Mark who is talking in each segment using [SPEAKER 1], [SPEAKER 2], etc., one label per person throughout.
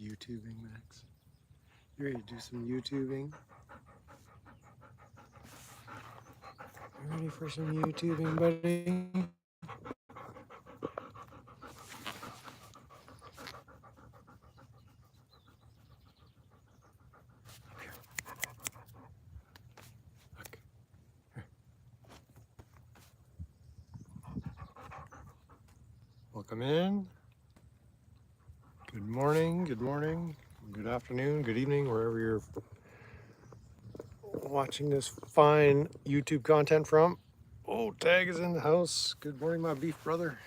[SPEAKER 1] YouTubing, Max? You ready to do some YouTubing? You ready for some YouTubing, buddy? Look. Here. Welcome in. Good morning, good afternoon, good evening, wherever you're watching this fine YouTube content from. Oh, Tag is in the house. Good morning, my beef brother.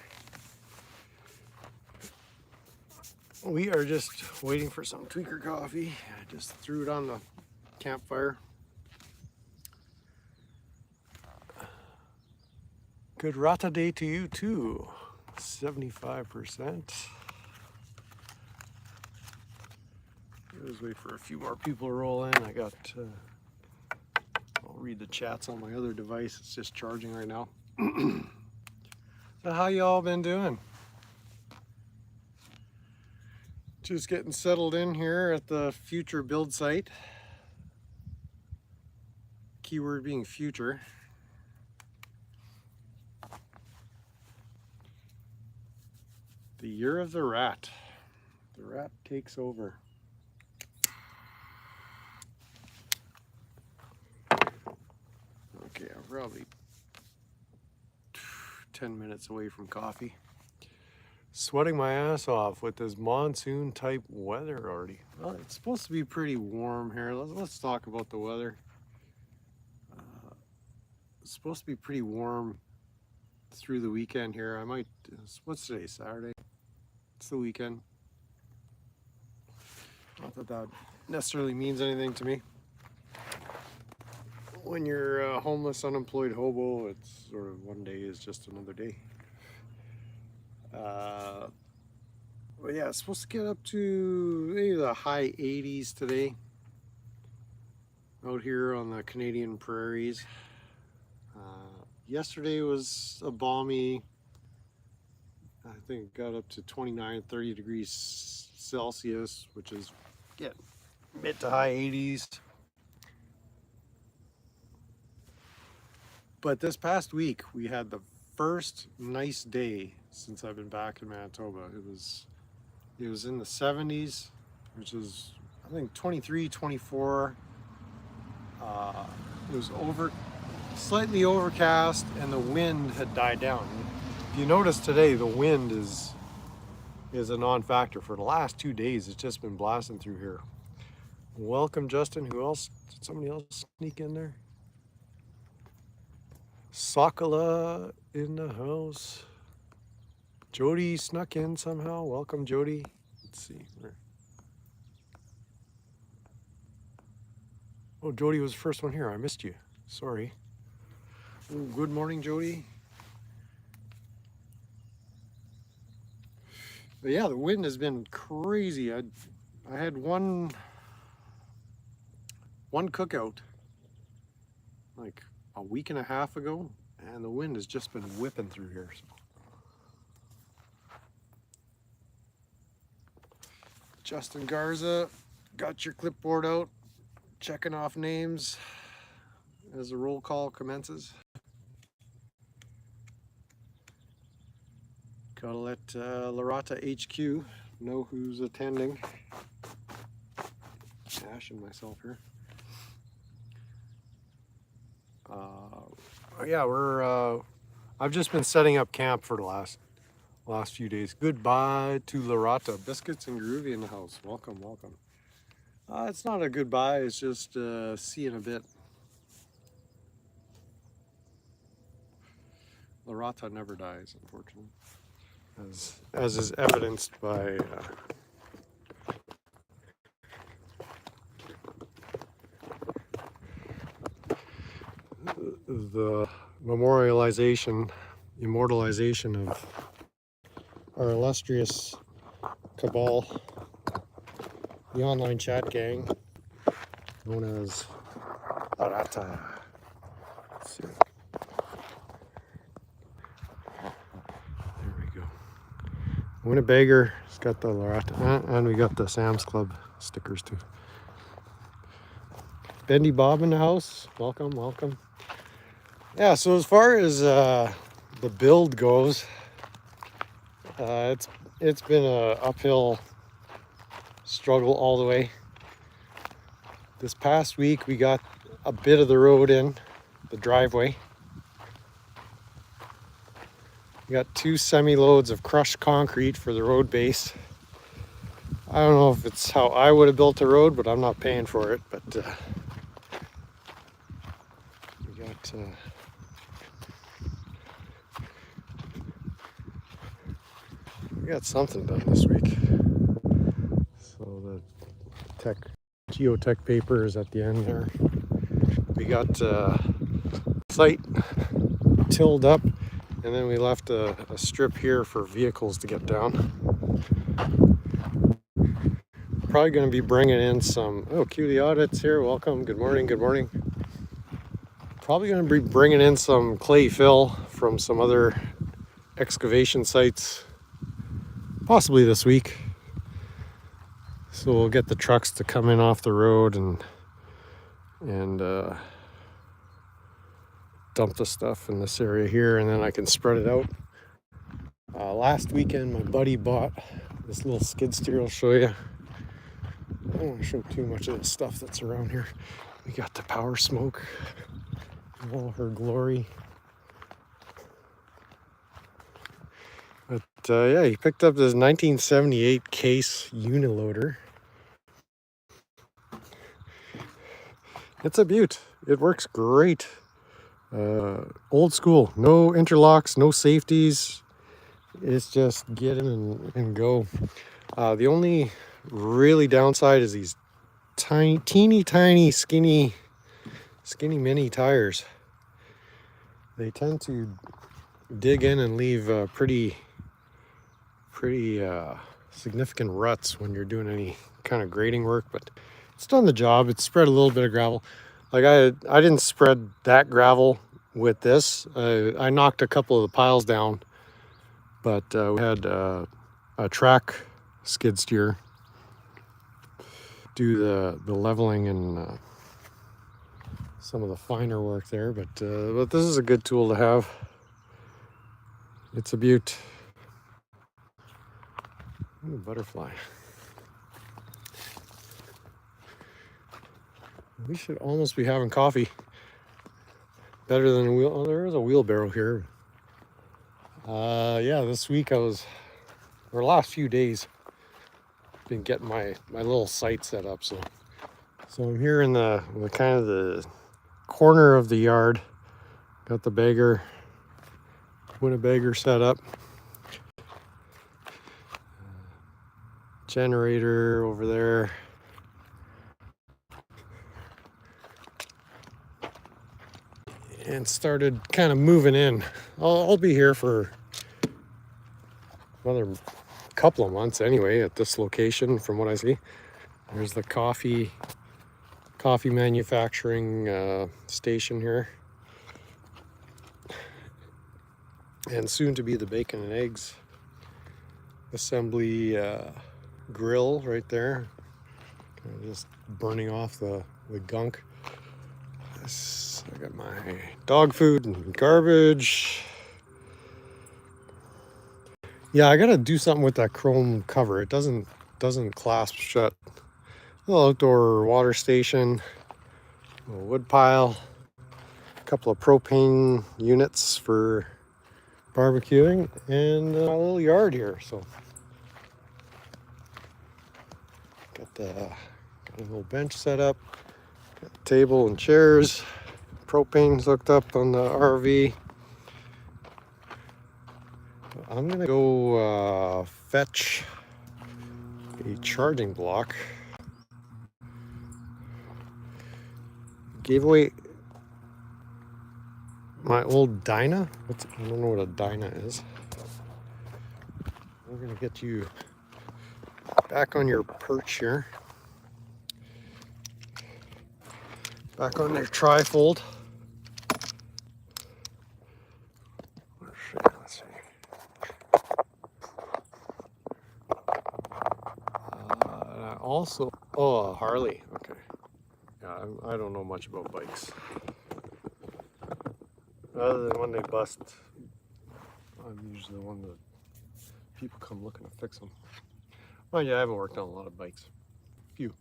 [SPEAKER 1] We are just waiting for some Tweekah coffee. I just threw it on the campfire. Good Rata day to you too. 75%. Let's wait for a few more people to roll in. I'll read the chats on my other device. It's just charging right now. So how y'all been doing? Just getting settled in here at the future build site. Keyword being future. The year of the rat. The rat takes over. Okay, I'm probably 10 minutes away from coffee. Sweating my ass off with this monsoon type weather already. Well, it's supposed to be pretty warm here. Let's talk about the weather. It's supposed to be pretty warm through the weekend here. What's today, Saturday? It's the weekend. Not that that necessarily means anything to me. When you're a homeless, unemployed hobo, it's sort of one day is just another day. But yeah, it's supposed to get up to maybe the high 80s today out here on the Canadian prairies. Yesterday was a balmy, I think it got up to 29, 30 degrees Celsius, which is mid to high 80s. But this past week, we had the first nice day since I've been back in Manitoba. It was in the 70s, which is, I think, 23, 24. It was slightly overcast, and the wind had died down. If you notice today, the wind is a non-factor. For the last 2 days, it's just been blasting through here. Welcome, Justin. Who else? Did somebody else sneak in there? Sakala in the house. Jody snuck in somehow. Welcome, Jody. Let's see. Oh, Jody was the first one here. I missed you. Sorry. Oh, good morning, Jody. But yeah, the wind has been crazy. I had one cookout like a week and a half ago, and the wind has just been whipping through here. So. Justin Garza, got your clipboard out, checking off names as the roll call commences. Gotta let Larata HQ know who's attending. Ashing myself here. Yeah, I've just been setting up camp for the last few days. Goodbye to Larata. Biscuits and Groovy in the house. Welcome, welcome. It's not a goodbye, it's just see in a bit. Larata never dies, unfortunately. As is evidenced by the immortalization of our illustrious cabal, the online chat gang, known as Larata. Let's see. There we go. Winnebagger. It's got the Loretta, and we got the Sam's Club stickers too. Bendy Bob in the house. Welcome, welcome. Yeah, so as far as the build goes, it's been a uphill struggle all the way. This past week we got a bit of the road in, the driveway. We got 2 semi-loads of crushed concrete for the road base. I don't know if it's how I would have built a road, but I'm not paying for it. But we got something done this week. So the geotech paper is at the end there. We got site tilled up, and then we left a strip here for vehicles to get down. Probably going to be bringing in some, Cutie Audits here, welcome, good morning, good morning. Probably going to be bringing in some clay fill from some other excavation sites, possibly this week. So we'll get the trucks to come in off the road and dump the stuff in this area here, and then I can spread it out. Last weekend my buddy bought this little skid steer. I'll show you. I don't want to show too much of the stuff that's around here. We got the Power Smoke in all her glory. But yeah, he picked up this 1978 Case Uniloader. It's a beaut. It works great. Old school, no interlocks, no safeties. It's just get in and go. The only really downside is these teeny tiny skinny mini tires. They tend to dig in and leave pretty significant ruts when you're doing any kind of grading work, but it's done the job. It's spread a little bit of gravel. Like I didn't spread that gravel with this. I knocked a couple of the piles down, but we had a track skid steer do the leveling and some of the finer work there. But this is a good tool to have. It's a beaut. Ooh, butterfly. We should almost be having coffee. Better than a wheel. Oh, there is a wheelbarrow here. Yeah, this week or last few days, been getting my little site set up. So I'm here in the kind of the corner of the yard. Got the Winnebagger set up. Generator over there. And started kind of moving in. I'll be here for another couple of months anyway at this location from what I see. There's the coffee manufacturing station here. And soon to be the bacon and eggs assembly grill right there. Kind of just burning off the gunk. I got my dog food and garbage. Yeah, I gotta do something with that chrome cover. It doesn't clasp shut. A little outdoor water station, a little wood pile, a couple of propane units for barbecuing, and a little yard here. So got a little bench set up, got a table and chairs. Propane's hooked up on the RV. I'm gonna go fetch a charging block. Gave away my old Dyna. I don't know what a Dyna is. We're gonna get you back on your perch here. Back on your trifold. Let's see. Also, oh, Harley. Okay. Yeah, I don't know much about bikes. Other than when they bust, I'm usually the one that people come looking to fix them. Well, yeah, I haven't worked on a lot of bikes. Few.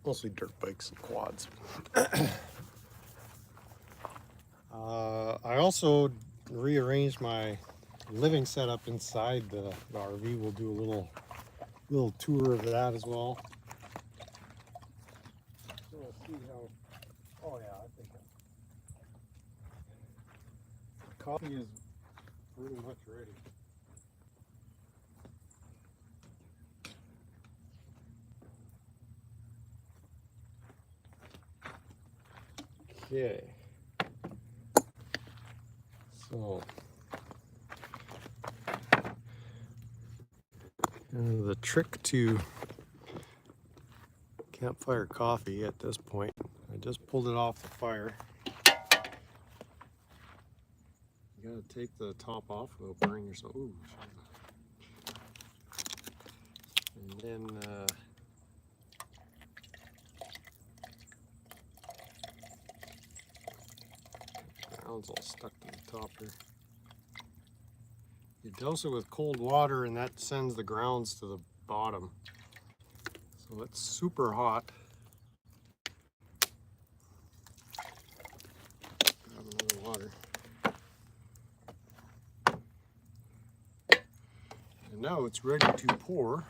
[SPEAKER 1] Mostly dirt bikes and quads. I also rearranged my living setup inside the RV. We'll do a little tour of that as well. So we'll see how. Oh yeah, I think coffee is pretty much ready. Okay. So the trick to campfire coffee at this point, I just pulled it off the fire. You gotta take the top off without burning yourself. Ooh, and then ground's all stuck to the top here. You douse it with cold water and that sends the grounds to the bottom. So it's super hot. Grab another water. And now it's ready to pour.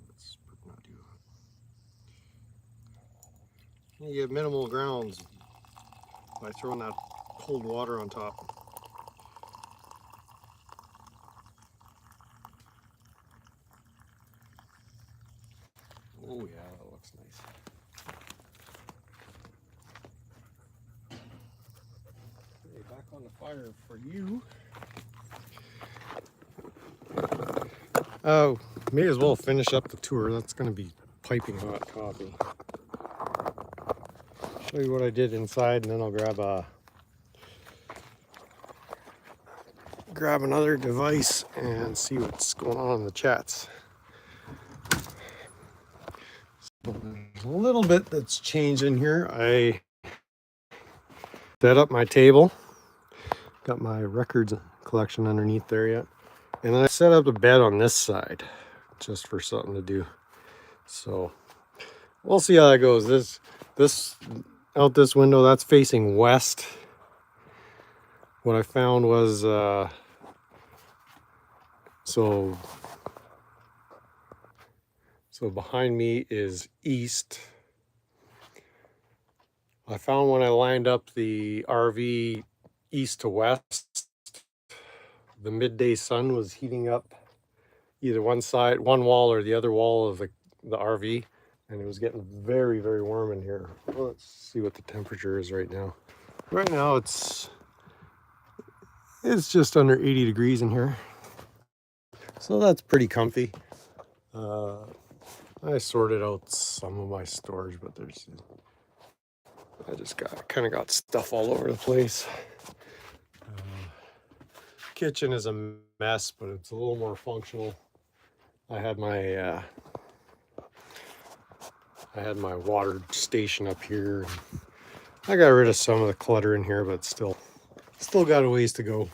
[SPEAKER 1] Let's not do that. You get minimal grounds by throwing that cold water on top. Oh yeah, that looks nice. Okay, back on the fire for you. Oh, may as well finish up the tour. That's going to be piping hot coffee. Show you what I did inside, and then I'll grab another device and see what's going on in the chats. So there's a little bit that's changed in here. I set up my table, got my records collection underneath there yet, and then I set up a bed on this side just for something to do. So we'll see how that goes. This out this window, that's facing west. What I found was so behind me is east. I found when I lined up the RV east to west, the midday sun was heating up either one side, one wall or the other wall of the RV, and it was getting very, very warm in here. Well, let's see what the temperature is right now. Right now it's just under 80 degrees in here. So that's pretty comfy. I sorted out some of my storage, but I just kind of got stuff all over the place. Kitchen is a mess, but it's a little more functional. I had my water station up here. I got rid of some of the clutter in here, but still got a ways to go.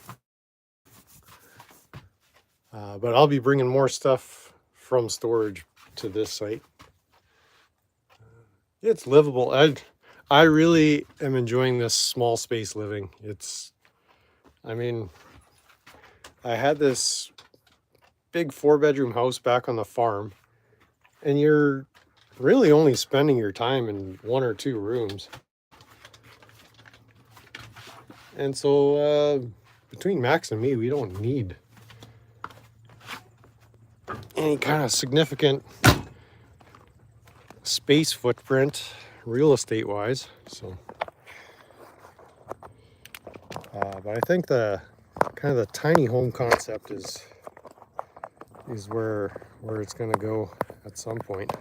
[SPEAKER 1] But I'll be bringing more stuff from storage to this site. It's livable. I really am enjoying this small space living. I mean, I had this big 4-bedroom house back on the farm, and you're really only spending your time in 1 or 2 rooms. And so between Max and me, we don't need any kind of significant space footprint real estate wise. So but I think the kind of the tiny home concept is where it's going to go at some point.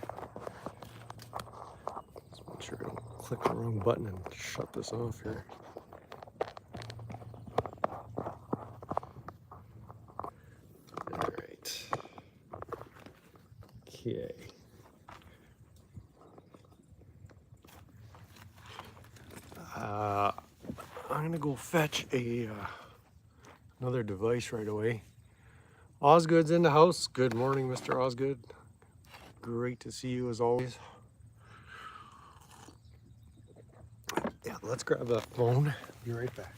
[SPEAKER 1] Just make sure I don't click the wrong button and shut this off here. Okay. I'm gonna go fetch another device right away. Osgood's in the house. Good morning, Mr. Osgood. Great to see you as always. Yeah, let's grab that phone. Be right back.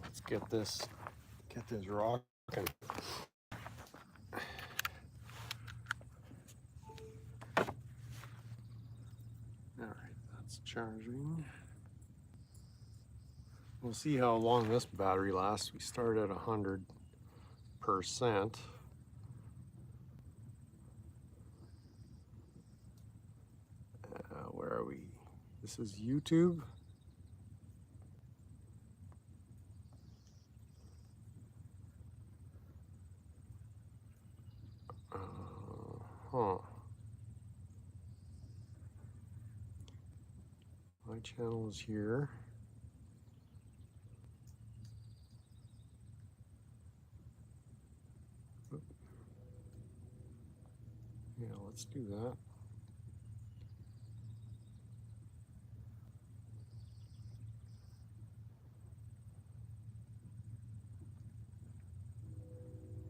[SPEAKER 1] Let's get this rocking. All right, that's charging. We'll see how long this battery lasts. We start at 100%. Where are we? This is YouTube. My channel is here. Yeah, let's do that.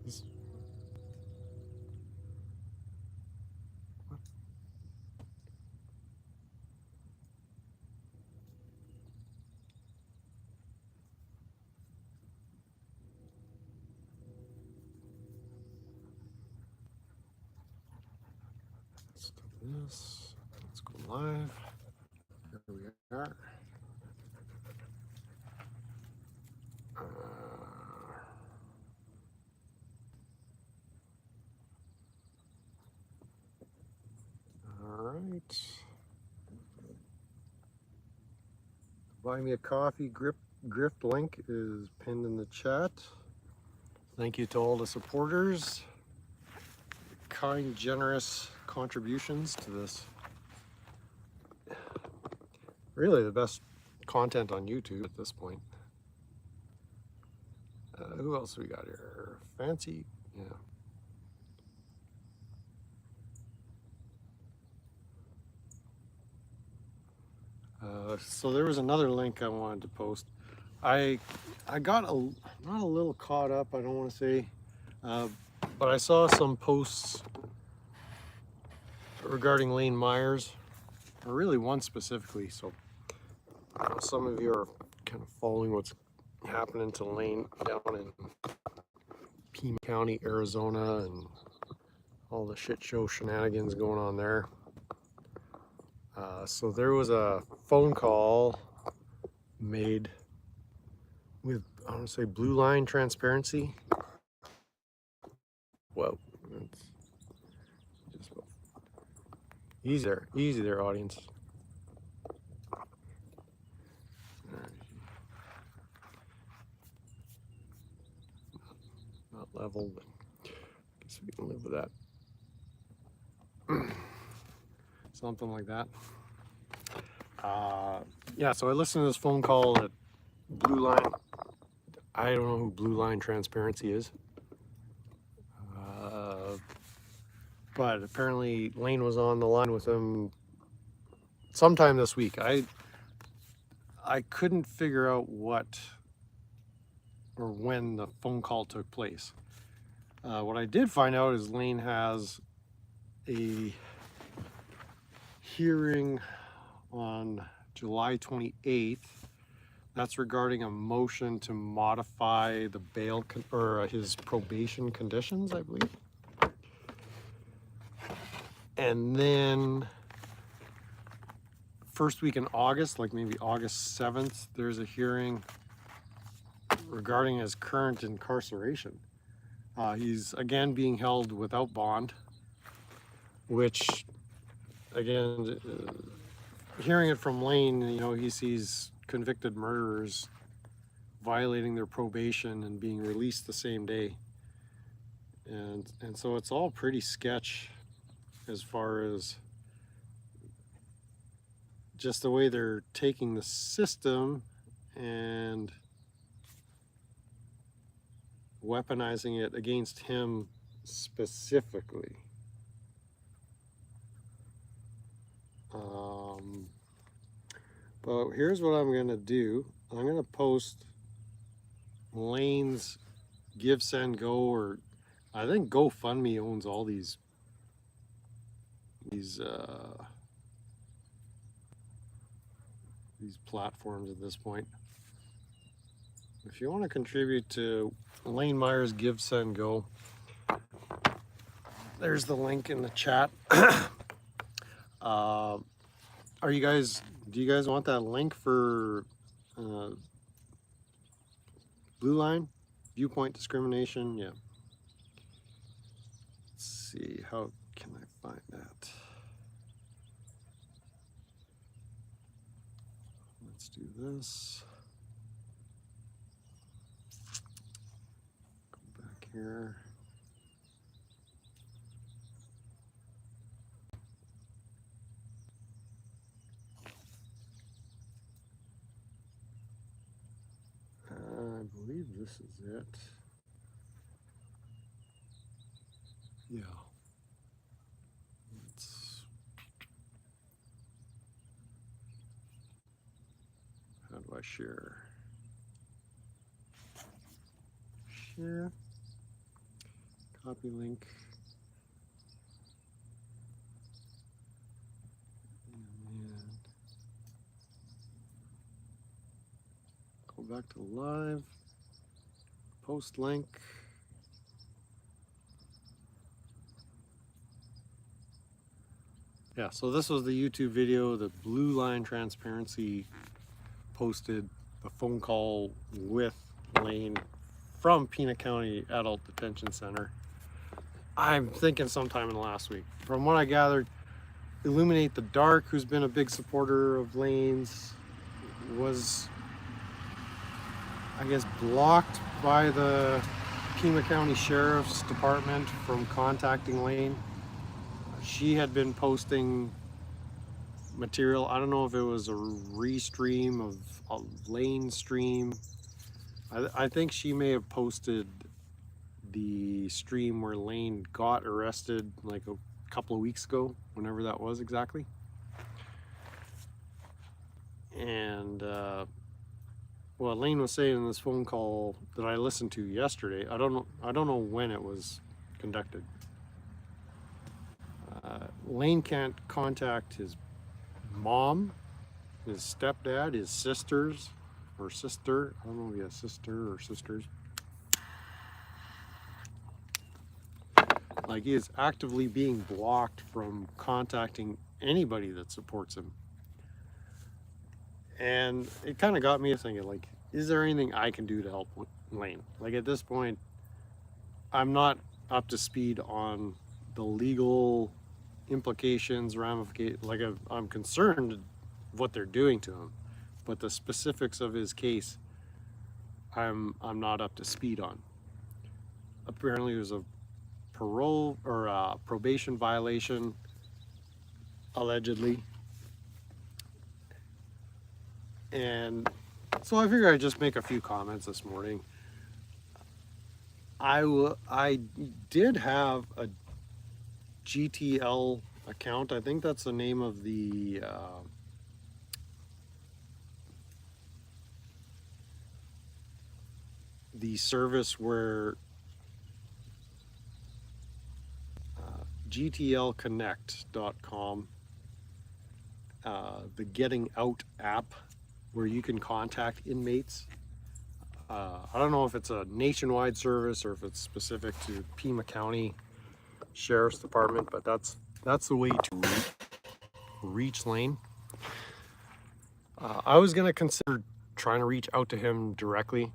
[SPEAKER 1] This, what? Let's do this. Let's go live. Here we are. All right. Buy me a coffee grift link is pinned in the chat. Thank you to all the supporters. Kind, generous contributions to this. Really the best content on YouTube at this point. Who else we got here? Fancy, yeah. So there was another link I wanted to post. I got not a little caught up, I don't want to say, but I saw some posts regarding Lane Myers, or really one specifically. So some of you are kind of following what's happening to Lane down in Pima County, Arizona, and all the shit show shenanigans going on there. So there was a phone call made with, I want to say, Blue Line Transparency. Whoa, just easy there, audience. Not level, but I guess we can live with that. Something like that. Yeah, so I listened to this phone call at Blue Line. I don't know who Blue Line Transparency is. But apparently Lane was on the line with him sometime this week. I couldn't figure out what or when the phone call took place. What I did find out is Lane has a hearing on July 28th. That's regarding a motion to modify the bail or his probation conditions, I believe. And then first week in August, like maybe August 7th, there's a hearing regarding his current incarceration. He's again being held without bond, which again, hearing it from Lane, you know, he sees convicted murderers violating their probation and being released the same day. And so it's all pretty sketch as far as just the way they're taking the system and weaponizing it against him specifically. But here's what I'm gonna do. I'm gonna post Lane's Give, Send, Go, or I think GoFundMe owns all these platforms at this point. If you want to contribute to Lane Meyer's Give, Send, Go, there's the link in the chat. Do you guys want that link for Blue Line? Viewpoint discrimination? Yeah. Let's see, how can I find that? Let's do this. Go back here. I believe this is it. Yeah. How do I share? Share. Copy link. And go back to live. Post link. Yeah, so this was the YouTube video that Blue Line Transparency posted, the phone call with Lane from Pena County Adult Detention Center. I'm thinking sometime in the last week. From what I gathered, Illuminate the Dark, who's been a big supporter of Lane's, was, I guess, blocked by the Pima County Sheriff's Department from contacting Lane. She had been posting material. I don't know if it was a restream of a Lane stream. I think she may have posted the stream where Lane got arrested like a couple of weeks ago, whenever that was exactly. And well, Lane was saying in this phone call that I listened to yesterday, I don't know when it was conducted. Lane can't contact his mom, his stepdad, his sisters, or sister. I don't know if he has sister or sisters. Like, he is actively being blocked from contacting anybody that supports him. And it kind of got me thinking, like, is there anything I can do to help Lane? Like, at this point, I'm not up to speed on the legal implications, ramifications. Like, I'm concerned what they're doing to him, but the specifics of his case, I'm not up to speed on. Apparently, there's a parole or a probation violation, allegedly, and so I figured I'd just make a few comments this morning. I did have a GTL account. I think that's the name of the service where gtlconnect.com, the Getting Out app, where you can contact inmates. I don't know if it's a nationwide service or if it's specific to Pima County Sheriff's Department, but that's the way to reach Lane. I was going to consider trying to reach out to him directly.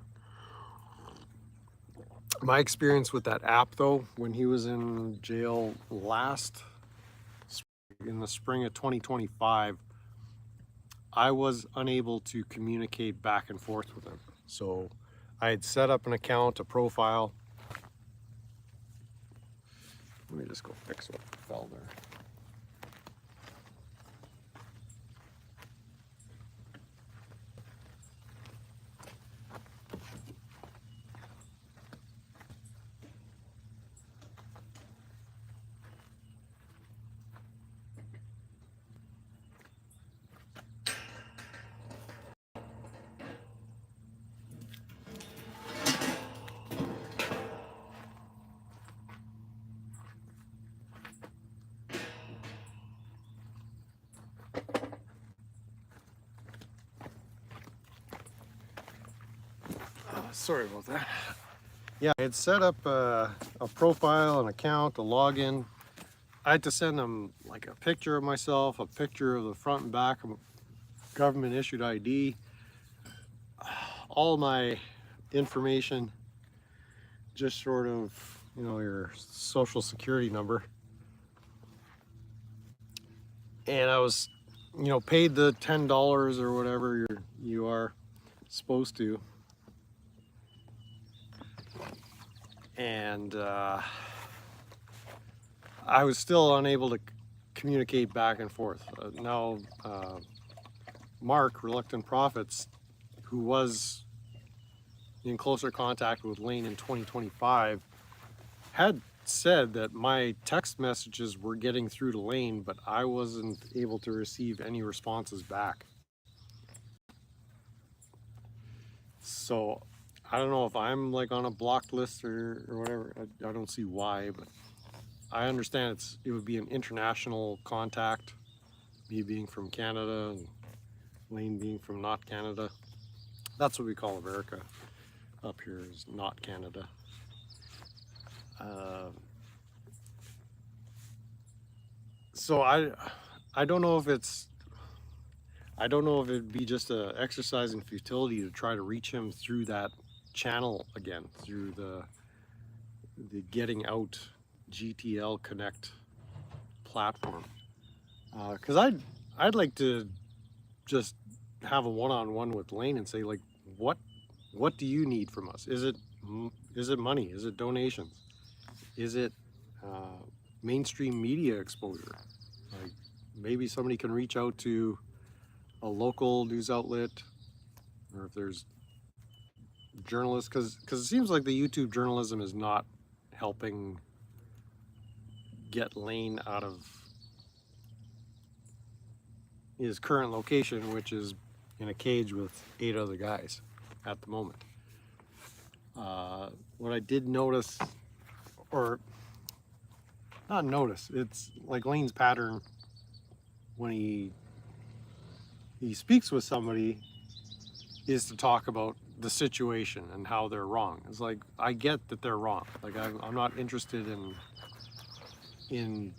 [SPEAKER 1] My experience with that app, though, when he was in jail in the spring of 2025, I was unable to communicate back and forth with him. So I had set up an account, a profile. Let me just go fix what fell there. Sorry about that. Yeah, I had set up a profile, an account, a login. I had to send them like a picture of myself, a picture of the front and back of government issued ID, all my information, just sort of, you know, your social security number. And I was, you know, paid the $10 or whatever you are supposed to. And I was still unable to communicate back and forth. Now, Mark, Reluctant Prophets, who was in closer contact with Lane in 2025, had said that my text messages were getting through to Lane, but I wasn't able to receive any responses back. So I don't know if I'm like on a blocked list or whatever. I don't see why, but I understand it would be an international contact, me being from Canada and Lane being from not Canada. That's what we call America up here, is not Canada. So I don't know if it'd be just an exercise in futility to try to reach him through that channel again, through the Getting Out GTL Connect platform, because I'd like to just have a one-on-one with Lane and say, like, what do you need from us? Is it money? Is it donations? Is it mainstream media exposure? Like, maybe somebody can reach out to a local news outlet, or if there's journalists, because it seems like the YouTube journalism is not helping get Lane out of his current location, which is in a cage with 8 other guys at the moment. What I did notice, or not notice, it's like Lane's pattern when he speaks with somebody, is to talk about the situation and how they're wrong. It's like, I get that they're wrong. Like, I'm not interested in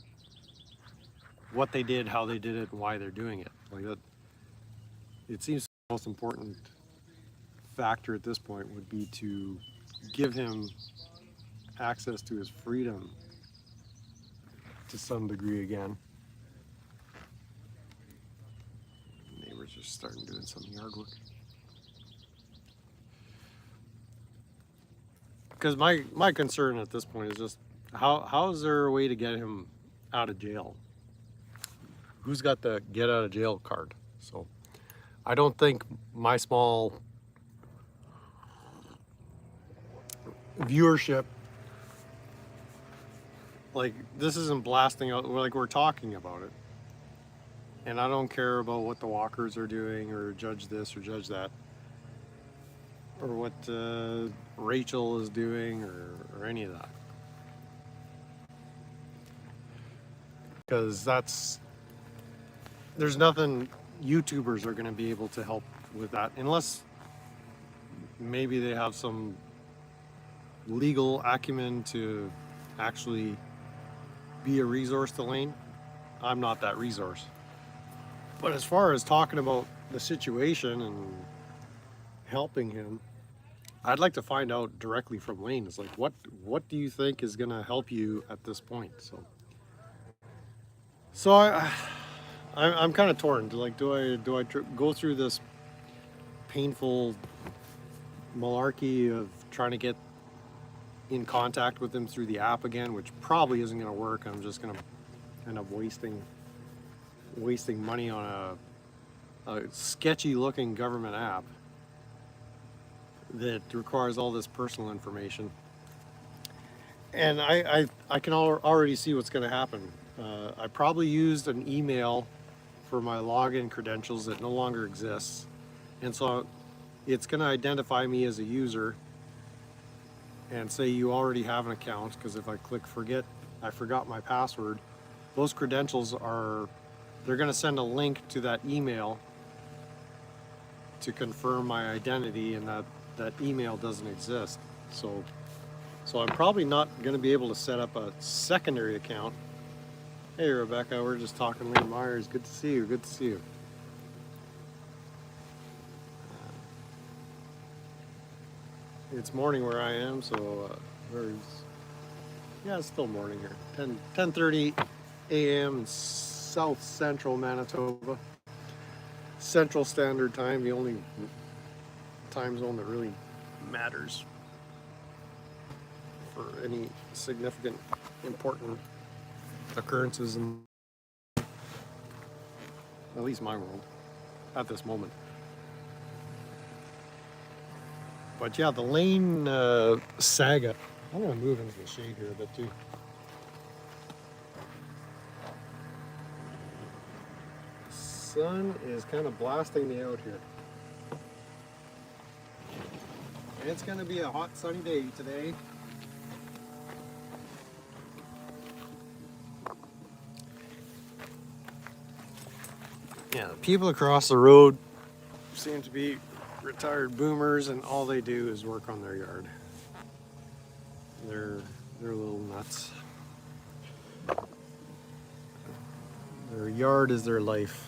[SPEAKER 1] what they did, how they did it, and why they're doing it. Like that, it seems the most important factor at this point would be to give him access to his freedom to some degree again. Neighbors are starting doing some yard work. Because my concern at this point is just how is there a way to get him out of jail? Who's got the get out of jail card? So I don't think my small viewership, like, this isn't blasting out, like, we're talking about it, and I don't care about what the walkers are doing or judge this or judge that, or what Rachel is doing or any of that, because there's nothing YouTubers are going to be able to help with that, unless maybe they have some legal acumen to actually be a resource to Lane. I'm not that resource. But as far as talking about the situation and helping him, I'd like to find out directly from Lane. It's like, what do you think is going to help you at this point? So I'm kind of torn. Like, do I go through this painful malarkey of trying to get in contact with him through the app again, which probably isn't going to work. I'm just going to end up wasting money on a sketchy looking government app that requires all this personal information. And I can already see what's going to happen. I probably used an email for my login credentials that no longer exists, and so it's going to identify me as a user and say you already have an account, because if I click forget, I forgot my password, those credentials they're going to send a link to that email to confirm my identity, and that email doesn't exist. So I'm probably not going to be able to set up a secondary account. Hey Rebecca, we're just talking Lane Myers. Good to see you. Good to see you. It's morning where I am, so it's still morning here. 10:30 a.m. in South Central Manitoba. Central Standard Time, the only time zone that really matters for any significant, important occurrences in at least my world at this moment. But yeah, the Lane saga. I'm gonna move into the shade here a bit too. The sun is kind of blasting me out here. It's gonna be a hot sunny day today. Yeah, the people across the road seem to be retired boomers, and all they do is work on their yard. They're little nuts. Their yard is their life.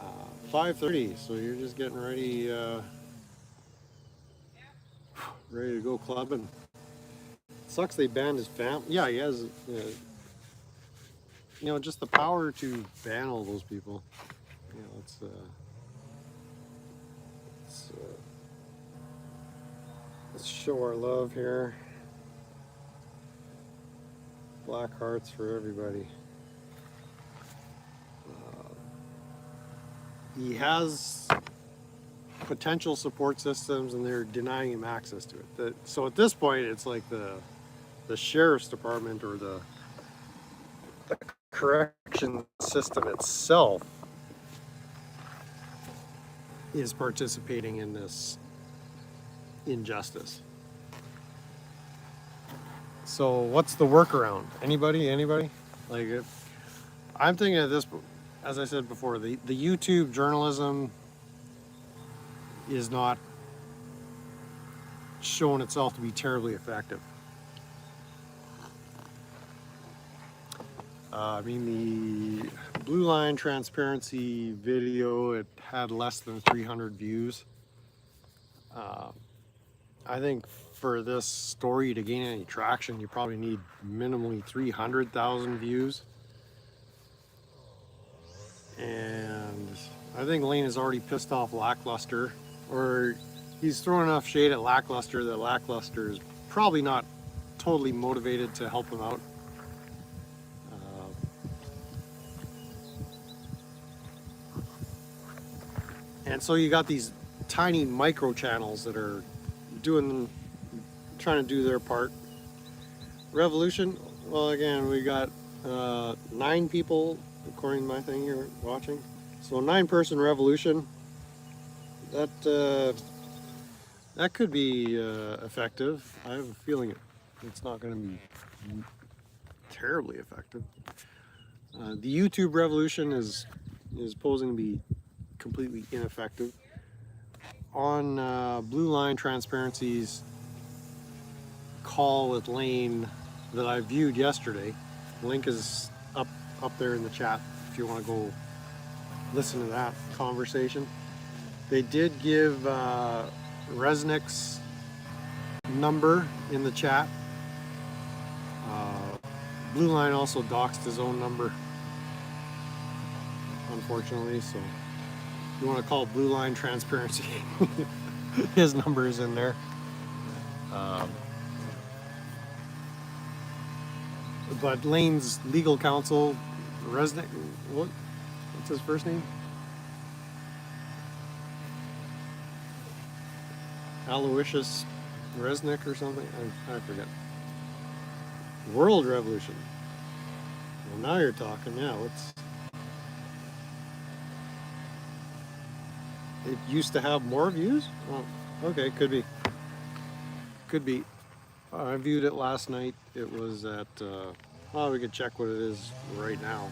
[SPEAKER 1] Uh, 5:30, so you're just getting ready to go clubbing. Sucks they banned his fam. Yeah, he has. Just the power to ban all those people. Let's show our love here. Black hearts for everybody. He has potential support systems, and they're denying him access to it. So at this point, it's like the sheriff's department or the correction system itself is participating in this injustice. So what's the workaround? Anybody? Like, I'm thinking of this, as I said before, the YouTube journalism is not shown itself to be terribly effective. The Blue Line transparency video, it had less than 300 views. I think for this story to gain any traction, you probably need minimally 300,000 views. And I think Lane is already pissed off Lackluster, or he's throwing enough shade at Lackluster that Lackluster is probably not totally motivated to help him out. And so you got these tiny micro channels that are trying to do their part. Revolution, well, again, we got 9 people, according to my thing here, watching. So a 9-person revolution. That could be effective. I have a feeling it's not going to be terribly effective. The YouTube revolution is posing to be completely ineffective. On Blue Line Transparency's call with Lane that I viewed yesterday. Link is up there in the chat if you want to go listen to that conversation. They did give Resnick's number in the chat. Blue Line also doxed his own number, unfortunately, so if you want to call Blue Line transparency, his number is in there. But Lane's legal counsel, Resnick, what's his first name? Aloysius Resnick or something? I forget. World Revolution. Well, now you're talking. Yeah, it used to have more views? Oh, okay, could be. Could be. I viewed it last night. It was at, we could check what it is right now.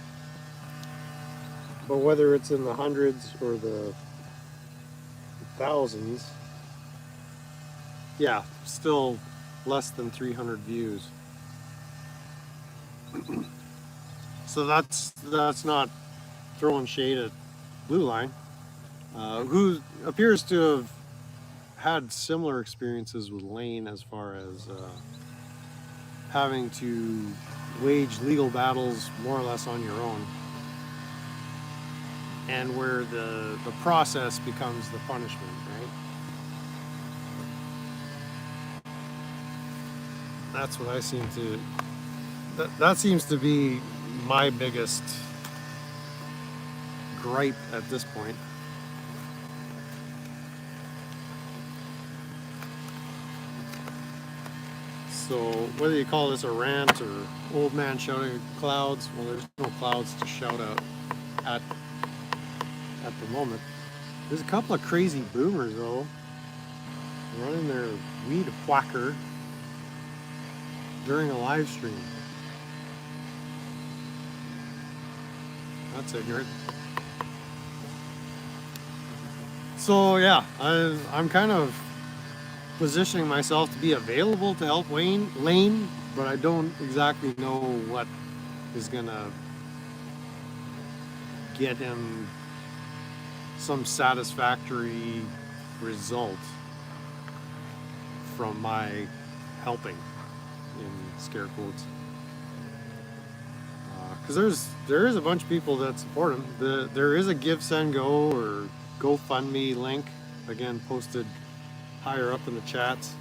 [SPEAKER 1] But whether it's in the hundreds or the thousands, yeah, still less than 300 views. So that's not throwing shade at Blue Line, who appears to have had similar experiences with Lane as far as having to wage legal battles more or less on your own, and where the process becomes the punishment, right? That's what I seem to, that seems to be my biggest gripe at this point. So whether you call this a rant or old man shouting at clouds, well, there's no clouds to shout out at the moment. There's a couple of crazy boomers though, running their weed whacker during a live stream. That's ignorant. So yeah, I'm kind of positioning myself to be available to help Lane, but I don't exactly know what is gonna get him some satisfactory result from my helping, in scare quotes. Because there is a bunch of people that support him. There is a Give, Send, Go or GoFundMe link, again posted higher up in the chats.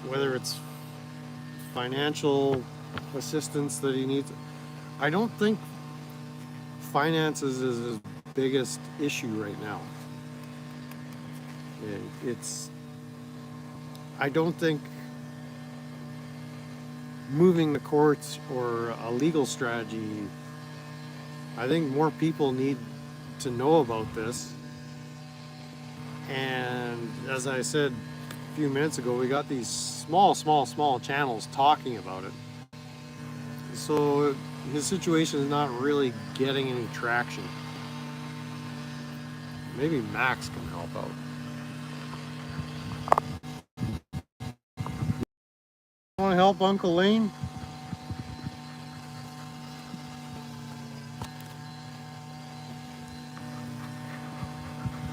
[SPEAKER 1] Whether it's financial assistance that he needs, I don't think finances is his biggest issue right now. I don't think moving the courts or a legal strategy, I think more people need to know about this. And as I said a few minutes ago, we got these small channels talking about it. So his situation is not really getting any traction. Maybe Max can help out. Want to help Uncle Lane?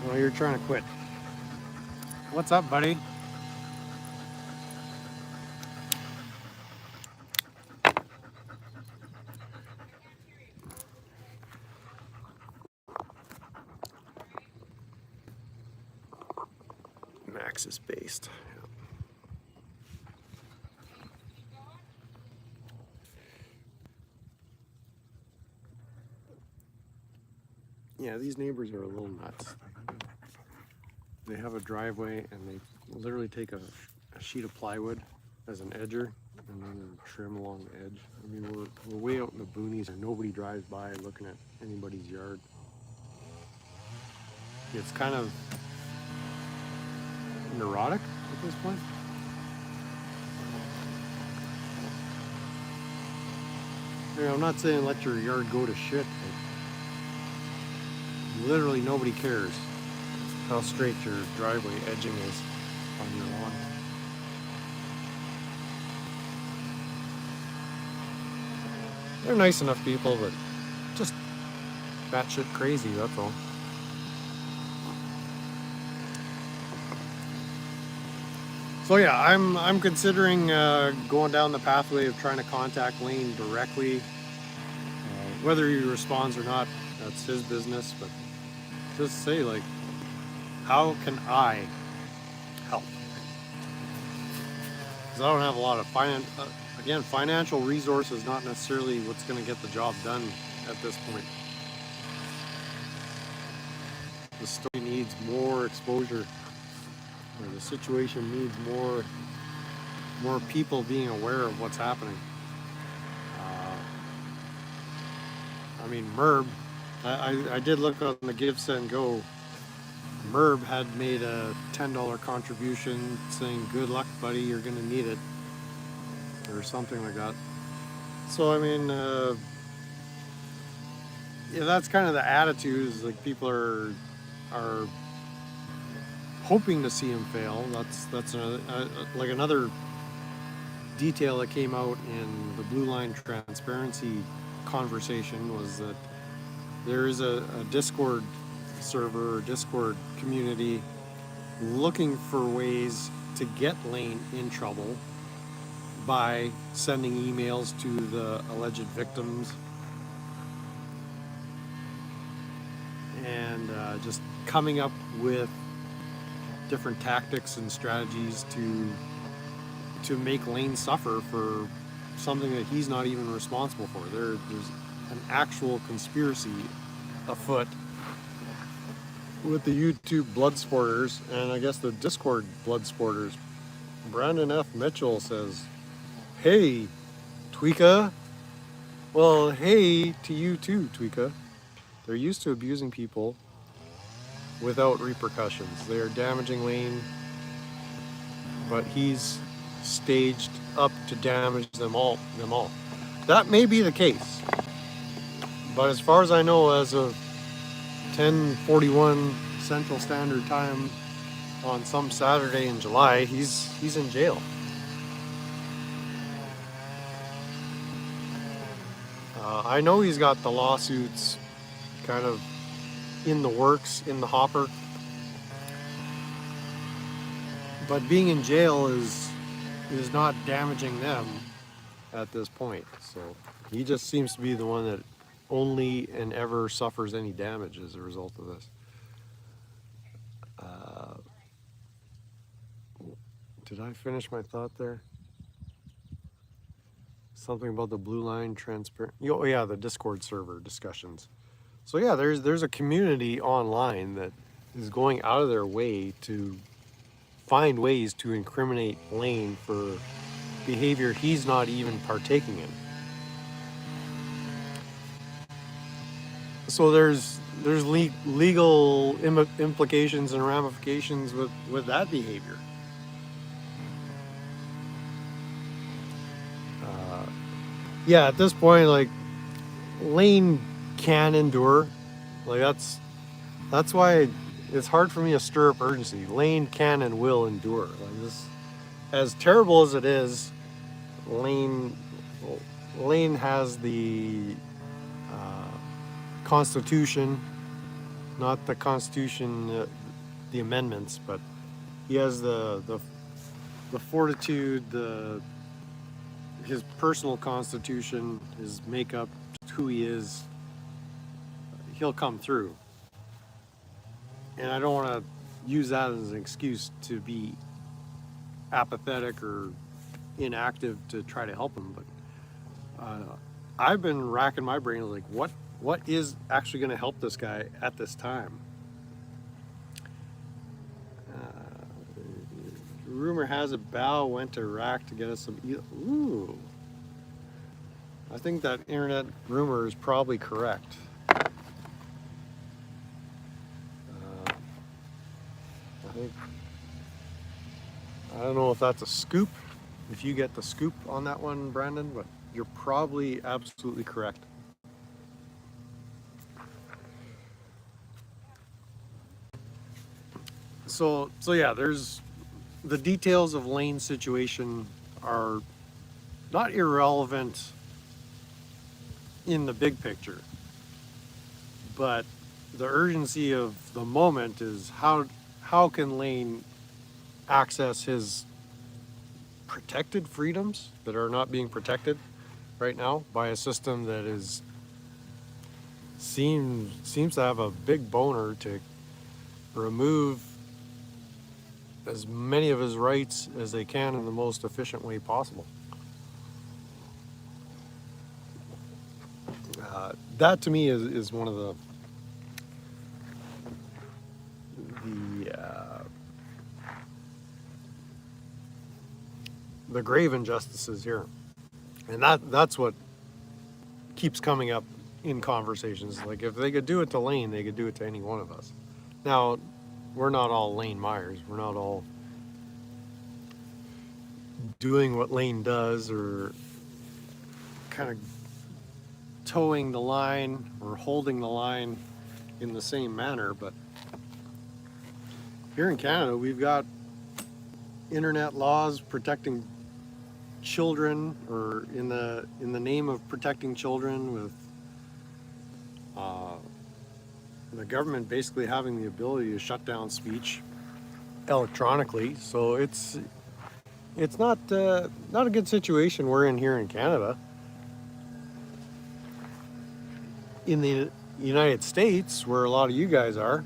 [SPEAKER 1] Well, you're trying to quit. What's up, buddy? Max is based. Yeah, these neighbors are a little nuts. They have a driveway and they literally take a sheet of plywood as an edger and then trim along the edge. I mean, we're way out in the boonies and nobody drives by looking at anybody's yard. It's kind of neurotic at this point. You know, I'm not saying let your yard go to shit, but literally nobody cares how straight your driveway edging is. on your lawn. They're nice enough people, but just batshit crazy, that's all. So yeah, I'm considering going down the pathway of trying to contact Lane directly. Whether he responds or not, that's his business, but just say, like, how can I help? Because I don't have a lot of financial resources, not necessarily what's going to get the job done at this point. The story needs more exposure, or the situation needs more people being aware of what's happening. I mean, Merb, I did look on the Give, Send, Go. Merb had made a $10 contribution saying, good luck, buddy, you're going to need it, or something like that. So, I mean, yeah, that's kind of the attitude, is like people are hoping to see him fail. That's like another detail that came out in the Blue Line transparency conversation, was that there is a Discord server or Discord community looking for ways to get Lane in trouble by sending emails to the alleged victims and just coming up with different tactics and strategies to make Lane suffer for something that he's not even responsible for. There's an actual conspiracy afoot with the YouTube blood sporters, and I guess the Discord blood sporters. Brandon F. Mitchell says, hey, Tweekah. Well, hey to you too, Tweekah. They're used to abusing people without repercussions. They are damaging Lane, but he's staged up to damage them all. That may be the case, but as far as I know, as of 10:41 Central Standard Time on some Saturday in July, he's in jail. I know he's got the lawsuits kind of in the works, in the hopper, but being in jail is not damaging them at this point. So he just seems to be the one that only and ever suffers any damage as a result of this. Did I finish my thought there? Something about the Blue Line transparent. Oh yeah, the Discord server discussions. So yeah, there's a community online that is going out of their way to find ways to incriminate Lane for behavior he's not even partaking in. So there's legal implications and ramifications with that behavior. Yeah, at this point, like, Lane can endure. Like, that's why it's hard for me to stir up urgency. Lane can and will endure. Like, this, as terrible as it is, Lane has the Constitution, not the Constitution, the amendments, but he has the fortitude, his personal constitution, his makeup, who he is. He'll come through. And I don't want to use that as an excuse to be apathetic or inactive to try to help him. But I've been racking my brain, like, what is actually going to help this guy at this time? Rumor has it Bao went to Iraq to get us some. Ooh. I think that internet rumor is probably correct. I don't know if that's a scoop, if you get the scoop on that one, Brandon, but you're probably absolutely correct. So yeah, there's the details of Lane's situation are not irrelevant in the big picture, but the urgency of the moment is how can Lane access his protected freedoms that are not being protected right now by a system that seems to have a big boner to remove as many of his rights as they can in the most efficient way possible. That to me is one of the grave injustices here, and that's what keeps coming up in conversations. Like, if they could do it to Lane, they could do it to any one of us. Now, we're not all Lane Myers. We're not all doing what Lane does, or kind of towing the line or holding the line in the same manner. But here in Canada, we've got internet laws protecting children, or in the name of protecting children, with the government basically having the ability to shut down speech electronically. So it's not a good situation we're in here in Canada. In the United States, where a lot of you guys are,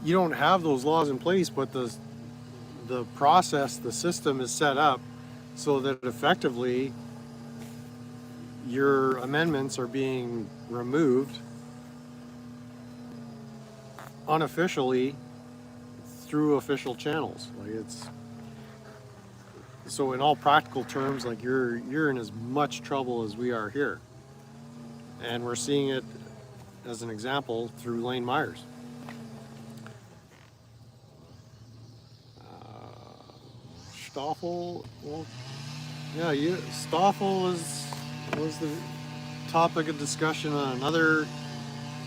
[SPEAKER 1] you don't have those laws in place, but the process, the system is set up so that effectively your amendments are being removed unofficially through official channels. Like, it's so in all practical terms, like, you're in as much trouble as we are here, and we're seeing it as an example through Lane Myers. Stoffel, well, yeah, Stoffel was the topic of discussion on another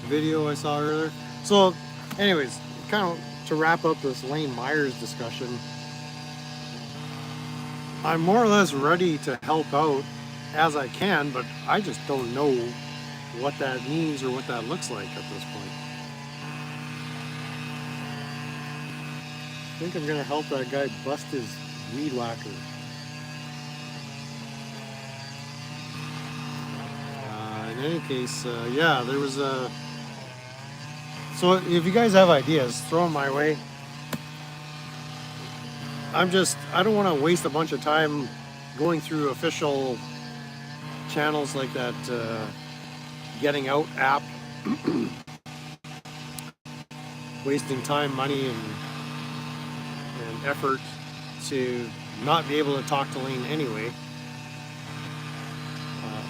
[SPEAKER 1] video I saw earlier. So, anyways, kind of to wrap up this Lane Myers discussion, I'm more or less ready to help out as I can, but I just don't know what that means or what that looks like at this point. I think I'm gonna help that guy bust his weed whacker. In any case, yeah, there was a... So if you guys have ideas, throw them my way. I don't want to waste a bunch of time going through official channels like that Getting Out app. Wasting time, money, and effort to not be able to talk to Lane anyway.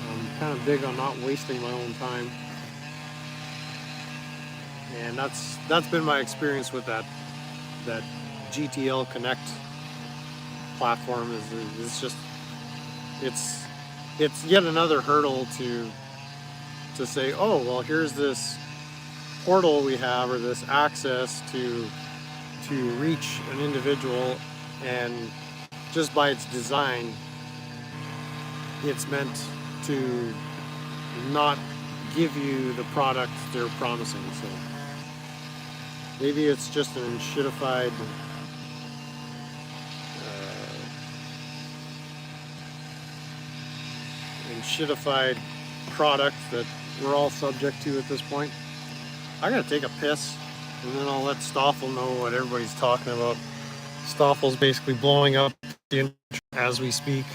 [SPEAKER 1] I'm kind of big on not wasting my own time, and that's been my experience with that GTL Connect platform. It's yet another hurdle to say, oh well, here's this portal we have, or this access to reach an individual, and just by its design, it's meant to not give you the product they're promising. So maybe it's just an shittified product that we're all subject to at this point. I gotta take a piss, and then I'll let Stoffel know what everybody's talking about. Stoffel's basically blowing up the internet as we speak.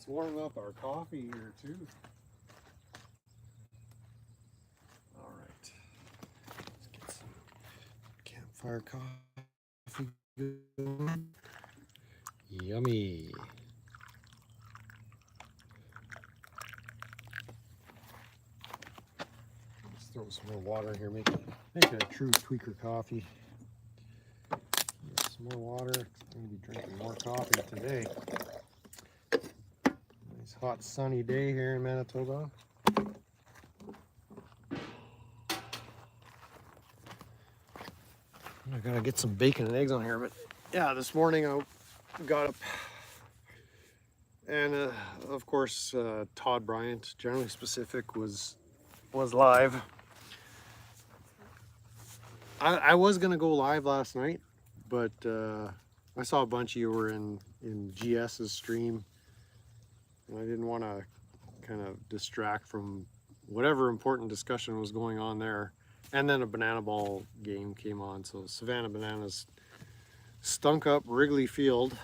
[SPEAKER 1] Let's warm up our coffee here too. All right, let's get some campfire coffee going. Yummy. Let's throw some more water in here, make it a true tweaker coffee. Some more water. I'm gonna be drinking more coffee today. Nice hot sunny day here in Manitoba. I gotta get some bacon and eggs on here, but yeah, this morning I got up and of course Todd Bryant, Generally Specific, was live. I was gonna go live last night, but I saw a bunch of you were in GS's stream, and I didn't want to kind of distract from whatever important discussion was going on there. And then a banana ball game came on, so Savannah Bananas stunk up Wrigley Field,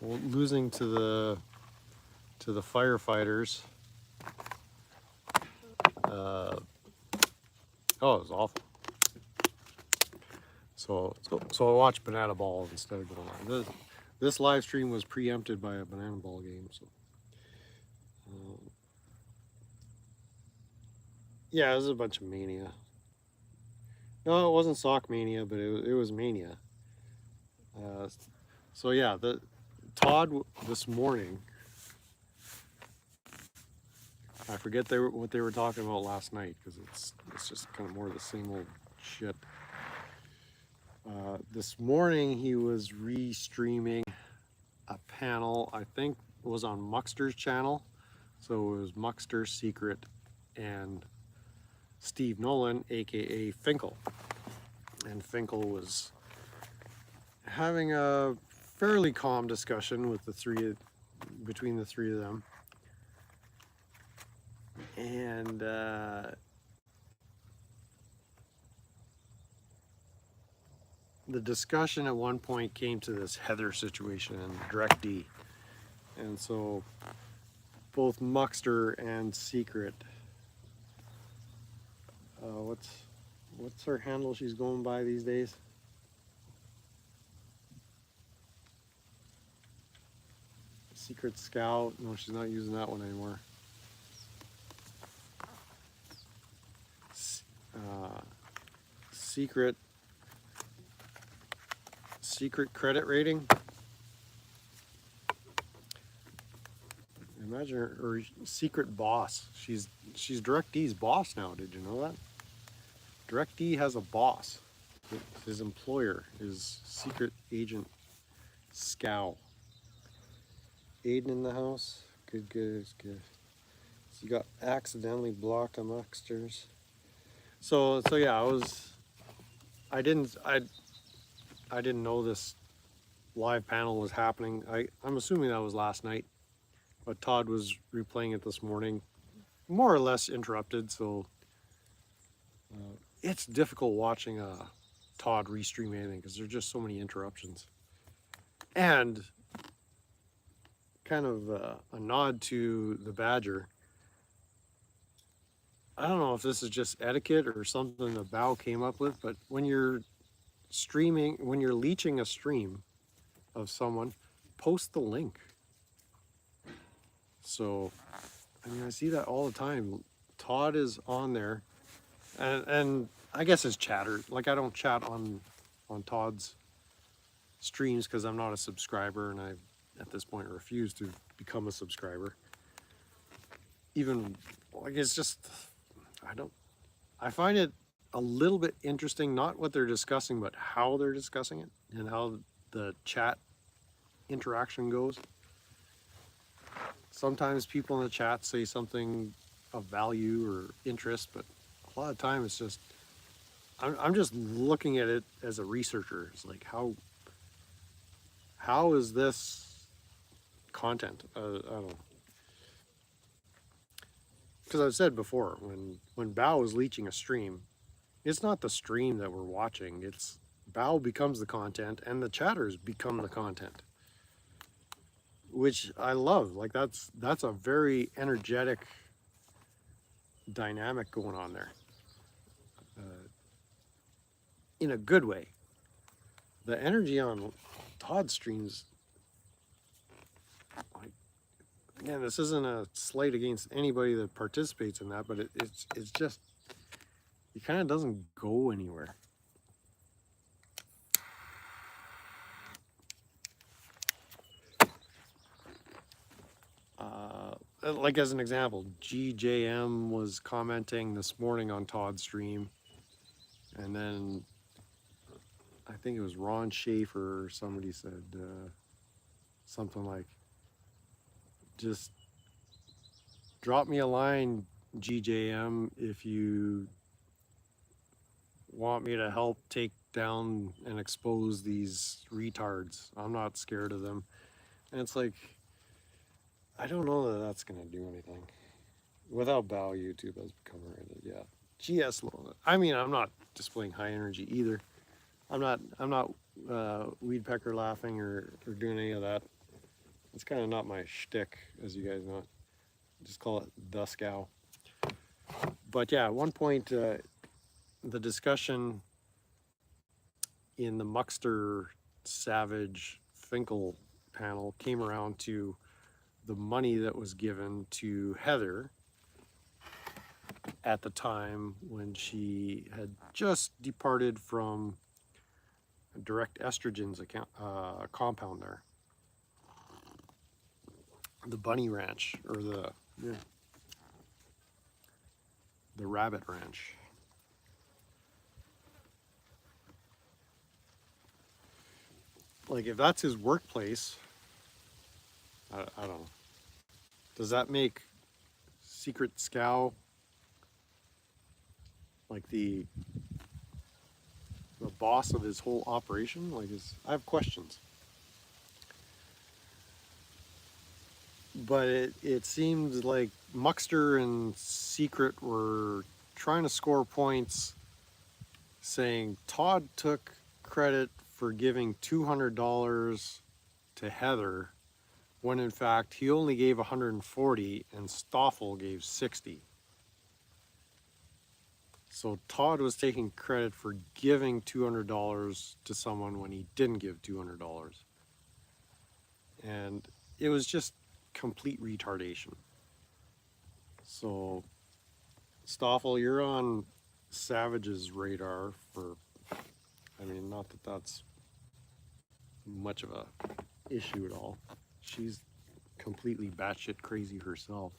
[SPEAKER 1] losing to the firefighters. Oh, it was awful. So I watched banana ball instead of going live. This live stream was preempted by a banana ball game. So yeah, it was a bunch of mania. No, it wasn't sock mania, but it was mania. So yeah, the Todd this morning, I forget what they were talking about last night, because it's just kind of more of the same old shit. This morning he was re-streaming a panel, I think it was on Muxter's channel. So it was Muxter, Secret, and Steve Nolan, aka Finkel. And Finkel was having a fairly calm discussion with between the three of them. And the discussion at one point came to this Heather situation and DirectD. And so both Muxter and Secret, what's her handle she's going by these days? Secret Scout. No, she's not using that one anymore. Secret credit rating. Imagine her Secret boss. She's DirectD's boss now. Did you know that? DirectD has a boss. His employer is Secret Agent Scow. Aiden in the house. Good. So you got accidentally blocked on Muxters. So yeah, I didn't know this live panel was happening. I'm assuming that was last night, but Todd was replaying it this morning, more or less interrupted. So it's difficult watching Todd restream anything because there's just so many interruptions. And kind of a nod to the Badger. I don't know if this is just etiquette or something the Bow came up with, but when you're streaming, when you're leeching a stream of someone, post the link. So, I mean, I see that all the time. Todd is on there, and I guess it's chatter. Like, I don't chat on Todd's streams because I'm not a subscriber, and I, at this point, refuse to become a subscriber. Even, like, it's just, I find it a little bit interesting, not what they're discussing, but how they're discussing it and how the chat interaction goes. Sometimes people in the chat say something of value or interest, but a lot of time it's just, I'm just looking at it as a researcher. It's like, how is this content? I don't know. Because I've said before, when Bao is leeching a stream, it's not the stream that we're watching. It's Bao becomes the content and the chatters become the content. which I love. Like that's a very energetic dynamic going on there, in a good way. The energy on Todd streams, like, again, this isn't a slight against anybody that participates in that, but it's just, it kind of doesn't go anywhere. Like as an example, GJM was commenting this morning on Todd's stream, and then I think it was Ron Schaefer or somebody said something like, just drop me a line, GJM, if you want me to help take down and expose these retards. I'm not scared of them. And it's like, I don't know that that's going to do anything. Without Bow, YouTube has become rated. Yeah. GS low. I mean, I'm not displaying high energy either. I'm not weed pecker laughing or doing any of that. It's kind of not my shtick, as you guys know. Just call it the scow. But yeah, at one point, the discussion in the Muxter Savage Finkel panel came around to the money that was given to Heather at the time when she had just departed from direct estrogens compound there, the Bunny Ranch, or the Rabbit Ranch. Like, if that's his workplace, I don't know. Does that make Secret Scow like the boss of his whole operation? Like, I have questions. But it seems like Muxter and Secret were trying to score points, saying Todd took credit for giving $200 to Heather, when in fact he only gave 140 and Stoffel gave 60. So Todd was taking credit for giving $200 to someone when he didn't give $200. And it was just complete retardation. So Stoffel, you're on Savage's radar for, I mean, not that that's much of a issue at all. She's completely batshit crazy herself.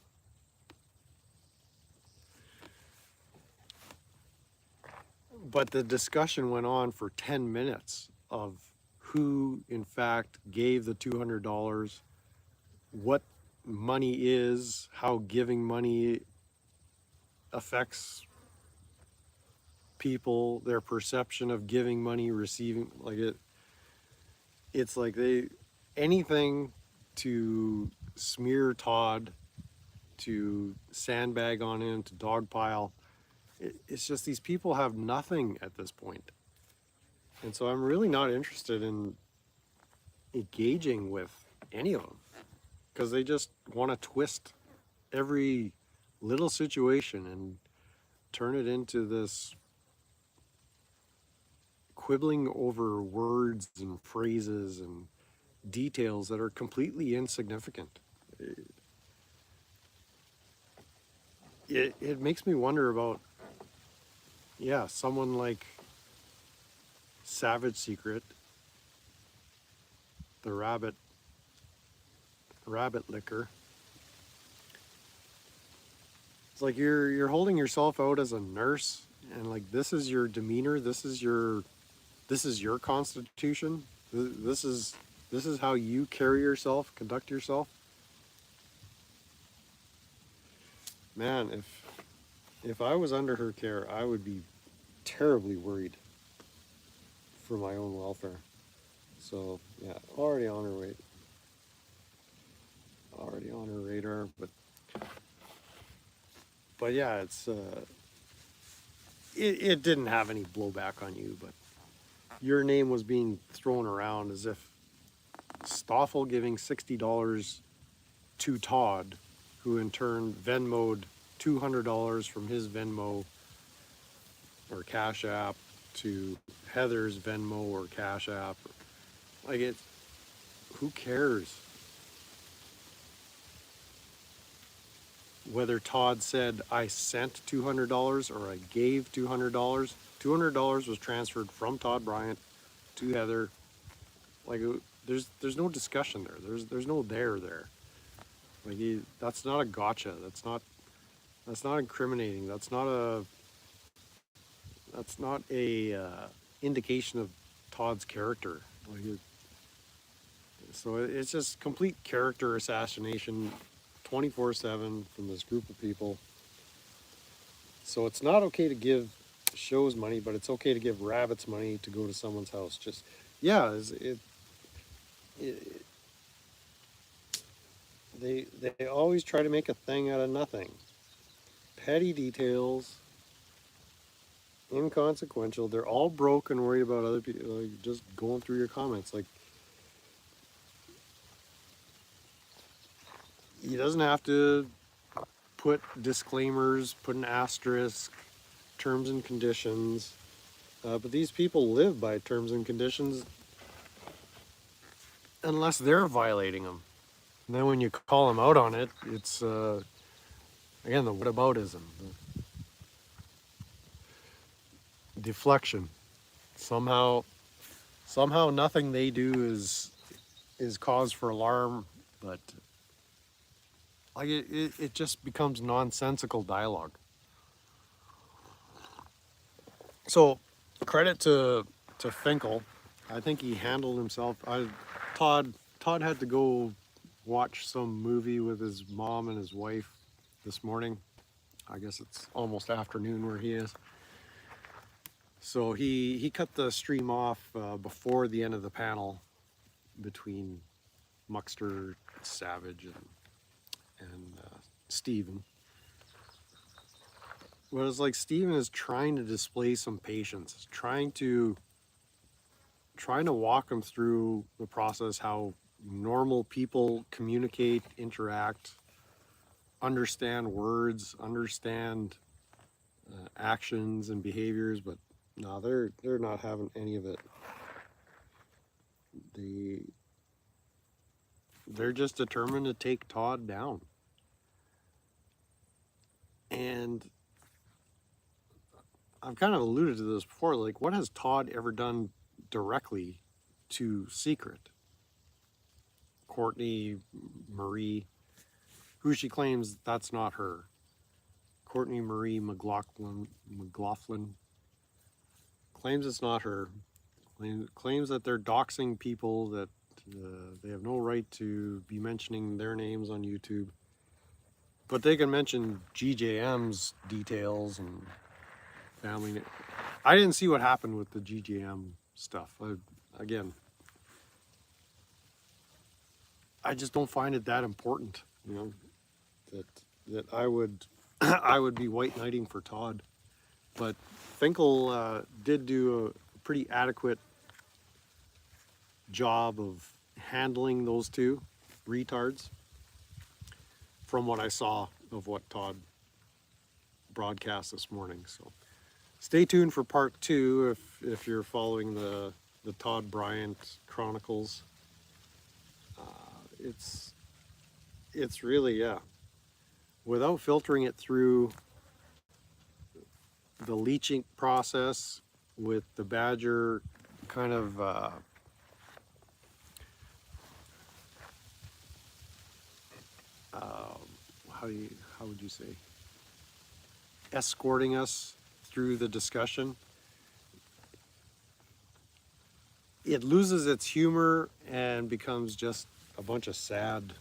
[SPEAKER 1] But the discussion went on for 10 minutes of who in fact gave the $200, what money is, how giving money affects people, their perception of giving money, receiving, like it's like anything to smear Todd, to sandbag on him, to dogpile. It's just these people have nothing at this point. And so I'm really not interested in engaging with any of them, because they just want to twist every little situation and turn it into this quibbling over words and phrases and details that are completely insignificant. It makes me wonder about, yeah, someone like Savage Secret, the rabbit liquor. It's like you're holding yourself out as a nurse, and like, this is your demeanor, this is your constitution, this is how you carry yourself, conduct yourself. Man, if I was under her care, I would be terribly worried for my own welfare. So yeah, already on her radar, but yeah, it's it didn't have any blowback on you, but your name was being thrown around as if Stoffel giving $60 to Todd, who in turn Venmoed $200 from his Venmo or Cash App to Heather's Venmo or Cash App. Like, it, who cares whether Todd said I sent $200 or I gave $200? $200 was transferred from Todd Bryant to Heather. Like, there's no discussion there. There's no there. Like, that's not a gotcha. That's not incriminating. That's not a indication of Todd's character. Like, so it's just complete character assassination 24/7 from this group of people. So it's not okay to give shows money, but it's okay to give rabbits money to go to someone's house. Just, yeah, they always try to make a thing out of nothing. Petty details, inconsequential. They're all broke and worried about other people. Like, just going through your comments, like, he doesn't have to put disclaimers, put an asterisk, terms and conditions. But these people live by terms and conditions unless they're violating them. And then when you call them out on it, it's, again, the whataboutism. The deflection. Somehow nothing they do is cause for alarm, but like it just becomes nonsensical dialogue. So credit to Finkel. I think he handled himself. Todd had to go watch some movie with his mom and his wife this morning. I guess it's almost afternoon where he is. So he cut the stream off before the end of the panel between Muxter, Savage, and Steven. Well, it's like Steven is trying to display some patience, trying to walk him through the process, how normal people communicate, interact, understand words, understand actions and behaviors, but no, they're not having any of it. They're just determined to take Todd down. And I've kind of alluded to this before, like, what has Todd ever done directly to Secret? Courtney Marie, who she claims that's not her. Courtney Marie McLaughlin claims it's not her. Claims that they're doxing people, that they have no right to be mentioning their names on YouTube. But they can mention GJM's details and family. I didn't see what happened with the GJM stuff. Again, I just don't find it that important, you know, that I would I would be white knighting for Todd. But Finkel did do a pretty adequate job of handling those two retards from what I saw of what Todd broadcast this morning. So stay tuned for part 2 if you're following the Todd Bryant Chronicles. It's really, yeah, without filtering it through the leaching process with the Badger kind of how would you say, escorting us through the discussion, it loses its humor and becomes just a bunch of sad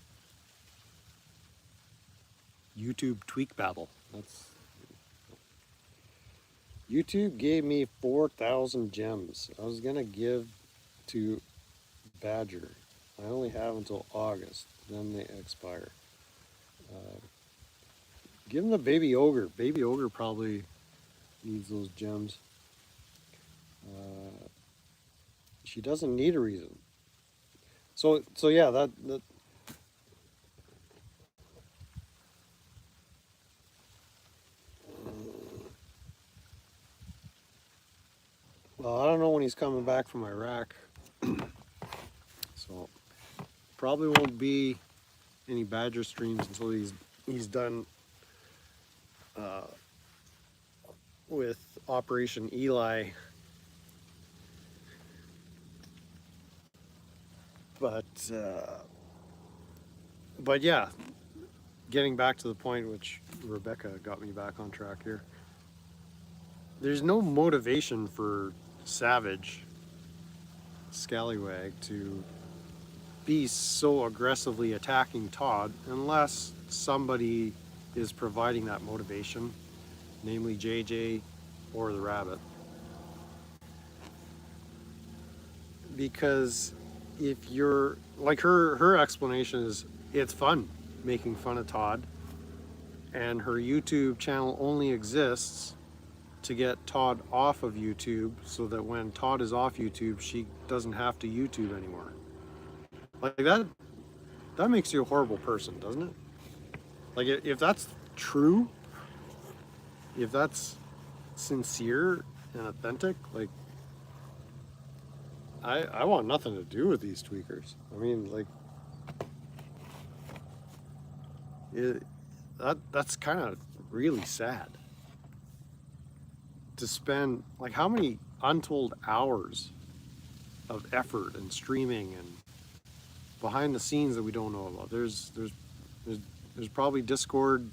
[SPEAKER 1] YouTube tweak babble. YouTube gave me 4,000 gems. I was gonna give to Badger. I only have until August, then they expire. Give him the Baby Ogre. Baby Ogre probably needs those gems. She doesn't need a reason. So yeah, that well, I don't know when he's coming back from Iraq, so probably won't be any Badger streams until he's done uh, with Operation Eli. But but yeah, getting back to the point which Rebecca got me back on track here. There's no motivation for Savage Scallywag to be so aggressively attacking Todd unless somebody is providing that motivation, namely JJ or the Rabbit. Because if you're like her explanation is it's fun making fun of Todd, and her YouTube channel only exists to get Todd off of YouTube so that when Todd is off YouTube, she doesn't have to YouTube anymore. Like that makes you a horrible person, doesn't it? Like if that's true, if that's sincere and authentic, like I want nothing to do with these tweakers. I mean, like that's kind of really sad to spend like how many untold hours of effort and streaming and behind the scenes that we don't know about. There's probably Discord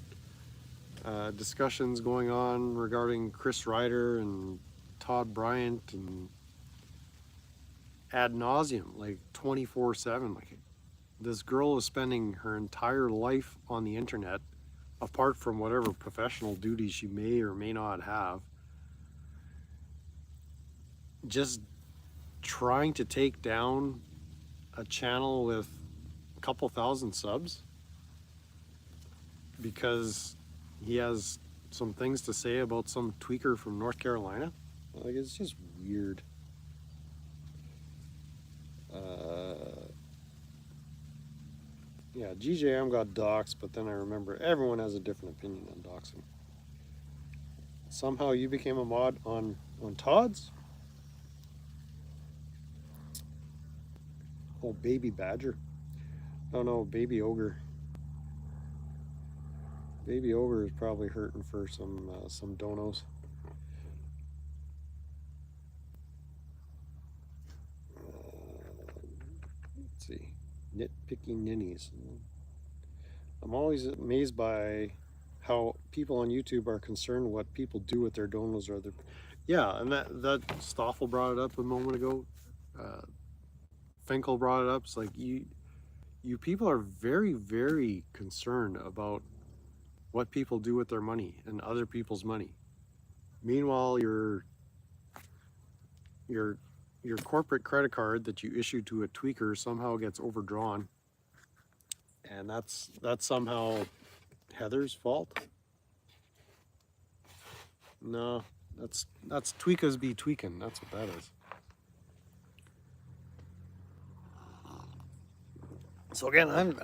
[SPEAKER 1] discussions going on regarding Chris Ryder and Todd Bryant and ad nauseum, like 24/7. Like this girl is spending her entire life on the internet, apart from whatever professional duties she may or may not have, just trying to take down a channel with a couple thousand subs because he has some things to say about some tweaker from North Carolina. Like, it's just weird. Yeah, GJM got doxxed, but then I remember everyone has a different opinion on doxing. Somehow you became a mod on Todd's? Oh, Baby Badger. Oh no, Baby Ogre. Baby Ogre is probably hurting for some donos. Let's see, nitpicky ninnies. I'm always amazed by how people on YouTube are concerned what people do with their donos or their. Yeah, and that Stoffel brought it up a moment ago. Finkel brought it up. It's like you people are very, very concerned about what people do with their money and other people's money. Meanwhile, your corporate credit card that you issue to a tweaker somehow gets overdrawn, and that's somehow Heather's fault. No, that's Tweekah's be tweaking. That's what that is. So again,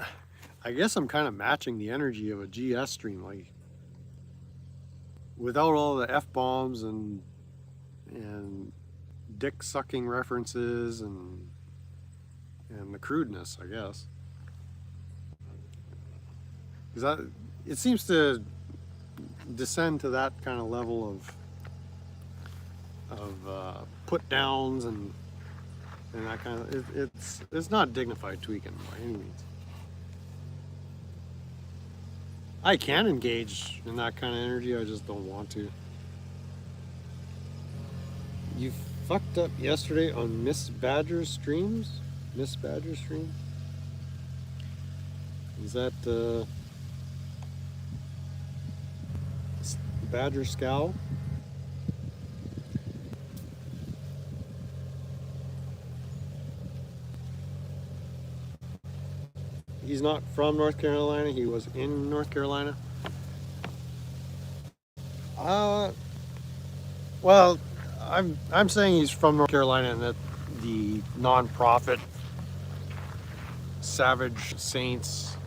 [SPEAKER 1] I guess I'm kind of matching the energy of a GS stream, like without all the F-bombs and dick sucking references and the crudeness, I guess. Because it seems to descend to that kind of level of put downs and that kind of it's not dignified tweaking by any means. I can engage in that kind of energy, I just don't want to. You fucked up yesterday on Miss Badger's streams? Miss Badger stream? Is that Badger Scowl? He's not from North Carolina. He was in North Carolina. Well, I'm saying he's from North Carolina and that the nonprofit Savage Saints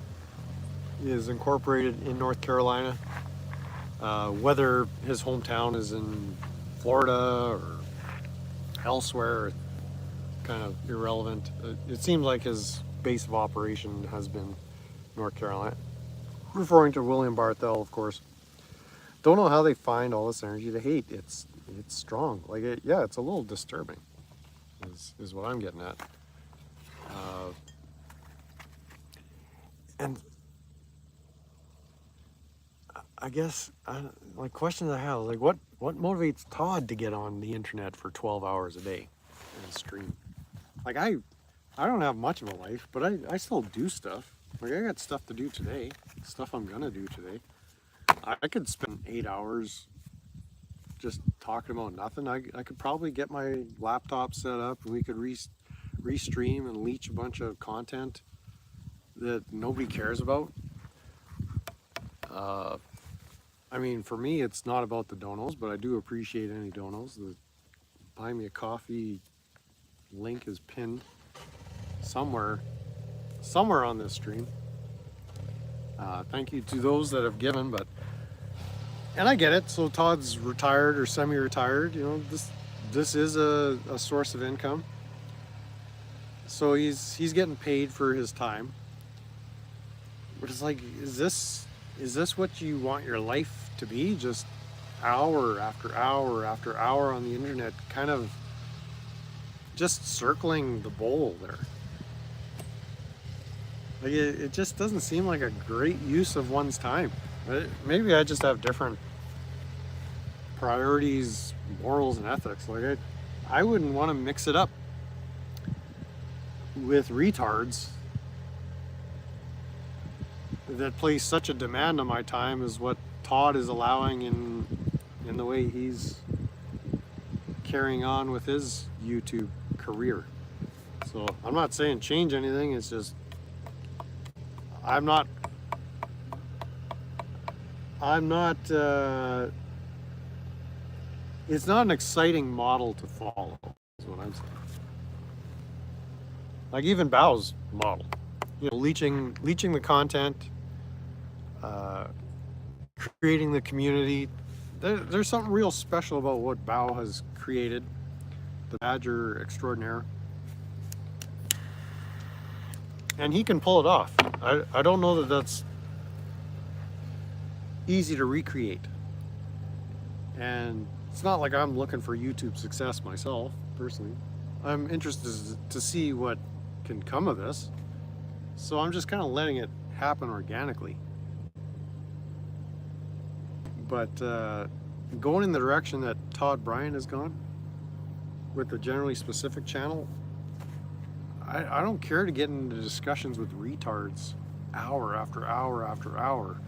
[SPEAKER 1] is incorporated in North Carolina. Whether his hometown is in Florida or elsewhere, kind of irrelevant. It seems like his base of operation has been North Carolina. Referring to William Barthel, of course. Don't know how they find all this energy to hate. It's strong. Like, yeah, it's a little disturbing, is what I'm getting at. And I guess, like, questions I have, like, what motivates Todd to get on the internet for 12 hours a day and stream? Like, I don't have much of a life, but I still do stuff. Like, I got stuff to do today, stuff I'm gonna do today. I could spend 8 hours just talking about nothing. I could probably get my laptop set up and we could restream and leech a bunch of content that nobody cares about. I mean, for me, it's not about the donos, but I do appreciate any donos. The Buy Me a Coffee link is pinned somewhere on this stream. Thank you to those that have given, and I get it. So Todd's retired or semi-retired. You know, this is a source of income. So he's getting paid for his time. But it's like, is this what you want your life to be? Just hour after hour after hour on the internet, kind of just circling the bowl there. Like, it just doesn't seem like a great use of one's time. Maybe I just have different priorities, morals, and ethics. Like, I wouldn't want to mix it up with retards that place such a demand on my time as what Todd is allowing in the way he's carrying on with his YouTube career. So I'm not saying change anything. It's just I'm not it's not an exciting model to follow, is what I'm saying. Like, even Bao's model, you know, leeching the content, creating the community. There's something real special about what Bao has created, the Badger extraordinaire. And he can pull it off. I don't know that that's easy to recreate. And it's not like I'm looking for YouTube success myself, personally. I'm interested to see what can come of this. So I'm just kind of letting it happen organically. But going in the direction that Todd Bryan has gone with the Generally Specific channel, I don't care to get into discussions with retards hour after hour after hour,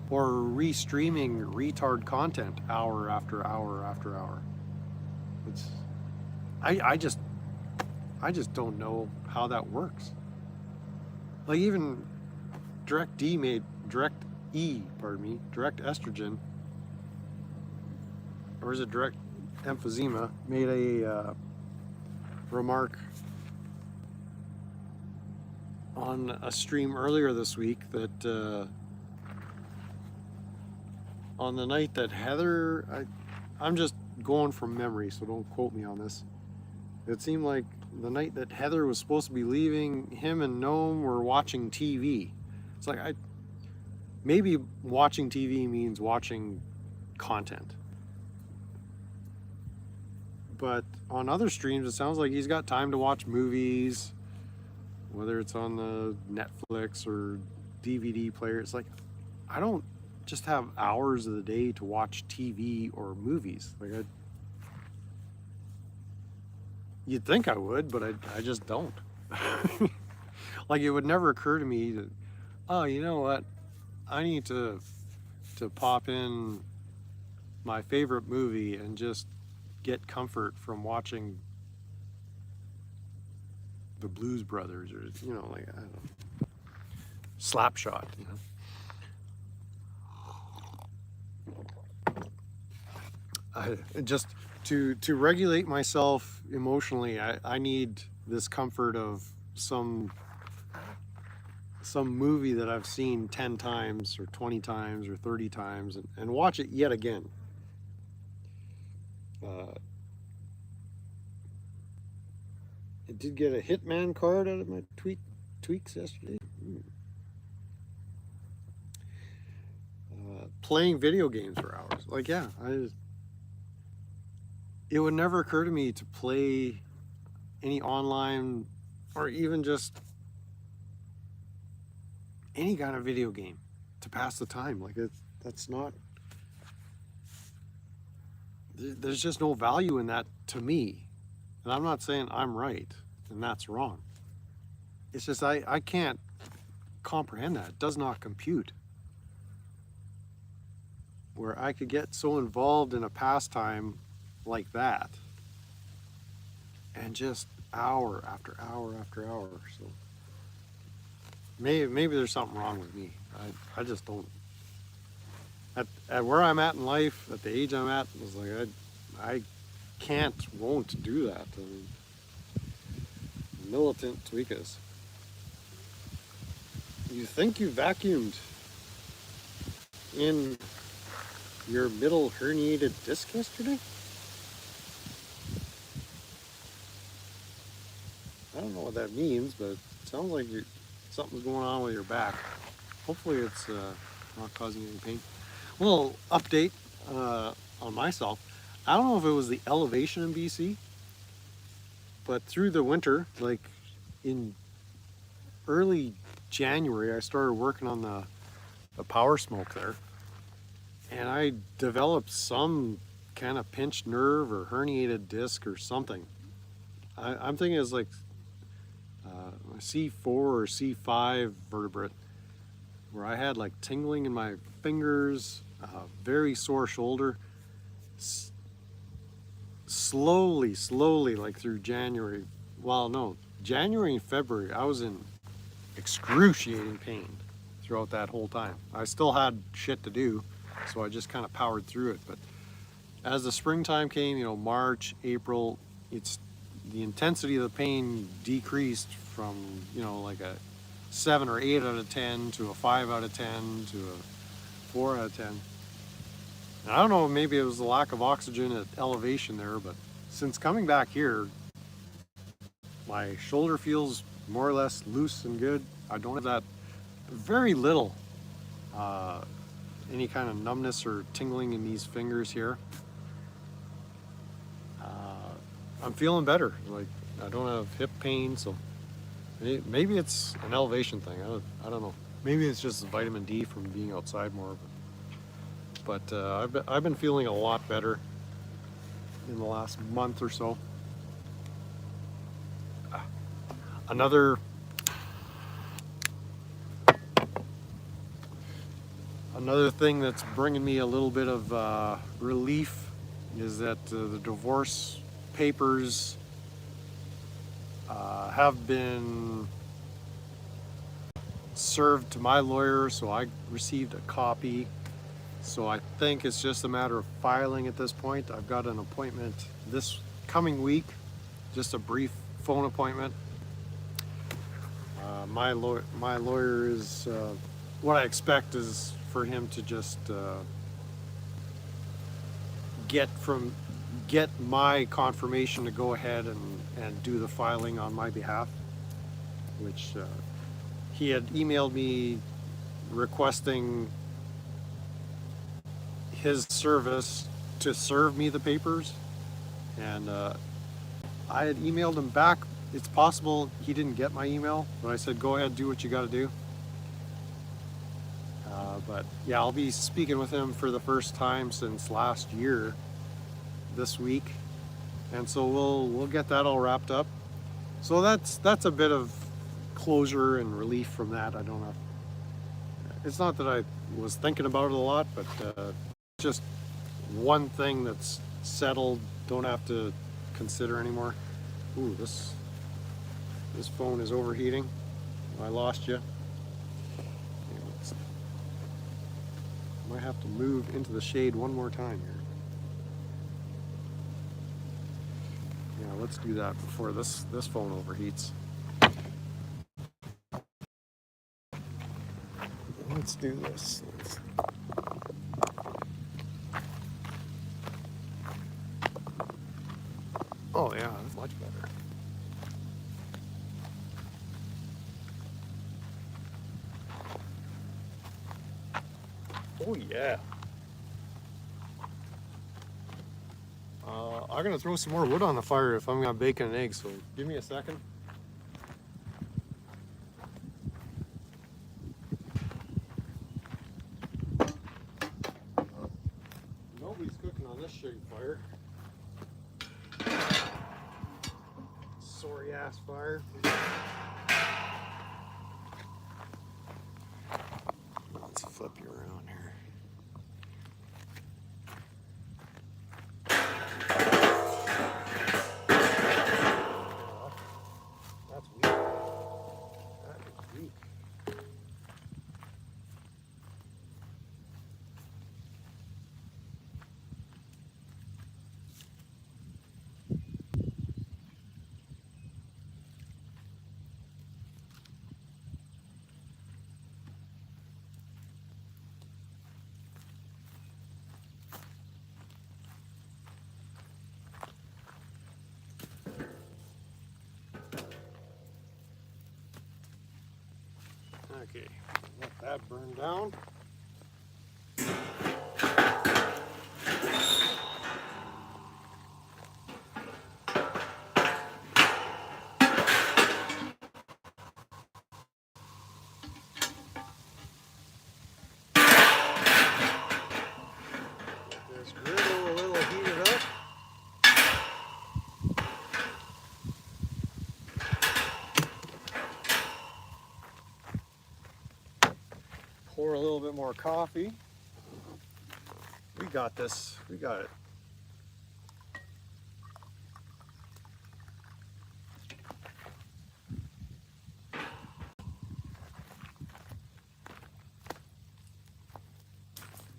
[SPEAKER 1] or restreaming retard content hour after hour after hour. I just don't know how that works. Like, even Direct Estrogen, or is it Direct Emphysema, made a remark on a stream earlier this week that on the night that Heather, I'm just going from memory, so don't quote me on this. It seemed like the night that Heather was supposed to be leaving, him and Noam were watching TV. It's like, maybe watching TV means watching content. But on other streams, it sounds like he's got time to watch movies, whether it's on the Netflix or DVD player. It's like, I don't just have hours of the day to watch TV or movies. Like, you'd think I would, but I just don't. Like, it would never occur to me that, oh, you know what? I need to pop in my favorite movie and just get comfort from watching the Blues Brothers, or, you know, like, I don't know, Slapshot, you know. Just to regulate myself emotionally, I need this comfort of some some movie that I've seen 10 times or 20 times or 30 times and watch it yet again. I did get a Hitman card out of my tweaks yesterday. Playing video games for hours. Like, yeah, it would never occur to me to play any online or even just any kind of video game to pass the time. Like, that's not, there's just no value in that to me. And I'm not saying I'm right and that's wrong. It's just I can't comprehend that. It does not compute. Where I could get so involved in a pastime like that and just hour after hour after hour. So maybe there's something wrong with me. I just don't. At where I'm at in life, at the age I'm at, I was like, I won't do that. I mean, militant Tweekahs. You think you vacuumed in your middle herniated disc yesterday? I don't know what that means, but it sounds like something's going on with your back. Hopefully it's not causing you any pain. A little update on myself. I don't know if it was the elevation in BC, but through the winter, like in early January, I started working on the power smoke there. And I developed some kind of pinched nerve or herniated disc or something. I'm thinking it's like a C4 or C5 vertebrate, where I had like tingling in my fingers, very sore shoulder. Slowly, like through January. Well, no, January and February, I was in excruciating pain throughout that whole time. I still had shit to do, so I just kind of powered through it. But as the springtime came, March, April, the intensity of the pain decreased from, like a 7 or 8 out of 10 to a 5 out of 10 to a 4 out of 10. And I don't know, maybe it was the lack of oxygen at elevation there, but since coming back here, my shoulder feels more or less loose and good. I don't have that, very little any kind of numbness or tingling in these fingers here. I'm feeling better. Like, I don't have hip pain, so maybe it's an elevation thing. I don't know. Maybe it's just vitamin D from being outside more. But I've been feeling a lot better in the last month or so. Another thing that's bringing me a little bit of relief is that the divorce papers have been served to my lawyer, so I received a copy. So I think it's just a matter of filing at this point. I've got an appointment this coming week, just a brief phone appointment. My lawyer is, what I expect is for him to just get my confirmation to go ahead and do the filing on my behalf, which he had emailed me requesting his service to serve me the papers, and I had emailed him back. It's possible he didn't get my email, but I said, go ahead, do what you got to do. But yeah, I'll be speaking with him for the first time since last year this week, and so we'll get that all wrapped up. So that's a bit of closure and relief from that. I don't know. It's not that I was thinking about it a lot, but just one thing that's settled. Don't have to consider anymore. Ooh, this phone is overheating. I lost you. Might have to move into the shade one more time here. Yeah, let's do that before this phone overheats. let's do this. Oh yeah, that's much better. Oh yeah. I'm gonna throw some more wood on the fire if I'm gonna bake an egg, so give me a second. Nobody's cooking on this shitty fire. Sorry ass fire. Let's flip you around here. That's weak. That is weak. Okay, let that burn down. Get this griddle a little heated up. Pour a little bit more coffee. We got this. We got it.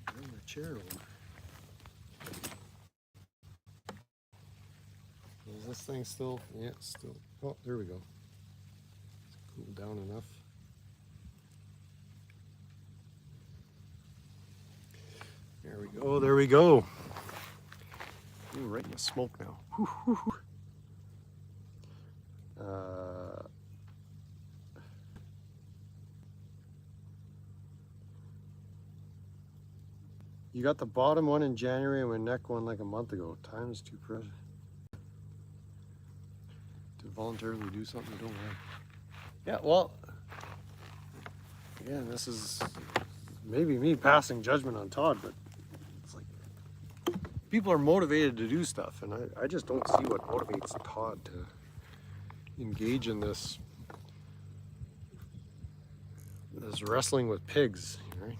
[SPEAKER 1] Bring the chair over. Is this thing still? Yeah, it's still. Oh, there we go. It's cooled down enough. There we go, there we go. Ooh, right in the smoke now. Whew, whew, whew. You got the bottom one in January and my neck one like a month ago. Time is too precious to voluntarily do something you don't like. Yeah, well, again, this is maybe me passing judgment on Todd, but it's like people are motivated to do stuff, and I just don't see what motivates Todd to engage in this wrestling with pigs, right?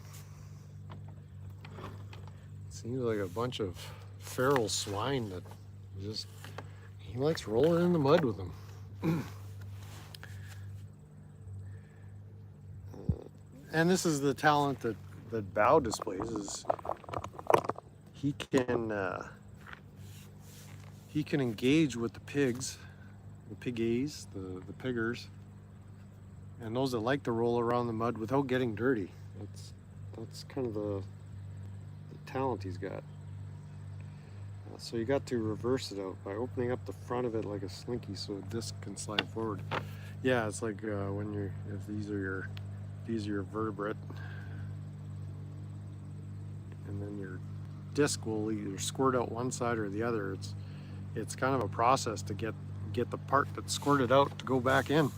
[SPEAKER 1] Seems like a bunch of feral swine that just, he likes rolling in the mud with them. And this is the talent that Bao displays, is he can engage with the pigs, the piggies, the piggers, and those that like to roll around the mud without getting dirty. That's kind of the talent he's got. So you got to reverse it out by opening up the front of it like a slinky so a disc can slide forward. Yeah, it's like when you're, if these are your vertebrate, and then your disc will either squirt out one side or the other. It's kind of a process to get the part that squirted out to go back in.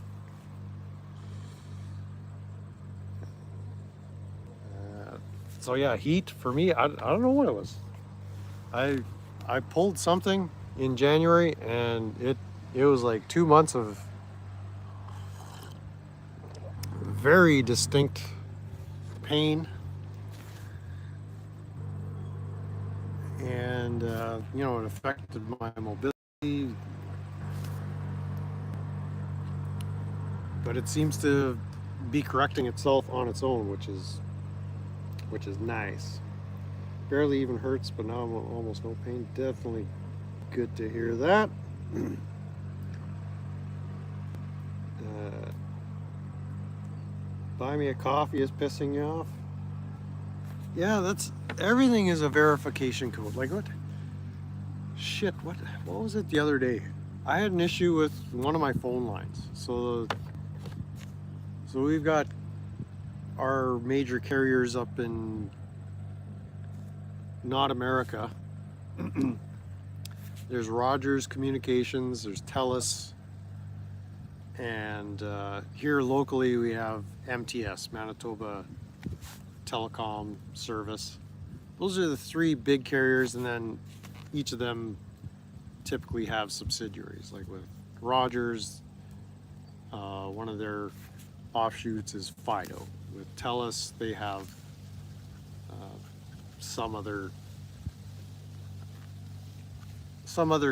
[SPEAKER 1] So yeah, heat for me, I don't know what it was. I pulled something in January and it was like 2 months of very distinct pain, and you know, it affected my mobility, but it seems to be correcting itself on its own, which is nice. Barely even hurts, but now I'm almost no pain. Definitely good to hear that. Buy me a coffee is pissing you off. Yeah, that's everything is a verification code. Like what? Shit, what was it the other day? I had an issue with one of my phone lines. So we've got our major carriers up in not America. There's Rogers Communications, there's TELUS, and here locally we have MTS, Manitoba Telecom Service. Those are the three big carriers, and then each of them typically have subsidiaries. Like with Rogers, one of their offshoots is Fido. With TELUS, they have some other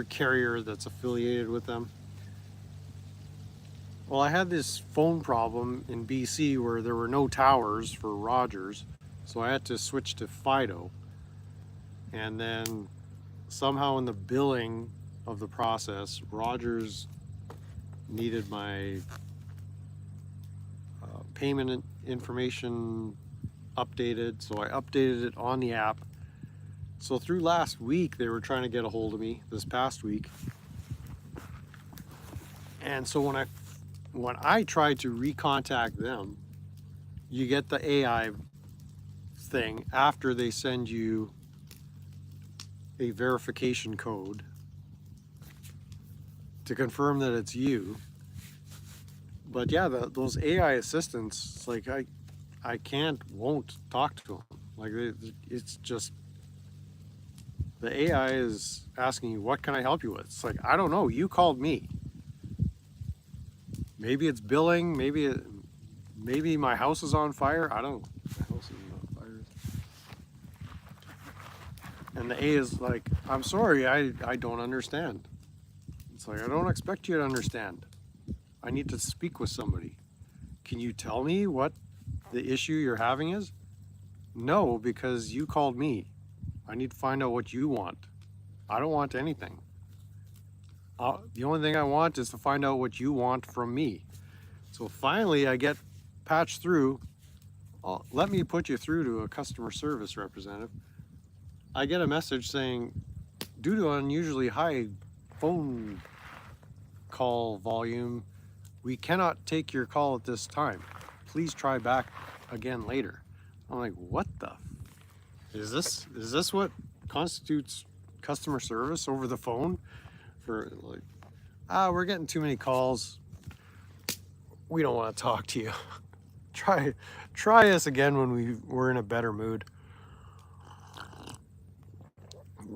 [SPEAKER 1] carrier that's affiliated with them. Well, I had this phone problem in BC where there were no towers for Rogers, so I had to switch to Fido. And then somehow in the billing of the process, Rogers needed my payment information updated, so I updated it on the app. So through last week, they were trying to get a hold of me, this past week. And so when I tried to recontact them, you get the AI thing after they send you a verification code to confirm that it's you. But yeah, those AI assistants, it's like I won't talk to them. Like it's just, the AI is asking you, what can I help you with? It's like, I don't know, you called me. Maybe it's billing, maybe my house is on fire. I don't know. My house is on fire. And the A is like, I'm sorry, I don't understand. It's like, I don't expect you to understand. I need to speak with somebody. Can you tell me what the issue you're having is? No, because you called me. I need to find out what you want. I don't want anything. The only thing I want is to find out what you want from me. So finally I get patched through. Let me put you through to a customer service representative. I get a message saying, due to unusually high phone call volume, we cannot take your call at this time. Please try back again later. I'm like, what the? Is this what constitutes customer service over the phone? For like, we're getting too many calls. We don't want to talk to you. Try us again when we're in a better mood.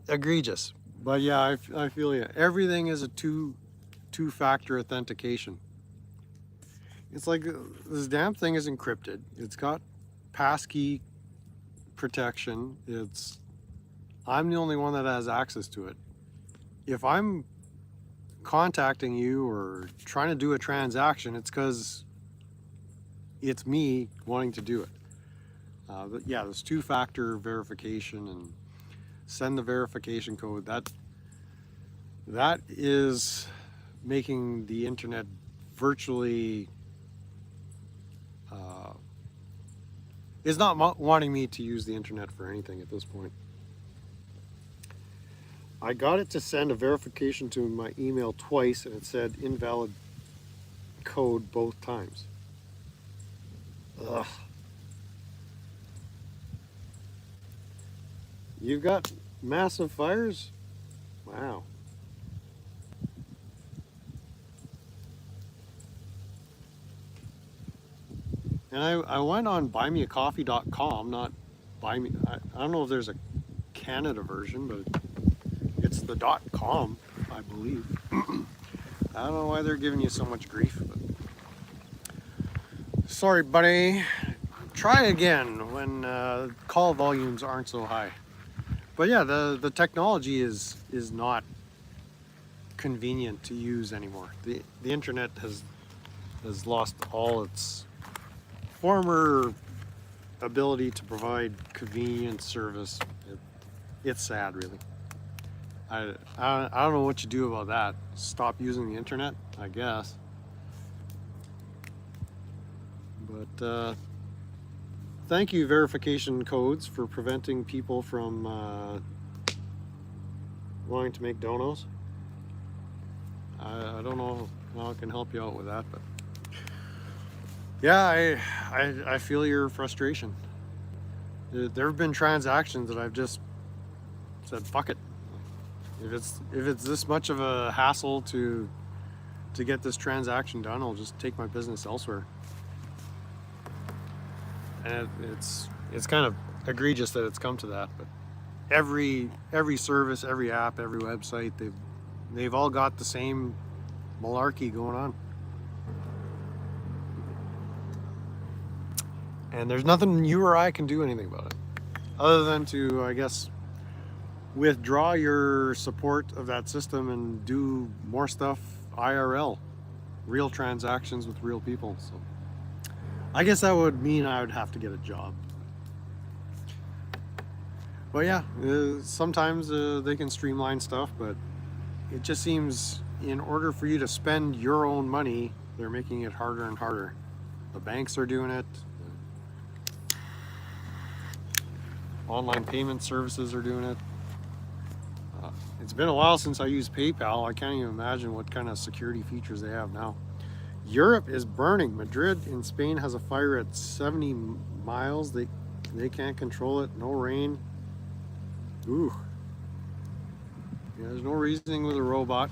[SPEAKER 1] Egregious. But yeah, I feel you. Everything is a two-factor authentication. It's like this damn thing is encrypted. It's got passkey protection. I'm the only one that has access to it. If I'm contacting you or trying to do a transaction, it's because it's me wanting to do it. But yeah, this two-factor verification and send the verification code, that is making the internet virtually is not wanting me to use the internet for anything at this point. I got it to send a verification to my email twice, and it said invalid code both times. Ugh. You've got massive fires? Wow. And I went on buymeacoffee.com, not buy me. I don't know if there's a Canada version, but it's the .com, I believe. I don't know why they're giving you so much grief. But sorry, buddy. Try again when call volumes aren't so high. But yeah, the technology is not convenient to use anymore. The internet has lost all its former ability to provide convenient service. It's sad, really. I don't know what you do about that. Stop using the internet, I guess. But thank you verification codes for preventing people from wanting to make donos. I don't know how I can help you out with that, but yeah, I feel your frustration. There have been transactions that I've just said, fuck it. If it's this much of a hassle to get this transaction done, I'll just take my business elsewhere. And it's kind of egregious that it's come to that, but every service, every app, every website, they've all got the same malarkey going on. And there's nothing you or I can do anything about it, other than to, I guess, withdraw your support of that system and do more stuff IRL, real transactions with real people. So I guess that would mean I would have to get a job. But yeah, sometimes they can streamline stuff, but it just seems in order for you to spend your own money, they're making it harder and harder. The banks are doing it. Online payment services are doing it. It's been a while since I used PayPal. I can't even imagine what kind of security features they have now. Europe is burning. Madrid in Spain has a fire at 70 miles. They can't control it. No rain. Ooh. Yeah, there's no reasoning with a robot.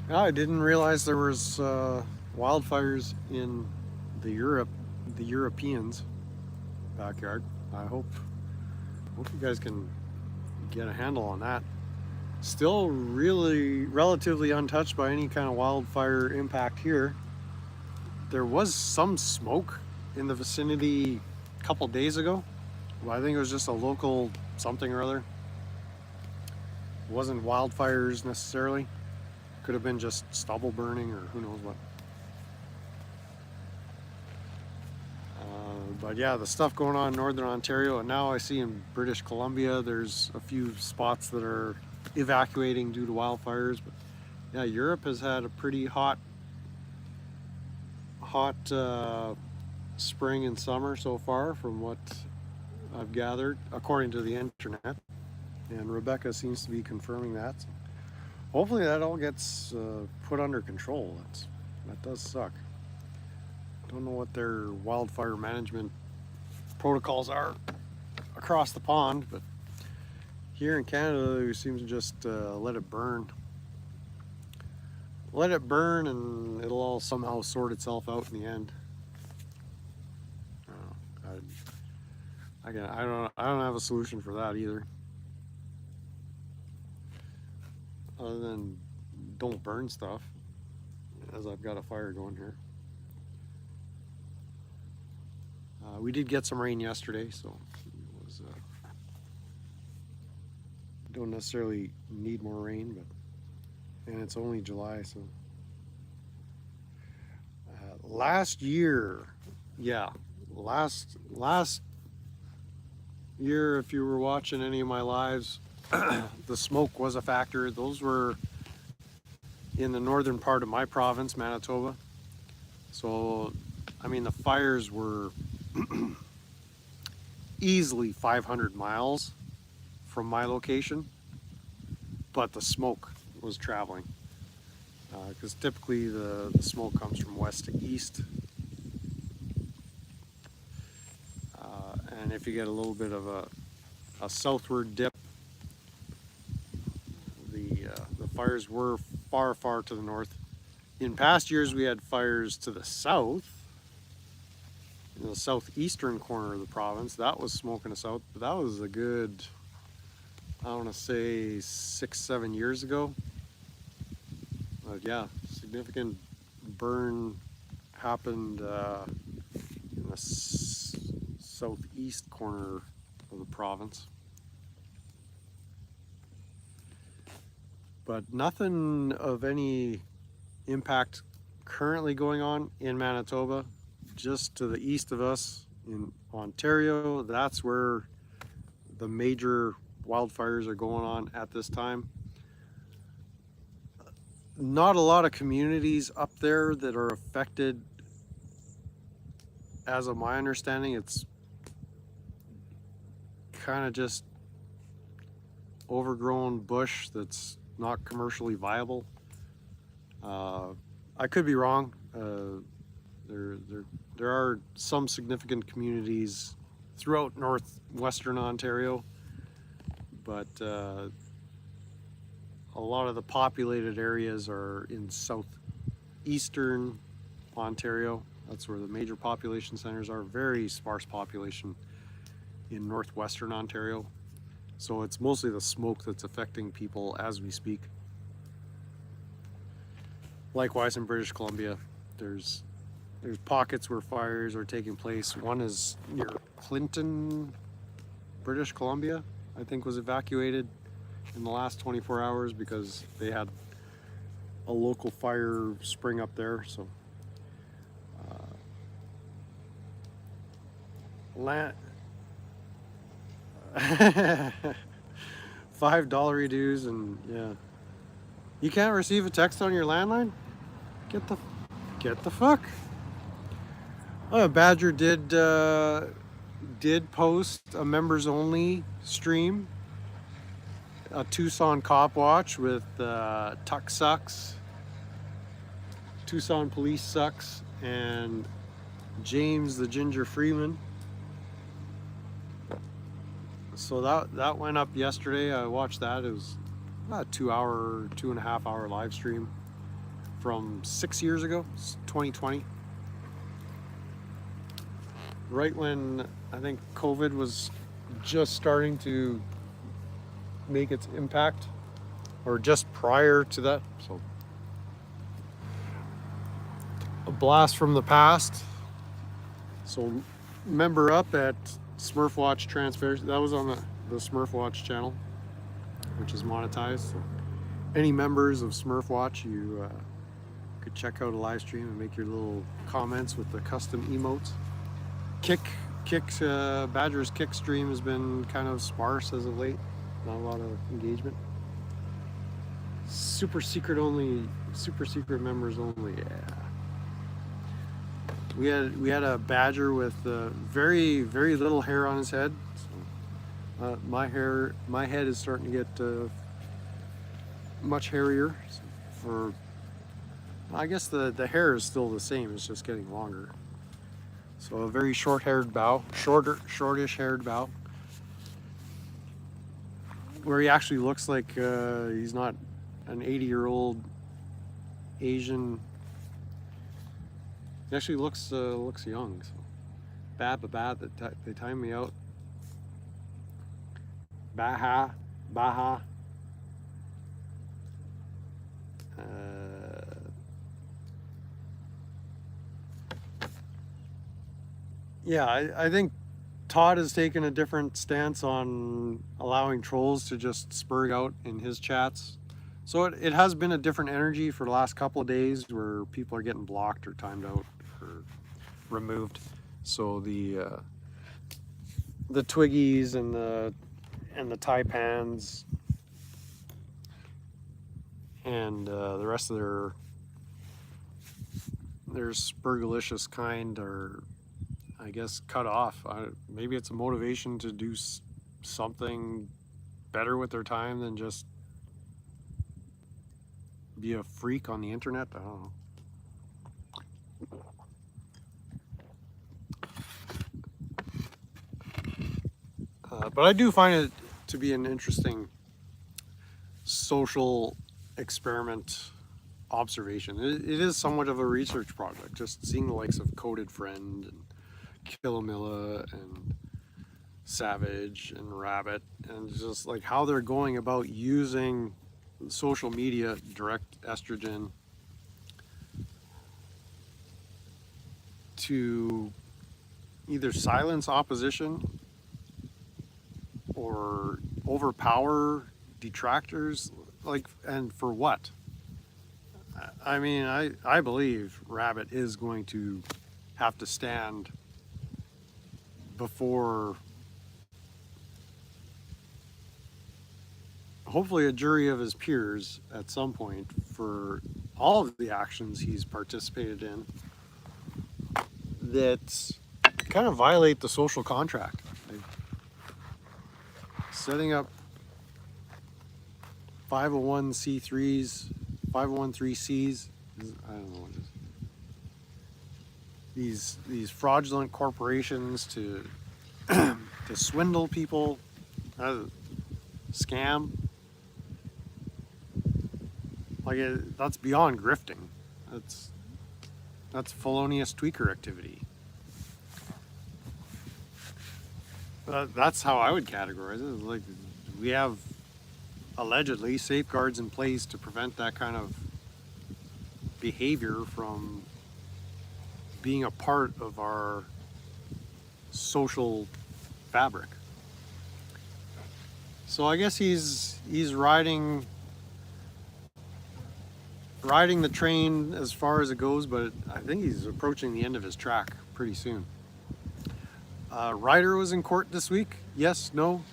[SPEAKER 1] Yeah, I didn't realize there was wildfires in the Europeans' backyard. I hope you guys can get a handle on that. Still really relatively untouched by any kind of wildfire impact here. There was some smoke in the vicinity a couple days ago. Well, I think it was just a local something or other. It wasn't wildfires necessarily. Could have been just stubble burning or who knows what. But yeah, the stuff going on in Northern Ontario, and now I see in British Columbia, there's a few spots that are evacuating due to wildfires. But yeah, Europe has had a pretty hot spring and summer so far, from what I've gathered, according to the internet. And Rebecca seems to be confirming that. So hopefully that all gets put under control. That does suck. Don't know what their wildfire management protocols are across the pond, but here in Canada we seem to just let it burn. Let it burn and it'll all somehow sort itself out in the end. I don't have a solution for that either. Other than don't burn stuff, as I've got a fire going here. We did get some rain yesterday, so it was, don't necessarily need more rain, but, and it's only July, so. Last year, yeah, last year, if you were watching any of my lives, the smoke was a factor. Those were in the northern part of my province, Manitoba. So, I mean, the fires were easily 500 miles from my location, but the smoke was traveling, because typically the smoke comes from west to east, and if you get a little bit of a southward dip, the fires were far to the north. In past years we had fires to the south, in the southeastern corner of the province. That was smoking us out, but that was a good, I want to say 6-7 years ago. But yeah, significant burn happened in the southeast corner of the province. But nothing of any impact currently going on in Manitoba. Just to the east of us in Ontario, that's where the major wildfires are going on at this time. Not a lot of communities up there that are affected, as of my understanding. It's kind of just overgrown bush that's not commercially viable. I could be wrong. There are some significant communities throughout northwestern Ontario, but a lot of the populated areas are in southeastern Ontario. That's where the major population centers are. Very sparse population in northwestern Ontario. So it's mostly the smoke that's affecting people as we speak. Likewise in British Columbia, there's pockets where fires are taking place. One is near Clinton, British Columbia, I think was evacuated in the last 24 hours because they had a local fire spring up there. So $5 dues, and yeah, you can't receive a text on your landline. Get the fuck. Badger did post a members only stream, a Tucson cop watch with Tuck Sucks, Tucson Police Sucks, and James the Ginger Freeman. So that went up yesterday. I watched that. It was about a 2.5 hour live stream from 6 years ago, 2020. Right when I think COVID was just starting to make its impact, or just prior to that. So a blast from the past. So member up at Smurfwatch Transfers. That was on the Smurfwatch channel, which is monetized. So any members of Smurfwatch, you could check out a live stream and make your little comments with the custom emotes. Badger's kick stream has been kind of sparse as of late. Not a lot of engagement. Super secret members only. Yeah. We had a Badger with very little hair on his head. So, my head is starting to get much hairier. So I guess the hair is still the same. It's just getting longer. So a very short-haired bow, shortish-haired bow, where he actually looks like he's not an 80-year-old Asian. He actually looks young. So bad. They time me out. Baha. Yeah, I think Todd has taken a different stance on allowing trolls to just spurg out in his chats. So it has been a different energy for the last couple of days where people are getting blocked or timed out or removed. So the Twiggies and the Taipans and the rest of their spurgalicious kind are, I guess, cut off. Maybe it's a motivation to do something better with their time than just be a freak on the internet. I don't know. But I do find it to be an interesting social experiment observation. It is somewhat of a research project, just seeing the likes of Coded Friend and Killamilla and Savage and Rabbit, and just like how they're going about using social media, direct estrogen, to either silence opposition or overpower detractors, like, and for what? I mean, I believe Rabbit is going to have to stand before hopefully a jury of his peers at some point for all of the actions he's participated in that kind of violate the social contract. setting up 501c3s, 501(c)(3)s. I don't know what it is. These fraudulent corporations to to swindle people, scam. Like that's beyond grifting. That's felonious tweaker activity. That's how I would categorize it. Like, we have allegedly safeguards in place to prevent that kind of behavior from being a part of our social fabric. So I guess he's riding the train as far as it goes, but I think he's approaching the end of his track pretty soon. Ryder was in court this week. Yes, no.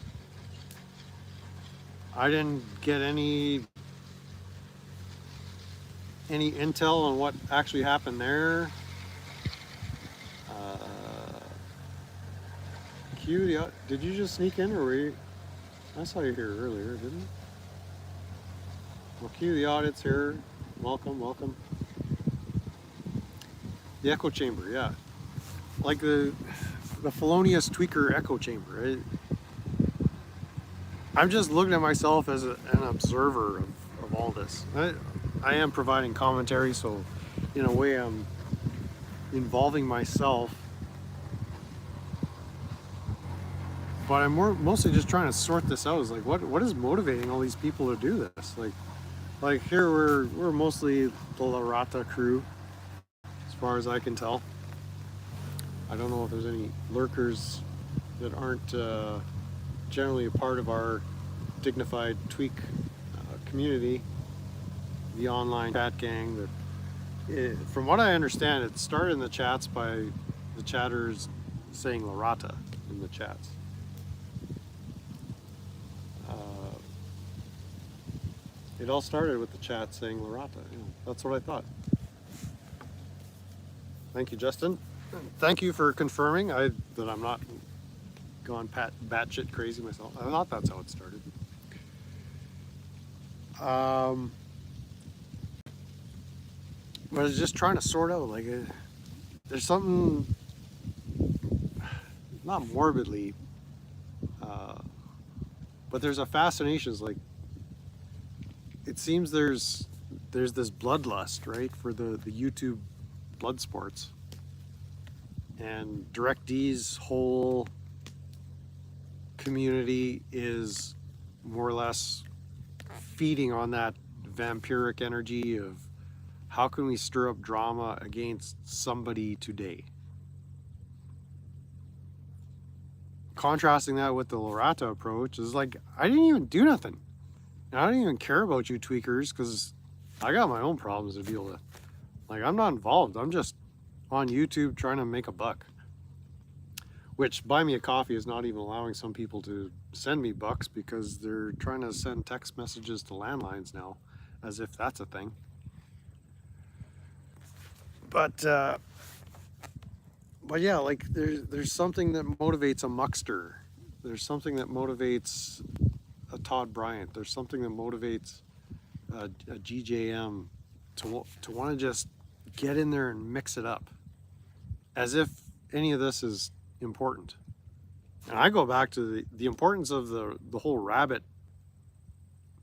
[SPEAKER 1] I didn't get any intel on what actually happened there. Q, did you just sneak in, or were you? I saw you here earlier, didn't you? Well, Q, the audit's here. Welcome, welcome. The echo chamber, yeah. Like the felonious tweaker echo chamber. I'm just looking at myself as an observer of all this. I am providing commentary, so in a way I'm involving myself. But I'm mostly just trying to sort this out. It's like, what is motivating all these people to do this? Like here we're mostly the La Rata crew, as far as I can tell. I don't know if there's any lurkers that aren't generally a part of our dignified tweak community, the online chat gang. From what I understand, it started in the chats by the chatters saying La Rata in the chats. It all started with the chat saying La Rata. That's what I thought. Thank you, Justin. Thank you for confirming that I'm not gone batshit crazy myself. I thought that's how it started. But I was just trying to sort out, like, there's something, not morbidly, but there's a fascination. It's like, it seems there's this bloodlust, right, for the YouTube blood sports. And DirectD's whole community is more or less feeding on that vampiric energy of how can we stir up drama against somebody today. Contrasting that with the La Rata approach is like, I didn't even do nothing. And I don't even care about you tweakers because I got my own problems to deal with. Like, I'm not involved. I'm just on YouTube trying to make a buck. Which, Buy Me a Coffee is not even allowing some people to send me bucks because they're trying to send text messages to landlines now, as if that's a thing. But yeah, like there's something that motivates a muckster. There's something that motivates a Todd Bryant. There's something that motivates a GJM to want to just get in there and mix it up, as if any of this is important. And I go back to the importance of the whole rabbit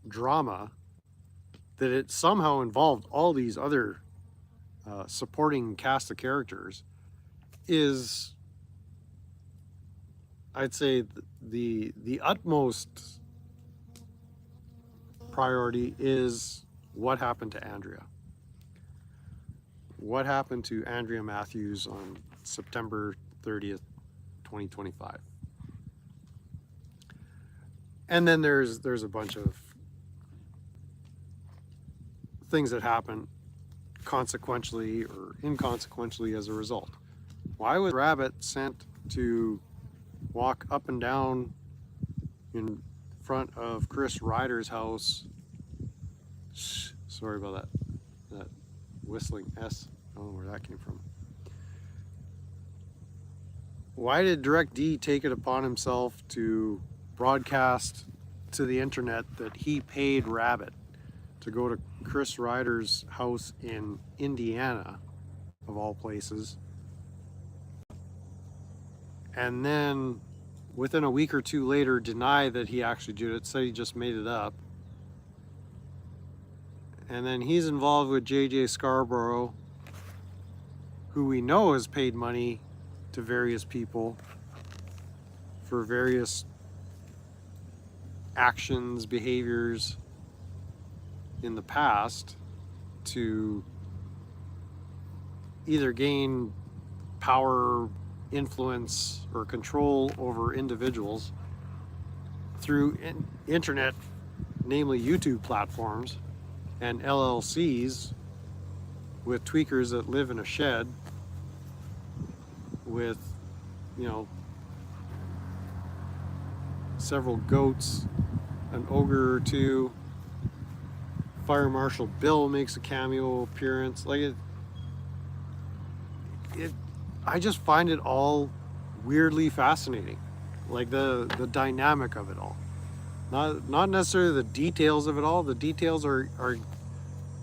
[SPEAKER 1] drama, that it somehow involved all these other supporting cast of characters, is, I'd say, the utmost priority is what happened to Andrea. What happened to Andrea Matthews on September 30th, 2025. And then there's a bunch of things that happen consequentially or inconsequentially as a result. Why was Rabbit sent to walk up and down in front of Chris Ryder's house? Sorry about that whistling S. I don't know where that came from. Why did DirectD take it upon himself to broadcast to the internet that he paid Rabbit to go to Chris Ryder's house in Indiana, of all places. And then within a week or two later deny that he actually did it, said he just made it up. And then he's involved with JJ Scarborough, who we know has paid money to various people for various actions, behaviors in the past to either gain power, influence, or control over individuals through internet, namely YouTube platforms and LLCs with tweakers that live in a shed with, you know, several goats, an ogre or two. Fire Marshal Bill makes a cameo appearance. Like I just find it all weirdly fascinating. Like the dynamic of it all. Not necessarily the details of it all. The details are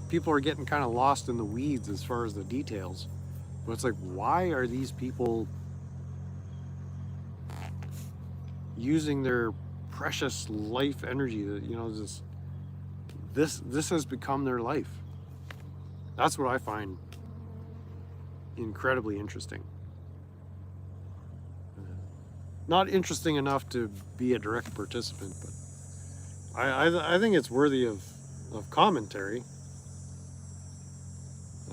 [SPEAKER 1] people are getting kind of lost in the weeds as far as the details. But it's like, why are these people using their precious life energy that, you know, this has become their life? That's what I find incredibly interesting. Not interesting enough to be a direct participant, but I think it's worthy of commentary.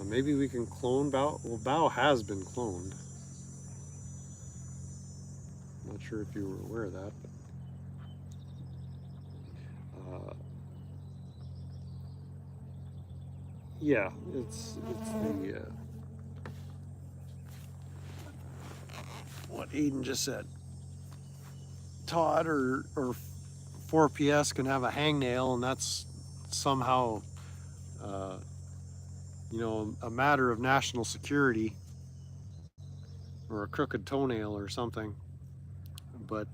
[SPEAKER 1] Maybe we can clone Bao. Well, Bao has been cloned. I'm not sure if you were aware of that, but yeah, it's the what Aiden just said. Todd or 4PS can have a hangnail, and that's somehow you know, a matter of national security, or a crooked toenail or something. But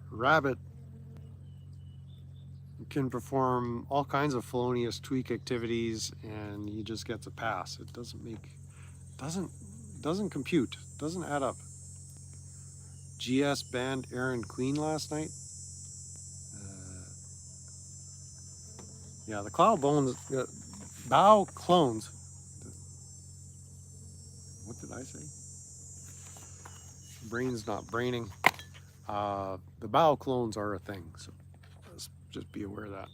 [SPEAKER 1] Rabbit can perform all kinds of felonious tweak activities, and he just gets a pass. It doesn't compute, doesn't add up. GS banned Aaron Queen last night. Yeah, the Cloud Bones, Bao clones. What did I say? Brain's not braining. The Bao clones are a thing, so let's just be aware of that.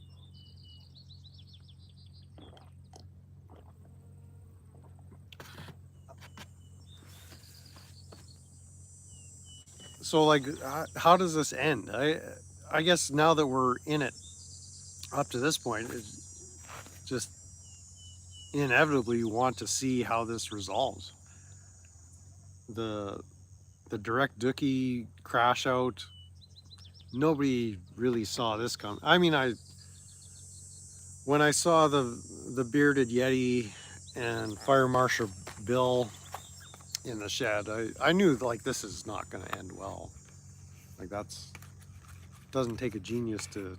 [SPEAKER 1] So, like, how does this end? I guess now that we're in it, up to this point, it's just inevitably you want to see how this resolves. The direct Dookie crash out, nobody really saw this come. I mean, when I saw the bearded Yeti and Fire Marshal Bill in the shed, I knew, like, this is not going to end well. Like, doesn't take a genius to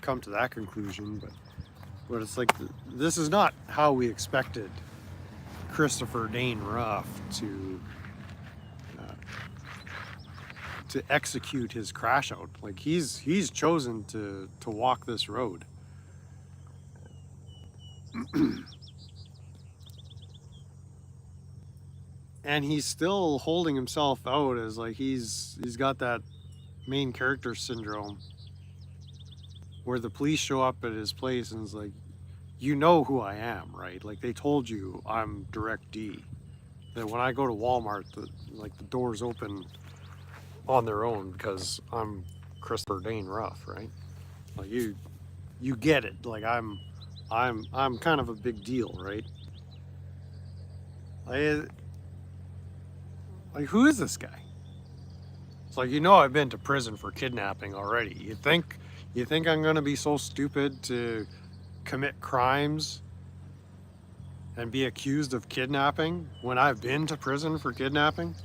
[SPEAKER 1] come to that conclusion, but it's like, this is not how we expected Christopher Dane Ruff to execute his crash out. Like, he's chosen to walk this road. And he's still holding himself out as like he's got that main character syndrome where the police show up at his place and it's like, you know who I am, right? Like, they told you I'm Direct D. That when I go to Walmart, the doors open on their own because I'm Christopher Dane Ruff, right? Like, you get it. Like, I'm kind of a big deal, right? Like, who is this guy? It's like, you know, I've been to prison for kidnapping already. You think I'm gonna be so stupid to commit crimes and be accused of kidnapping when I've been to prison for kidnapping?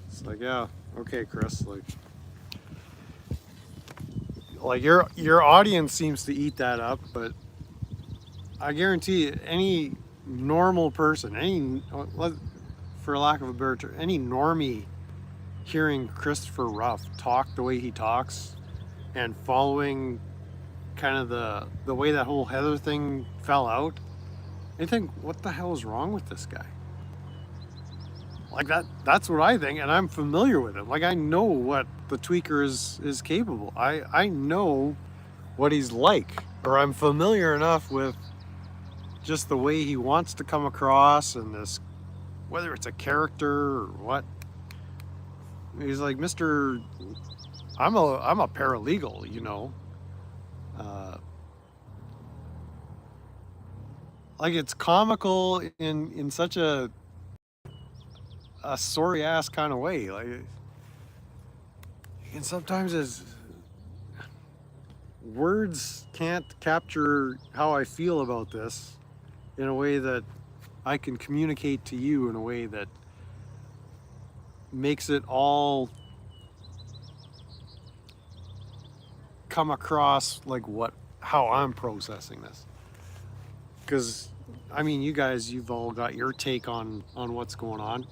[SPEAKER 1] It's like, yeah, Okay, Chris, like your audience seems to eat that up, but I guarantee you, any normal person, for lack of a better term, any normie hearing Christopher Ruff talk the way he talks and following kind of the way that whole Heather thing fell out, they think, what the hell is wrong with this guy? Like that's what I think, and I'm familiar with it. Like I know what the tweaker is capable. I know what he's like, or I'm familiar enough with just the way he wants to come across, and this, whether it's a character or what. He's like, Mr. I'm a paralegal, you know. Uh, like it's comical in such a sorry ass kind of way. Like, and sometimes it's words can't capture how I feel about this in a way that I can communicate to you in a way that makes it all come across like how I'm processing this. Because I mean, you guys, you've all got your take on what's going on,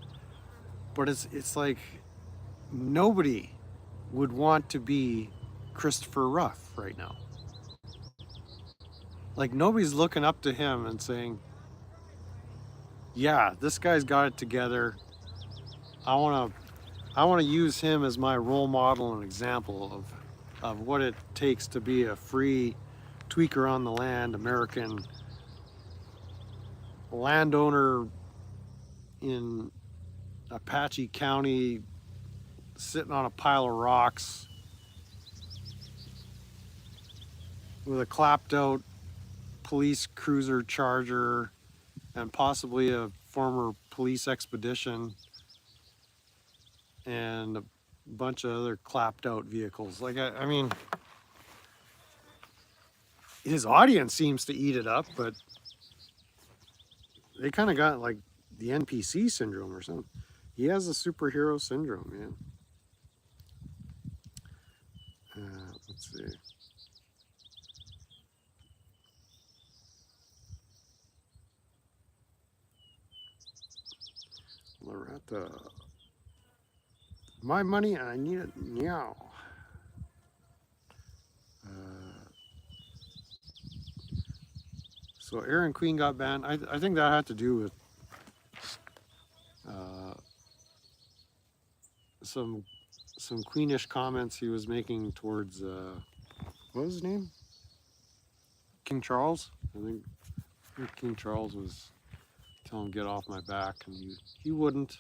[SPEAKER 1] but it's like nobody would want to be Christopher Ruff right now. Like nobody's looking up to him and saying, yeah, this guy's got it together. I want to use him as my role model and example of what it takes to be a free tweaker on the land American landowner in Apache County, sitting on a pile of rocks with a clapped out police cruiser Charger and possibly a former police expedition and a bunch of other clapped out vehicles. Like, I mean, his audience seems to eat it up, but they kind of got like the NPC syndrome or something. He has the superhero syndrome, man. Let's see. Loretta. My money, I need it now. So Aaron Queen got banned. I think that had to do with uh, some queenish comments he was making towards what was his name? King Charles. I think King Charles was telling him get off my back, and he wouldn't.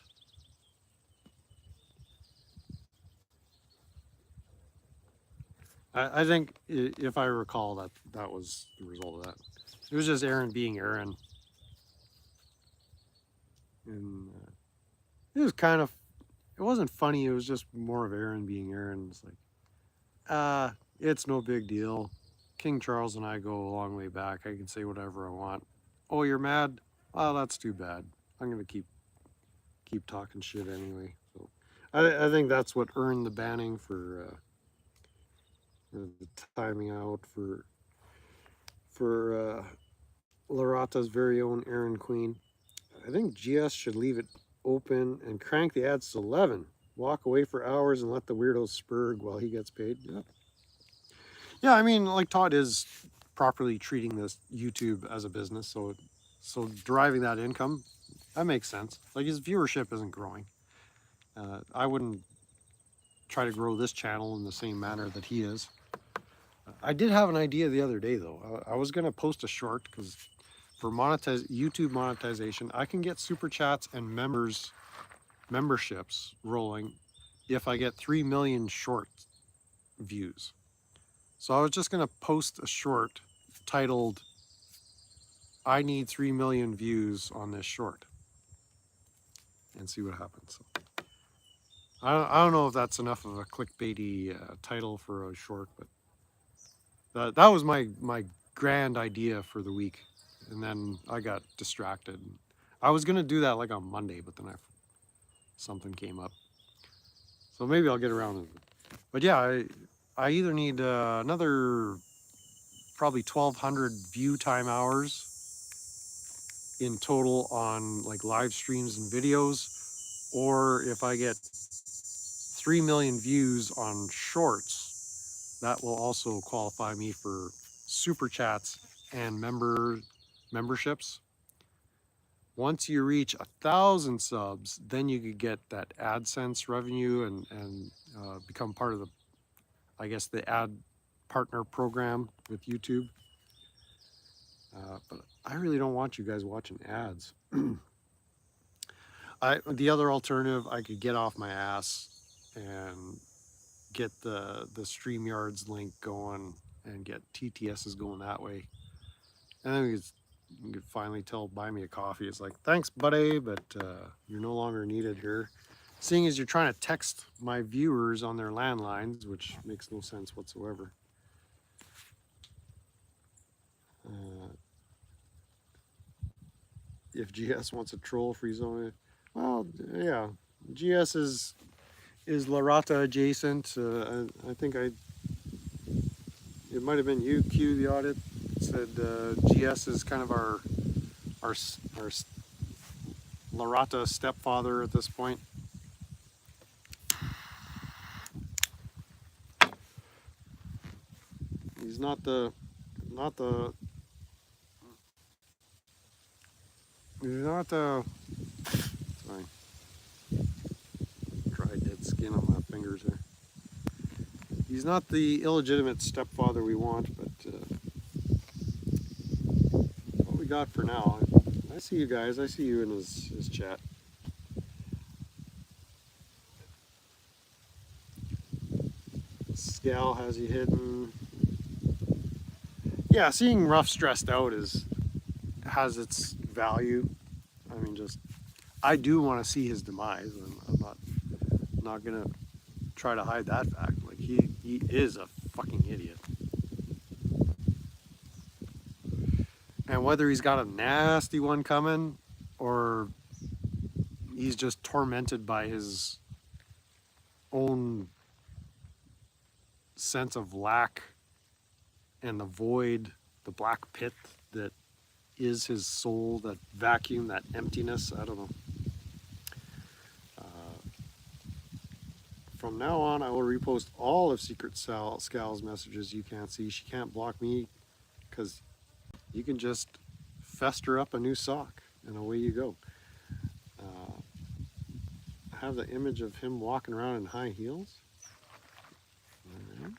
[SPEAKER 1] I think if I recall that was the result of that. It was just Aaron being Aaron, and it was kind of, it wasn't funny. It was just more of Aaron being Aaron. It's like, it's no big deal. King Charles and I go a long way back. I can say whatever I want. Oh, you're mad? Oh, that's too bad. I'm gonna keep talking shit anyway. So I think that's what earned the banning for the timing out for Lorata's very own Aaron Queen. I think GS should leave it open and crank the ads to 11. Walk away for hours and let the weirdo spurg while he gets paid. Yeah. Yeah, I mean, like Todd is properly treating this YouTube as a business, so deriving that income, that makes sense. Like his viewership isn't growing. I wouldn't try to grow this channel in the same manner that he is. I did have an idea the other day though. I was gonna post a short because for YouTube monetization, I can get super chats and memberships rolling if I get 3 million short views. So I was just gonna post a short titled, I need 3 million views on this short and see what happens. So, I don't know if that's enough of a clickbaity title for a short, but that was my grand idea for the week. And then I got distracted. I was gonna do that like on Monday, but then something came up. So maybe I'll get around to it. But yeah, I either need another probably 1,200 view time hours in total on like live streams and videos, or if I get 3 million views on shorts, that will also qualify me for super chats and memberships. Once you reach 1,000 subs, then you could get that AdSense revenue and become part of the, I guess, the ad partner program with YouTube. But I really don't want you guys watching ads. The other alternative, I could get off my ass and get the StreamYards link going and get TTSs going that way. And then you could finally buy me a coffee. It's like, thanks, buddy, but you're no longer needed here. Seeing as you're trying to text my viewers on their landlines, which makes no sense whatsoever. If GS wants a troll free zone, well, yeah, GS is Larata adjacent. I think it might have been you, Q, the audit, said GS is kind of our Larata stepfather at this point. He's not the sorry, dry dead skin on my fingers here. He's not the illegitimate stepfather we want, but what we got for now. I see you guys. I see you in his chat. Scal has you hidden. Yeah, seeing Rough stressed out has its value. I mean, I do want to see his demise. I'm not gonna try to hide that fact. Like he is a fucking idiot. And whether he's got a nasty one coming or he's just tormented by his own sense of lack and the void, the black pit that is his soul, that vacuum, that emptiness, I don't know. From now on, I will repost all of Secret Scal's messages you can't see. She can't block me because you can just fester up a new sock and away you go. I have the image of him walking around in high heels. All right.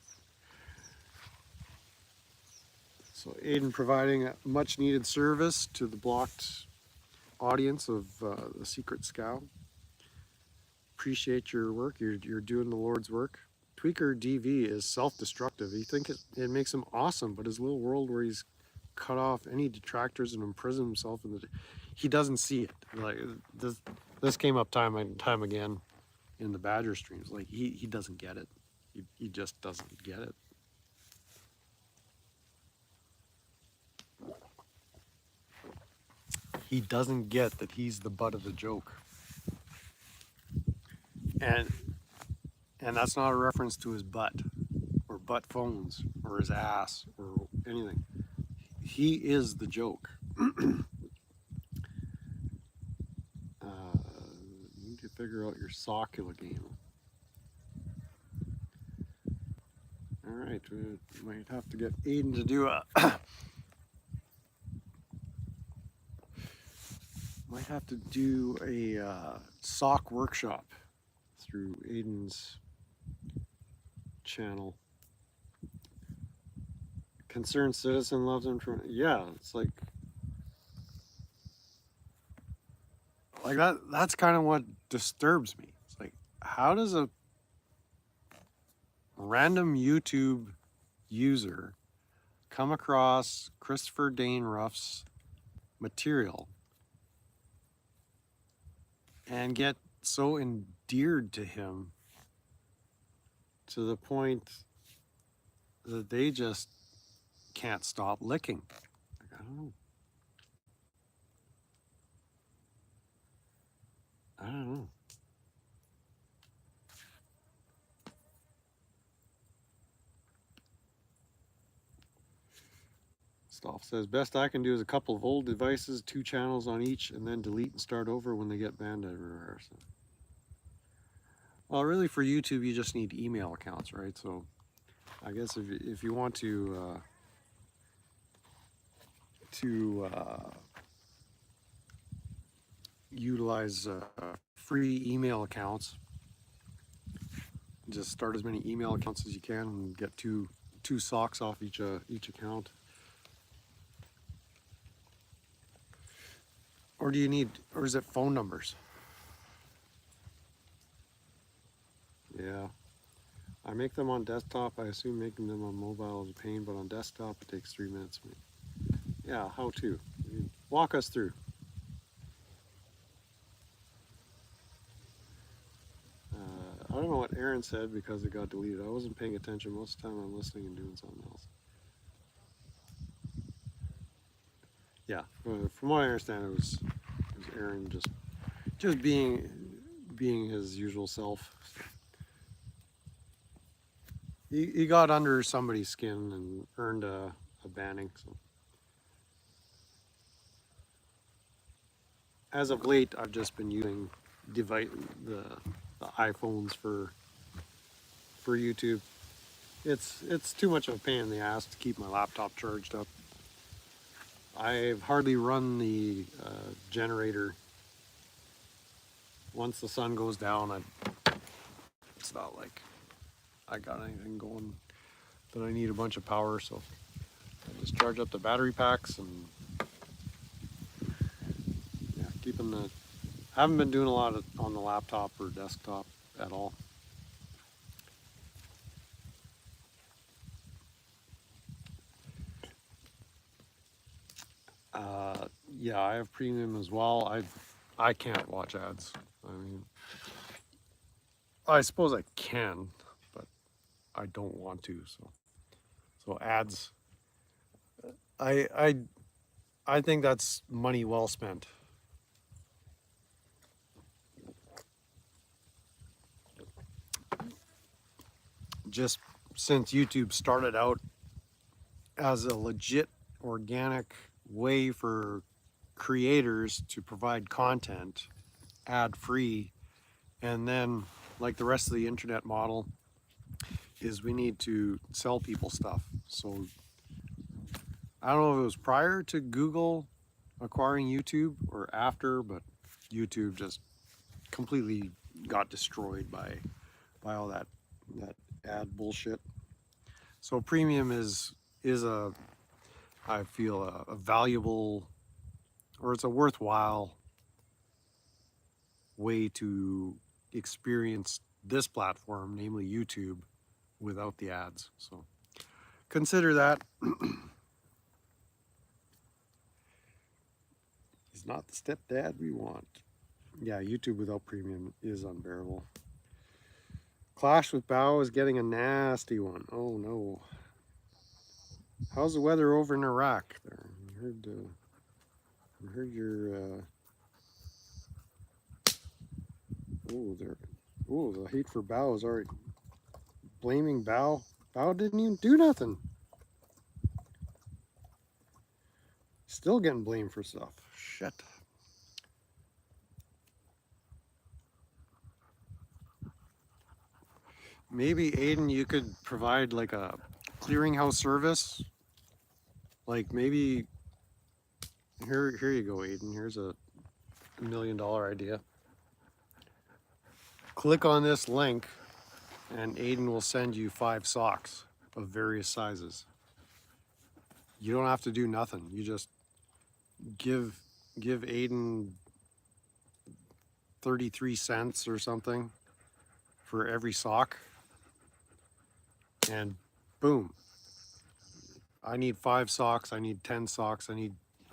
[SPEAKER 1] So Aiden providing a much needed service to the blocked audience of the Secret Scout. Appreciate your work. You're doing the Lord's work. Tweekah DV is self-destructive. You think it makes him awesome, but his little world where he's cut off any detractors and imprison himself he doesn't see it. Like this came up time and time again in the Badger streams. Like he doesn't get it. He just doesn't get it. He doesn't get that he's the butt of the joke. And that's not a reference to his butt or butt phones or his ass or anything. He is the joke. Need to figure out your Sockula game. All right, we might have to get Aiden to do a might have to do a sock workshop through Aiden's channel. Concerned citizen loves him. Yeah, it's like that. That's kind of what disturbs me. It's like, how does a random YouTube user come across Christopher Dane Ruff's material and get so endeared to him to the point that they just can't stop licking? Like, I don't know. I don't know. Stoff says, best I can do is a couple of old devices, 2 channels on each, and then delete and start over when they get banned everywhere. So, well, really for YouTube, you just need email accounts, right? So I guess if you want to utilize free email accounts, just start as many email accounts as you can and get two socks off each account. Or do you need, or is it phone numbers? Yeah, I make them on desktop. I assume making them on mobile is a pain, but on desktop it takes 3 minutes. Yeah, how to? Walk us through. I don't know what Aaron said because it got deleted. I wasn't paying attention. Most of the time I'm listening and doing something else. Yeah, from what I understand, it was Aaron just being his usual self. He got under somebody's skin and earned a banning. So as of late, I've just been using the iPhones for YouTube. It's too much of a pain in the ass to keep my laptop charged up. I've hardly run the generator. Once the sun goes down, it's not like I got anything going that I need a bunch of power, so I just charge up the battery packs and yeah, keeping the. I haven't been doing a lot on the laptop or desktop at all. Yeah, I have premium as well. I can't watch ads. I mean, I suppose I can, but I don't want to. So ads. I think that's money well spent. Just since YouTube started out as a legit organic way for creators to provide content ad free, and then like the rest of the internet model is we need to sell people stuff. So I don't know if it was prior to Google acquiring YouTube or after, but YouTube just completely got destroyed by all that ad bullshit. So premium is a, I feel a valuable, or it's a worthwhile way to experience this platform, namely YouTube, without the ads. So consider that. He's not the stepdad we want. Yeah, YouTube without premium is unbearable. Clash with Bao is getting a nasty one. Oh no. How's the weather over in Iraq there? I heard your the hate for Bao is already blaming Bao. Bao didn't even do nothing. Still getting blamed for stuff. Shit. Maybe Aiden, you could provide like a clearinghouse service. Like maybe here you go, Aiden. Here's a $1 million idea. Click on this link and Aiden will send you 5 socks of various sizes. You don't have to do nothing. You just give Aiden 33 cents or something for every sock, and boom. I need 5 socks, I need 10 socks, I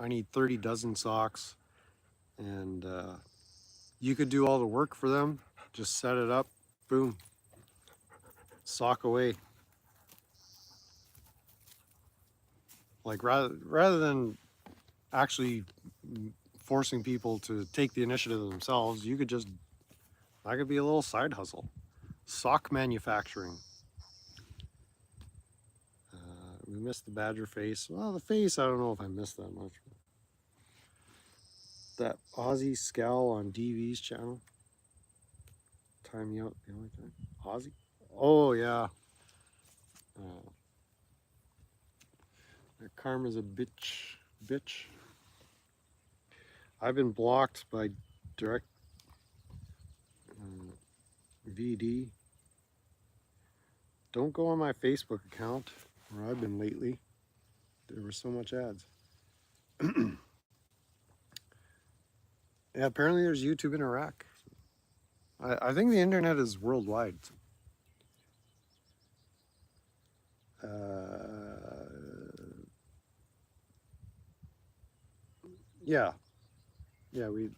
[SPEAKER 1] need 30 dozen socks, and you could do all the work for them. Just set it up, boom, sock away. Like rather than actually forcing people to take the initiative themselves, you could just, that could be a little side hustle. Sock manufacturing. We missed the badger face. Well, the face, I don't know if I missed that much. That Aussie scowl on DV's channel. Time me out the only time. Aussie? Oh, yeah. Karma's a bitch. Bitch. I've been blocked by direct VD. Don't go on my Facebook account where I've been lately. There were so much ads. Yeah, apparently there's YouTube in Iraq. I think the internet is worldwide. Yeah, we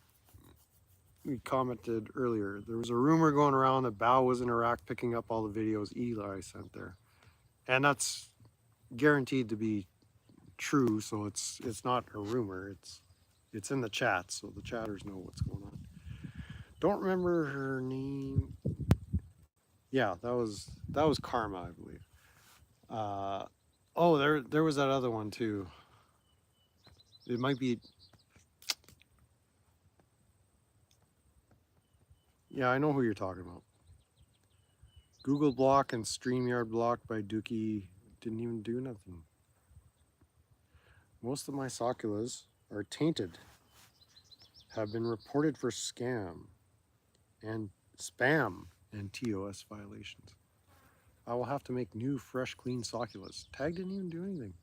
[SPEAKER 1] commented earlier. There was a rumor going around that Bao was in Iraq picking up all the videos Eli sent there, and that's guaranteed to be true. So it's not a rumor. It's in the chat, so the chatters know what's going on. Don't remember her name. Yeah, that was Karma, I believe. Oh, there was that other one too. It might be. Yeah, I know who you're talking about. Google block and StreamYard blocked by Dookie. Didn't even do nothing. Most of my succullas are tainted. Have been reported for scam and spam and TOS violations. I will have to make new, fresh, clean succullas. Tag didn't even do anything.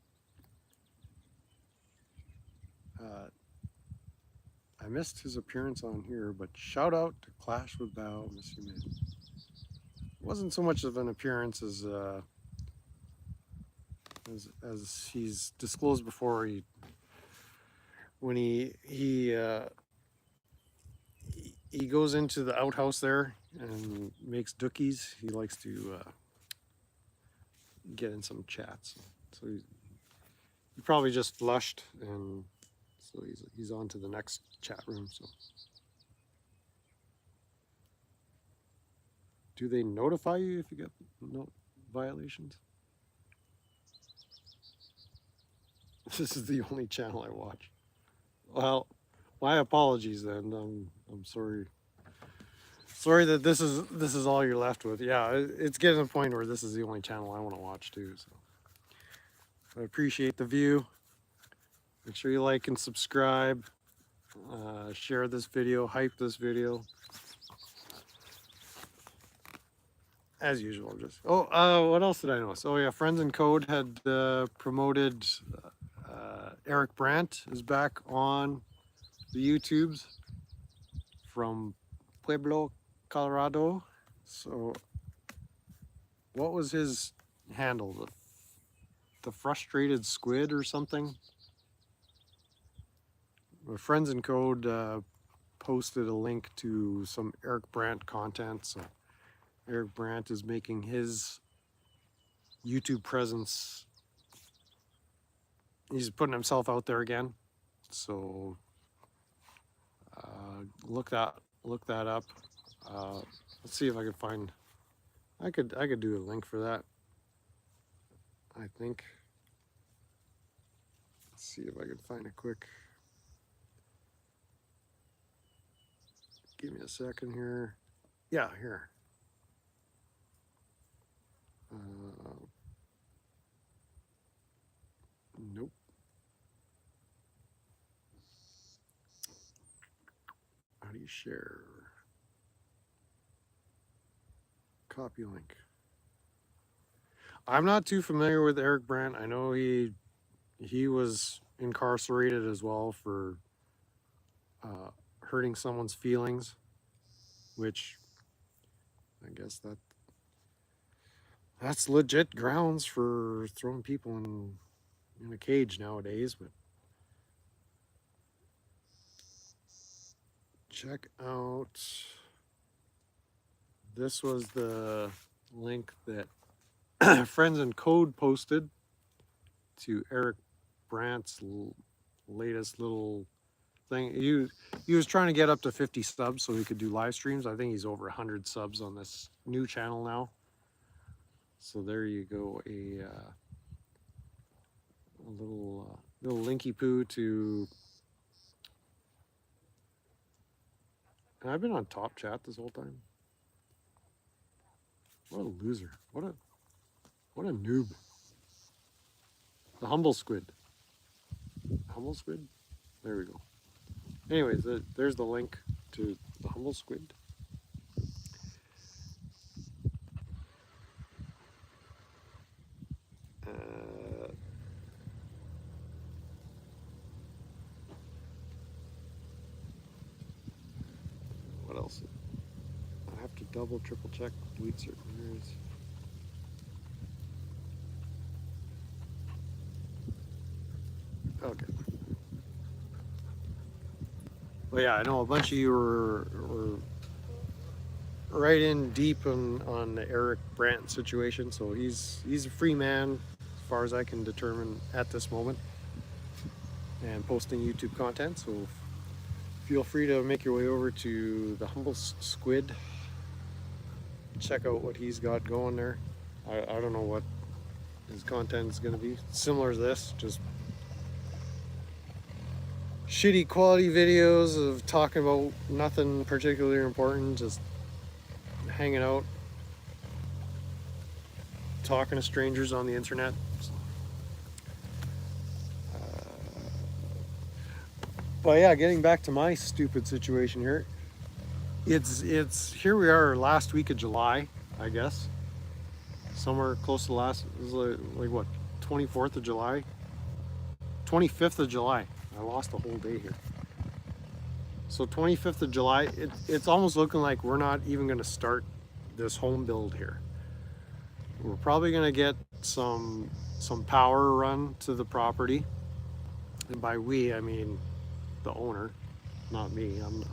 [SPEAKER 1] I missed his appearance on here, but shout out to Clash with Bao, miss you, man. It wasn't so much of an appearance as he's disclosed before. When he goes into the outhouse there and makes dookies, he likes to get in some chats. So he probably just flushed, and so he's on to the next chat room. So do they notify you if you get violations? This is the only channel I watch. Well, my apologies then. I'm sorry. Sorry that this is all you're left with. Yeah, it's getting to the point where this is the only channel I want to watch too. So I appreciate the view. Make sure you like and subscribe. Share this video, hype this video. As usual, just what else did I notice? Oh yeah, Friends in Code had promoted Eric Brandt is back on the YouTubes from Pueblo, Colorado. So what was his handle? The frustrated squid or something? Friends in Code posted a link to some Eric Brandt content. So Eric Brandt is making his YouTube presence. He's putting himself out there again. So look that up. Let's see if I can find. I could do a link for that. I think. Let's see if I can find a quick. Give me a second here. Yeah, here. Nope. How do you share? Copy link. I'm not too familiar with Eric Brandt. I know he was incarcerated as well for hurting someone's feelings, which I guess that's legit grounds for throwing people in a cage nowadays. But check out, this was the link that Friends in Code posted to Eric Brandt's latest little thing. He was trying to get up to 50 subs so he could do live streams. I think he's over 100 subs on this new channel now. So there you go, little linky poo to. And I've been on top chat this whole time. What a loser! What a noob! The humble squid. Humble squid. There we go. Anyways, there's the link to the humble squid. What else? I have to double, triple check, delete certain areas. Okay. Well, yeah, I know a bunch of you were right in deep on the Eric Brandt situation, so he's a free man as far as I can determine at this moment, and posting YouTube content. So feel free to make your way over to the humble squid. Check out what he's got going there. I don't know what his content is going to be. Similar to this, just shitty quality videos of talking about nothing particularly important, just hanging out, talking to strangers on the internet. But yeah, getting back to my stupid situation here, it's here we are last week of July, I guess, somewhere close to last, it was like what, 24th of July, 25th of July. I lost a whole day here. So 25th of July, it's almost looking like we're not even going to start this home build here. We're probably going to get some power run to the property, and by we I mean the owner, not me. I'm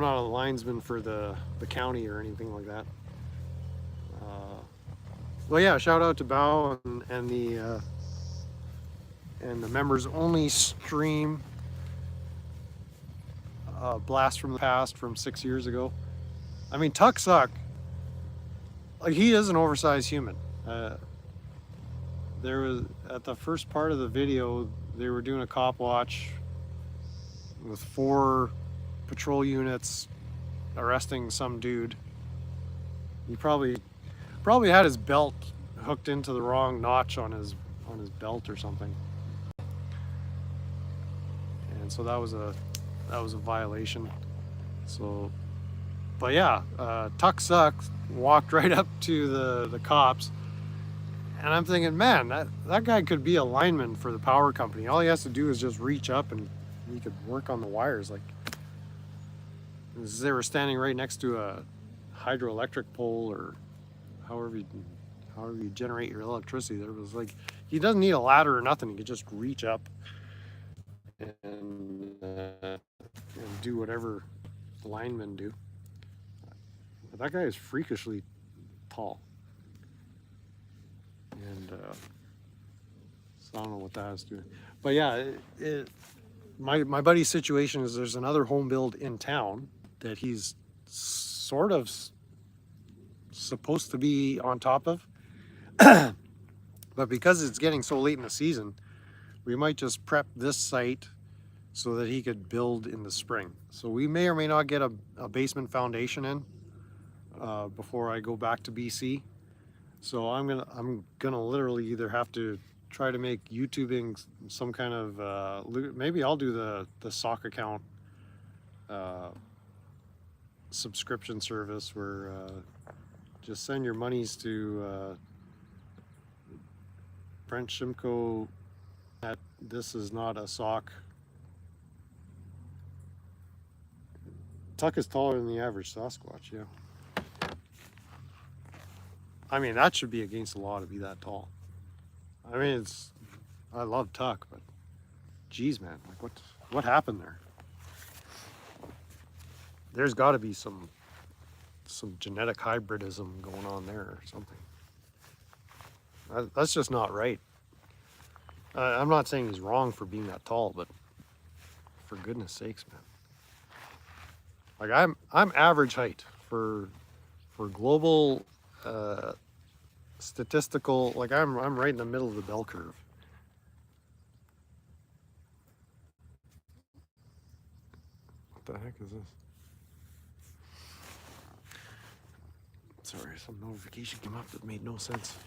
[SPEAKER 1] not a linesman for the county or anything like that. Well, yeah, shout out to Bao and the members only stream blast from the past from 6 years ago. I mean, Tuck suck. Like, he is an oversized human. There was, at the first part of the video, they were doing a cop watch with 4 patrol units arresting some dude. He probably had his belt hooked into the wrong notch on his belt or something. And so that was a violation. So, but yeah, Tuck sucks. Walked right up to the cops, and I'm thinking, man, that guy could be a lineman for the power company. All he has to do is just reach up and he could work on the wires. Like, they were standing right next to a hydroelectric pole, or however you generate your electricity. There was like, he doesn't need a ladder or nothing. He could just reach up and do whatever the linemen do. But that guy is freakishly tall, and so I don't know what that has to do. But yeah, my buddy's situation is there's another home build in town that he's sort of supposed to be on top of, but because it's getting so late in the season, we might just prep this site so that he could build in the spring. So we may or may not get a basement foundation in before I go back to BC. So I'm gonna literally either have to try to make YouTubing some kind of maybe I'll do the sock account subscription service where just send your monies to Brent Shimko at This Is Not a Sock. Tuck is taller than the average Sasquatch, yeah. I mean, that should be against the law to be that tall. I mean, I love Tuck, but geez, man, like what happened there? There's got to be some genetic hybridism going on there or something. That's just not right. I'm not saying he's wrong for being that tall, but for goodness sakes, man. Like, I'm average height for global statistical. Like, I'm right in the middle of the bell curve. What the heck is this? Sorry, some notification came up that made no sense.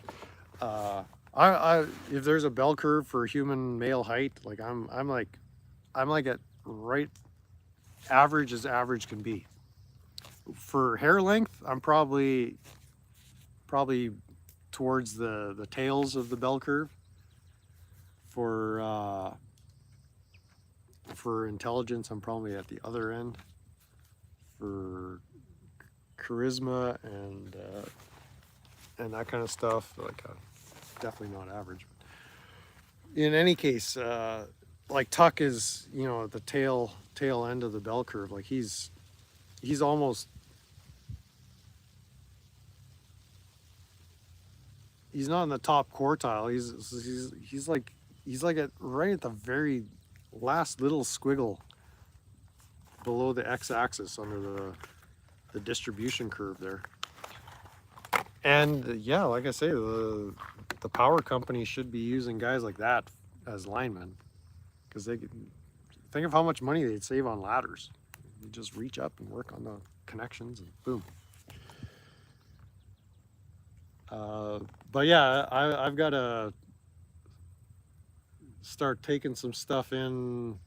[SPEAKER 1] If there's a bell curve for human male height, like I'm like at right average as average can be. For hair length, I'm probably towards the tails of the bell curve. For intelligence, I'm probably at the other end. For charisma and that kind of stuff, like definitely not average. In any case, like Tuck is, you know, at the tail end of the bell curve. Like he's almost, he's not in the top quartile. He's like at right at the very last little squiggle below the x-axis under the distribution curve there. And yeah, like I say, the power company should be using guys like that as linemen, because they think of how much money they'd save on ladders. You just reach up and work on the connections and boom. But yeah, I've got to start taking some stuff in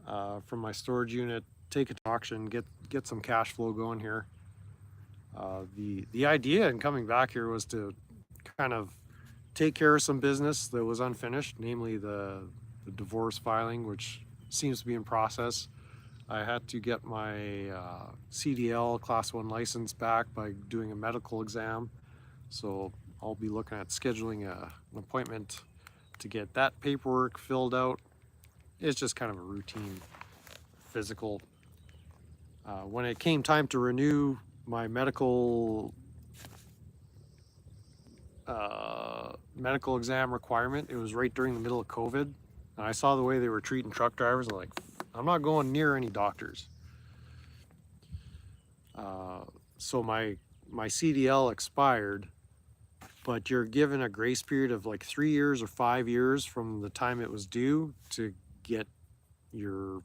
[SPEAKER 1] from my storage unit, take it to auction, get some cash flow going here. The idea in coming back here was to kind of take care of some business that was unfinished, namely the divorce filing, which seems to be in process. I had to get my CDL Class 1 license back by doing a medical exam. So I'll be looking at scheduling an appointment to get that paperwork filled out. It's just kind of a routine physical. When it came time to renew my medical exam requirement, it was right during the middle of COVID. And I saw the way they were treating truck drivers. I'm like, I'm not going near any doctors. So my CDL expired, but you're given a grace period of like 3 years or 5 years from the time it was due to get your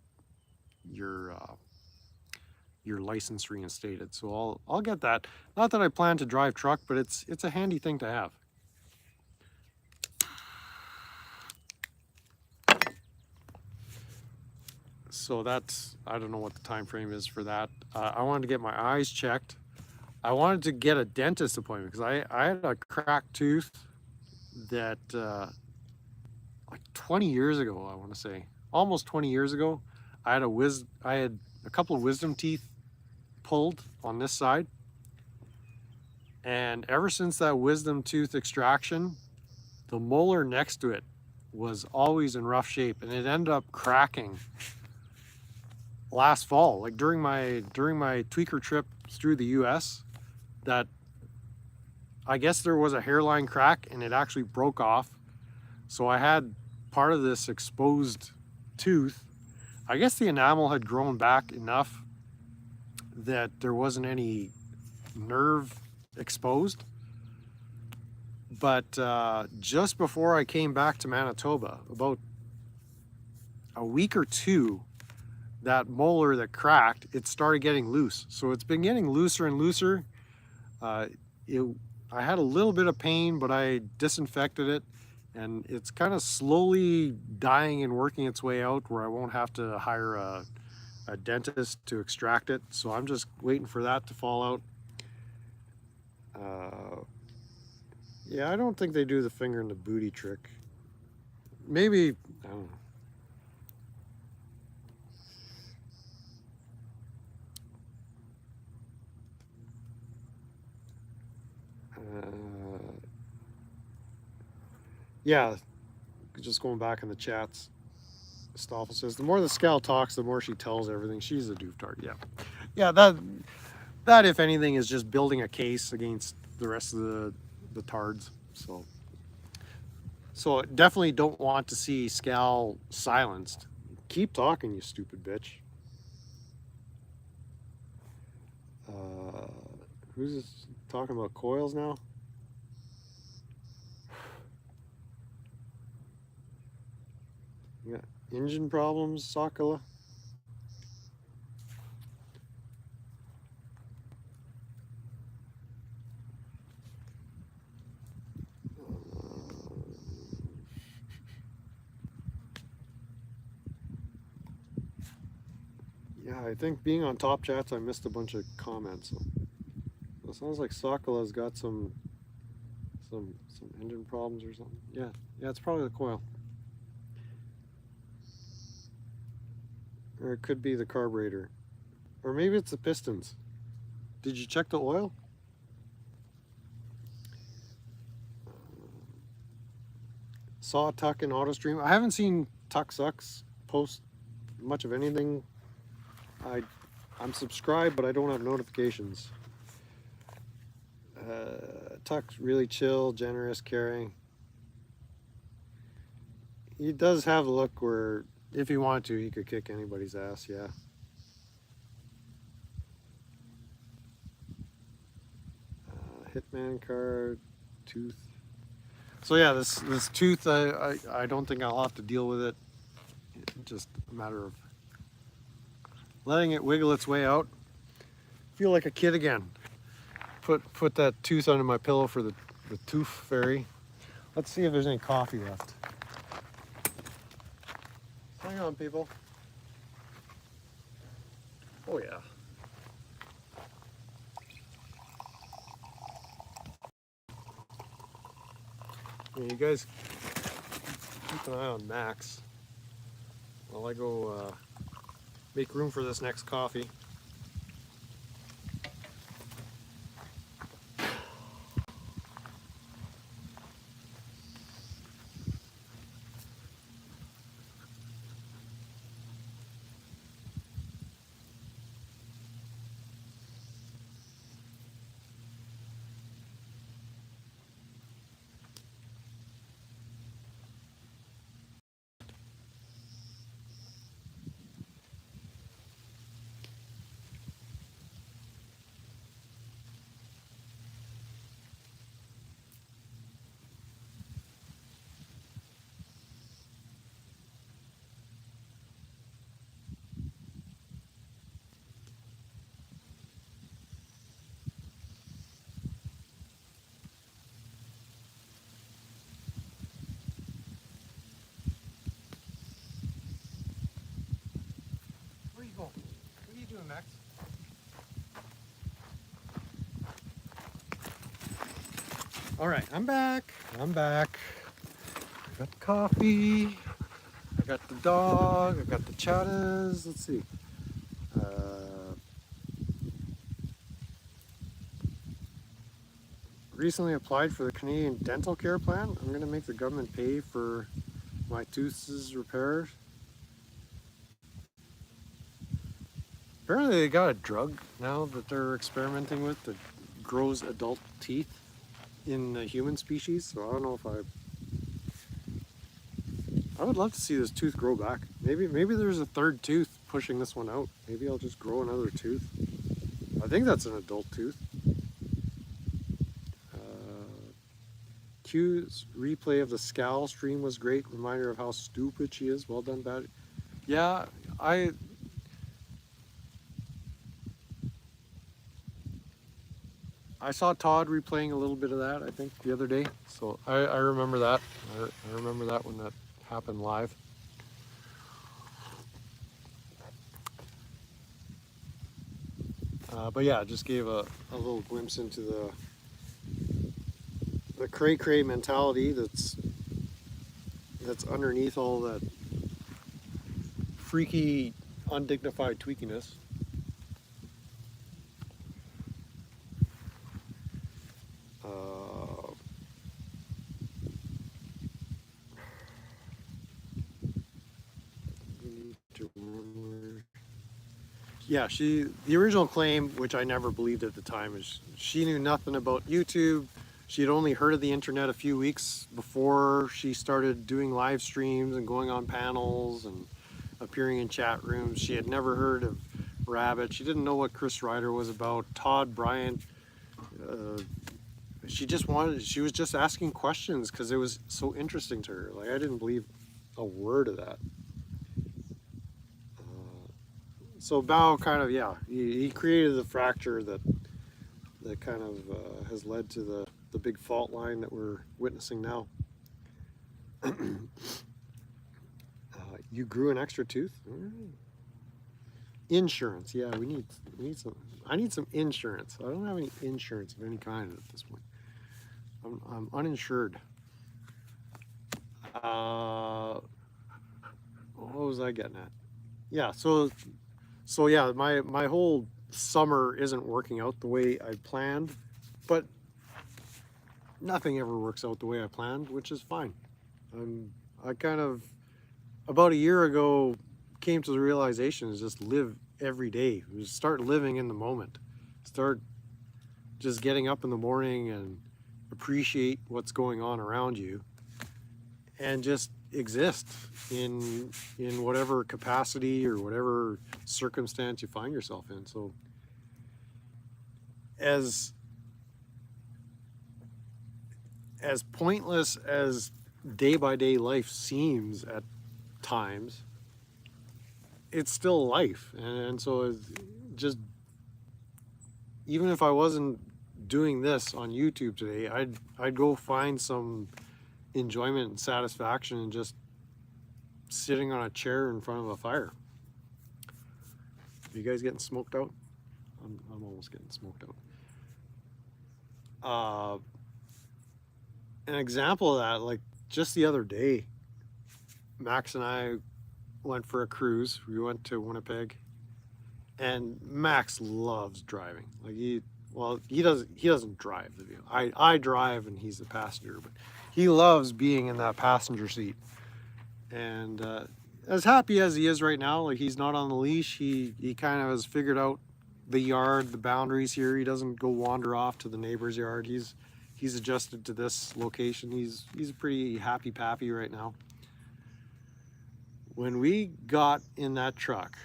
[SPEAKER 1] license reinstated. So I'll get that. Not that I plan to drive truck, but it's a handy thing to have. So that's, I don't know what the time frame is for that. I wanted to get my eyes checked. I wanted to get a dentist appointment because I had a cracked tooth that like 20 years ago, I want to say, almost 20 years ago, I had a couple of wisdom teeth pulled on this side, and ever since that wisdom tooth extraction, the molar next to it was always in rough shape, and it ended up cracking last fall, like during my Tweekah trip through the US. That I guess there was a hairline crack and it actually broke off, so I had part of this exposed tooth. I guess the enamel had grown back enough that there wasn't any nerve exposed. But just before I came back to Manitoba, about a week or two, that molar that cracked, it started getting loose. So it's been getting looser and looser. I had a little bit of pain, but I disinfected it, and it's kind of slowly dying and working its way out where I won't have to hire a dentist to extract it. So I'm just waiting for that to fall out. Yeah, I don't think they do the finger in the booty trick. Maybe, I don't know. Yeah, just going back in the chats, Stoffel says, the more the Scout talks, the more she tells everything. She's a dooftard. Yeah, that if anything is just building a case against the rest of the tards. So definitely don't want to see Scal silenced. Keep talking, you stupid bitch. Who's this talking about coils now? Yeah, engine problems, Sakala. Yeah, I think being on Top Chats, I missed a bunch of comments. So it sounds like Sakala's got some engine problems or something. Yeah, it's probably the coil. Or it could be the carburetor. Or maybe it's the pistons. Did you check the oil? Saw Tuck in AutoStream. I haven't seen Tuck Sucks post much of anything. I'm subscribed, but I don't have notifications. Tuck's really chill, generous, caring. He does have a look where, if he wanted to, he could kick anybody's ass, yeah. Hitman card, tooth. So yeah, this tooth, I don't think I'll have to deal with it. It's just a matter of letting it wiggle its way out. Feel like a kid again. Put that tooth under my pillow for the tooth fairy. Let's see if there's any coffee left. Hang on, people. Oh yeah. Yeah, you guys keep an eye on Max while I go make room for this next coffee. Where are you going? What are you doing, Max? All right, I'm back. I got the coffee. I got the dog. I got the chattas. Let's see. Recently applied for the Canadian Dental Care Plan. I'm going to make the government pay for my tooth's repairs. Apparently they got a drug now that they're experimenting with that grows adult teeth in the human species. So I don't know if I would love to see this tooth grow back. Maybe there's a third tooth pushing this one out. Maybe I'll just grow another tooth. I think that's an adult tooth. Q's replay of the Scal stream was great. Reminder of how stupid she is. Well done, Batty. Yeah, I saw Todd replaying a little bit of that, I think, the other day. So I remember that. I remember that when that happened live. But yeah, just gave a little glimpse into the cray-cray mentality that's underneath all that freaky, undignified tweakiness. Yeah, the original claim, which I never believed at the time, is she knew nothing about YouTube. She had only heard of the internet a few weeks before she started doing live streams and going on panels and appearing in chat rooms. She had never heard of Rabbit. She didn't know what Chris Ryder was about. Todd Bryant. She was just asking questions because it was so interesting to her. Like, I didn't believe a word of that. So Bao kind of, yeah, he created the fracture that kind of has led to the big fault line that we're witnessing now. You grew an extra tooth? All right. Insurance. Yeah, we need some. I need some insurance. I don't have any insurance of any kind at this point. I'm uninsured. What was I getting at? Yeah, so yeah, my whole summer isn't working out the way I planned, but nothing ever works out the way I planned, which is fine. I kind of about a year ago came to the realization is just live every day. Just start living in the moment. Start just getting up in the morning and appreciate what's going on around you, and just exist in whatever capacity or whatever circumstance you find yourself in. So as pointless as day by day life seems at times, it's still life. And so it's just, even if I wasn't doing this on YouTube today, I'd go find some enjoyment and satisfaction in just sitting on a chair in front of a fire. Are you guys getting smoked out? I'm almost getting smoked out. An example of that, like just the other day, Max and I went for a cruise. We went to Winnipeg, and Max loves driving. Like he doesn't drive the vehicle. I drive and he's the passenger, but he loves being in that passenger seat. And as happy as he is right now, like he's not on the leash. He kind of has figured out the yard, the boundaries here. He doesn't go wander off to the neighbor's yard. He's adjusted to this location. He's a pretty happy pappy right now. When we got in that truck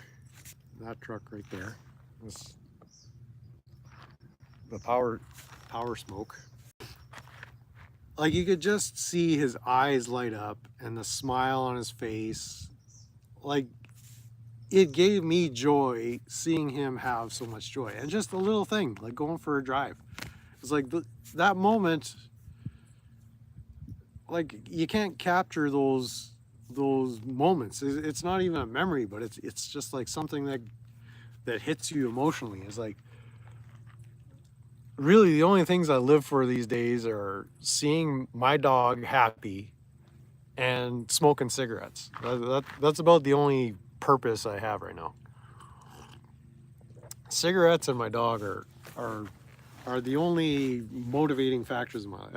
[SPEAKER 1] right there, was the power smoke. Like you could just see his eyes light up and the smile on his face. Like it gave me joy seeing him have so much joy. And just a little thing, like going for a drive. It's like that moment, like you can't capture those moments. It's not even a memory, but it's just like something that hits you emotionally. It's like, really the only things I live for these days are seeing my dog happy and smoking cigarettes. That's about the only purpose I have right now. Cigarettes and my dog are the only motivating factors in my life.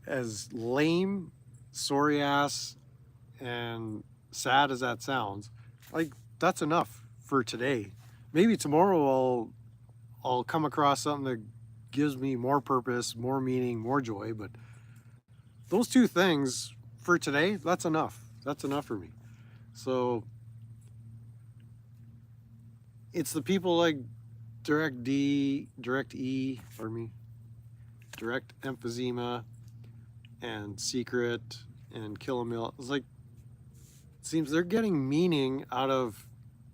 [SPEAKER 1] As lame, sorry ass, and sad as that sounds, like that's enough for today. Maybe tomorrow I'll come across something that gives me more purpose, more meaning, more joy, but those two things for today, that's enough. That's enough for me. So it's the people like Direct Emphysema and Secret and Kill a Mill. It's like, it seems they're getting meaning out of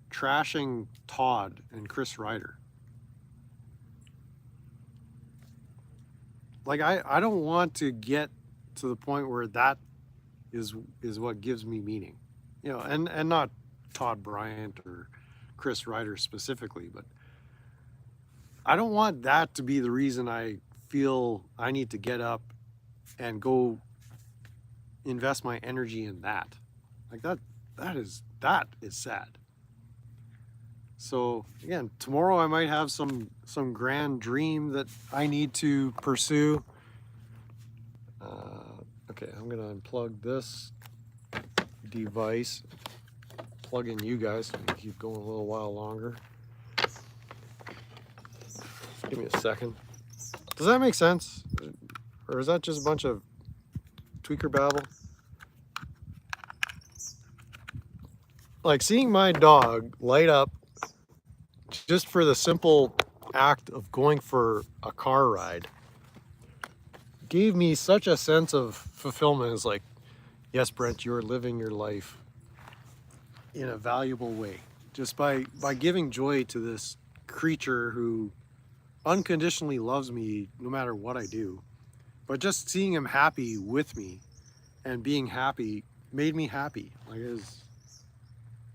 [SPEAKER 1] trashing Todd and Chris Ryder. Like I don't want to get to the point where that is what gives me meaning, you know, and not Todd Bryant or Chris Ryder specifically, but I don't want that to be the reason I feel I need to get up and go invest my energy in that. Like that is sad. So again, tomorrow I might have some grand dream that I need to pursue. Okay, I'm gonna unplug this device, plug in you guys so we can keep going a little while longer. Give me a second. Does that make sense? Or is that just a bunch of tweaker babble? Like seeing my dog light up just for the simple act of going for a car ride gave me such a sense of fulfillment. It's like, yes, Brent, you're living your life in a valuable way. Just by giving joy to this creature who unconditionally loves me no matter what I do. But just seeing him happy with me and being happy made me happy. Like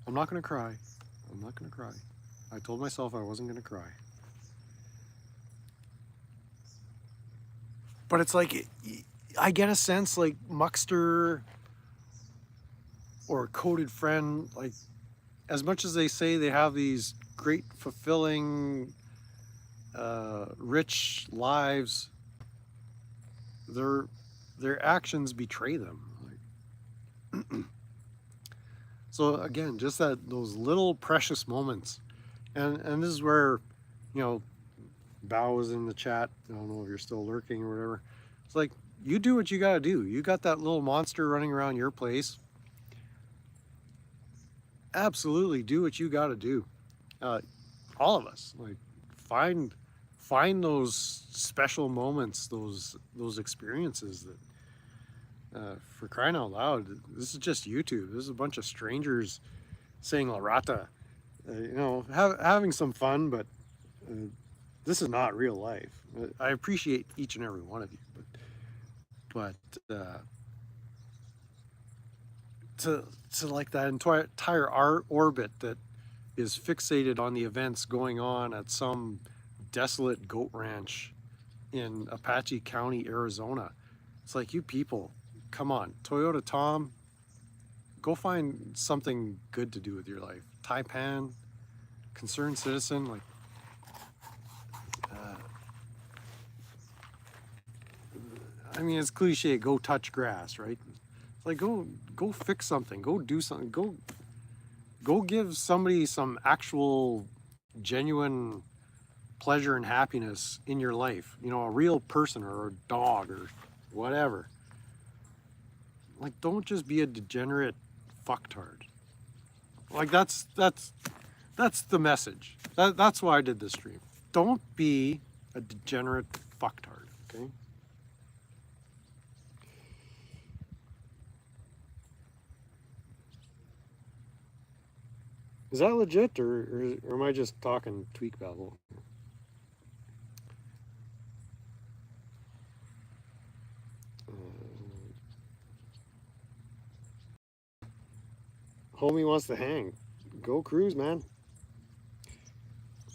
[SPEAKER 1] I'm not gonna cry. I'm not gonna cry. I told myself I wasn't gonna cry. But it's like, I get a sense like Muckster or Coded Friend, like as much as they say they have these great, fulfilling, rich lives, their actions betray them. Like, so again, just those little precious moments, and this is where, you know, Bao was in the chat. I don't know if you're still lurking or whatever. It's like, you do what you got to do. You got that little monster running around your place. Absolutely do what you got to do. All of us, like, find those special moments, those experiences that, for crying out loud, this is just YouTube. This is a bunch of strangers saying La Rata, you know, having some fun, but this is not real life. I appreciate each and every one of you, but to like that entire orbit that is fixated on the events going on at some desolate goat ranch in Apache County, Arizona. It's like, you people, come on, Toyota Tom, go find something good to do with your life. Taipan, concerned citizen, like, I mean, it's cliche, go touch grass, right? It's like, go fix something, go do something, go give somebody some actual genuine pleasure and happiness in your life. You know, a real person or a dog or whatever. Like, don't just be a degenerate fucktard. Like, that's the message. That's why I did this stream. Don't be a degenerate fucktard, okay? Is that legit, or am I just talking tweak babble? Homie wants to hang. Go cruise, man.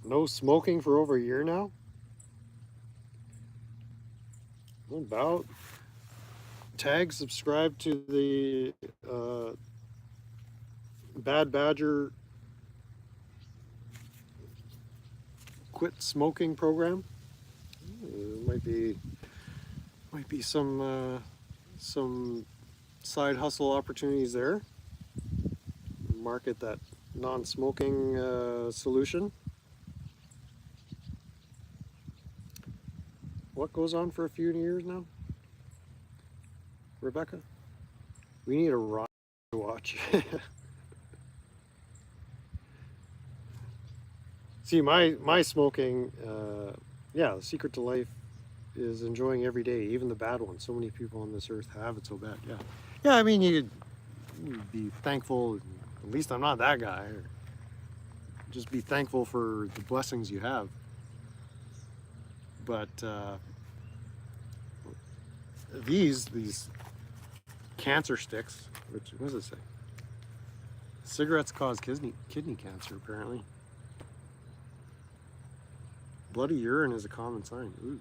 [SPEAKER 1] No smoking for over a year now? About. Tag, subscribe to the Bad Badger quit smoking program. Might be some side hustle opportunities there. Market that non-smoking solution. What goes on for a few years now, Rebecca? We need a ride to watch. See, my smoking, yeah, the secret to life is enjoying every day, even the bad ones. So many people on this earth have it so bad. Yeah, yeah. I mean, you'd be thankful. At least I'm not that guy. Or just be thankful for the blessings you have. But these cancer sticks, which, what does it say? Cigarettes cause kidney cancer, apparently. Bloody urine is a common sign. Ooh,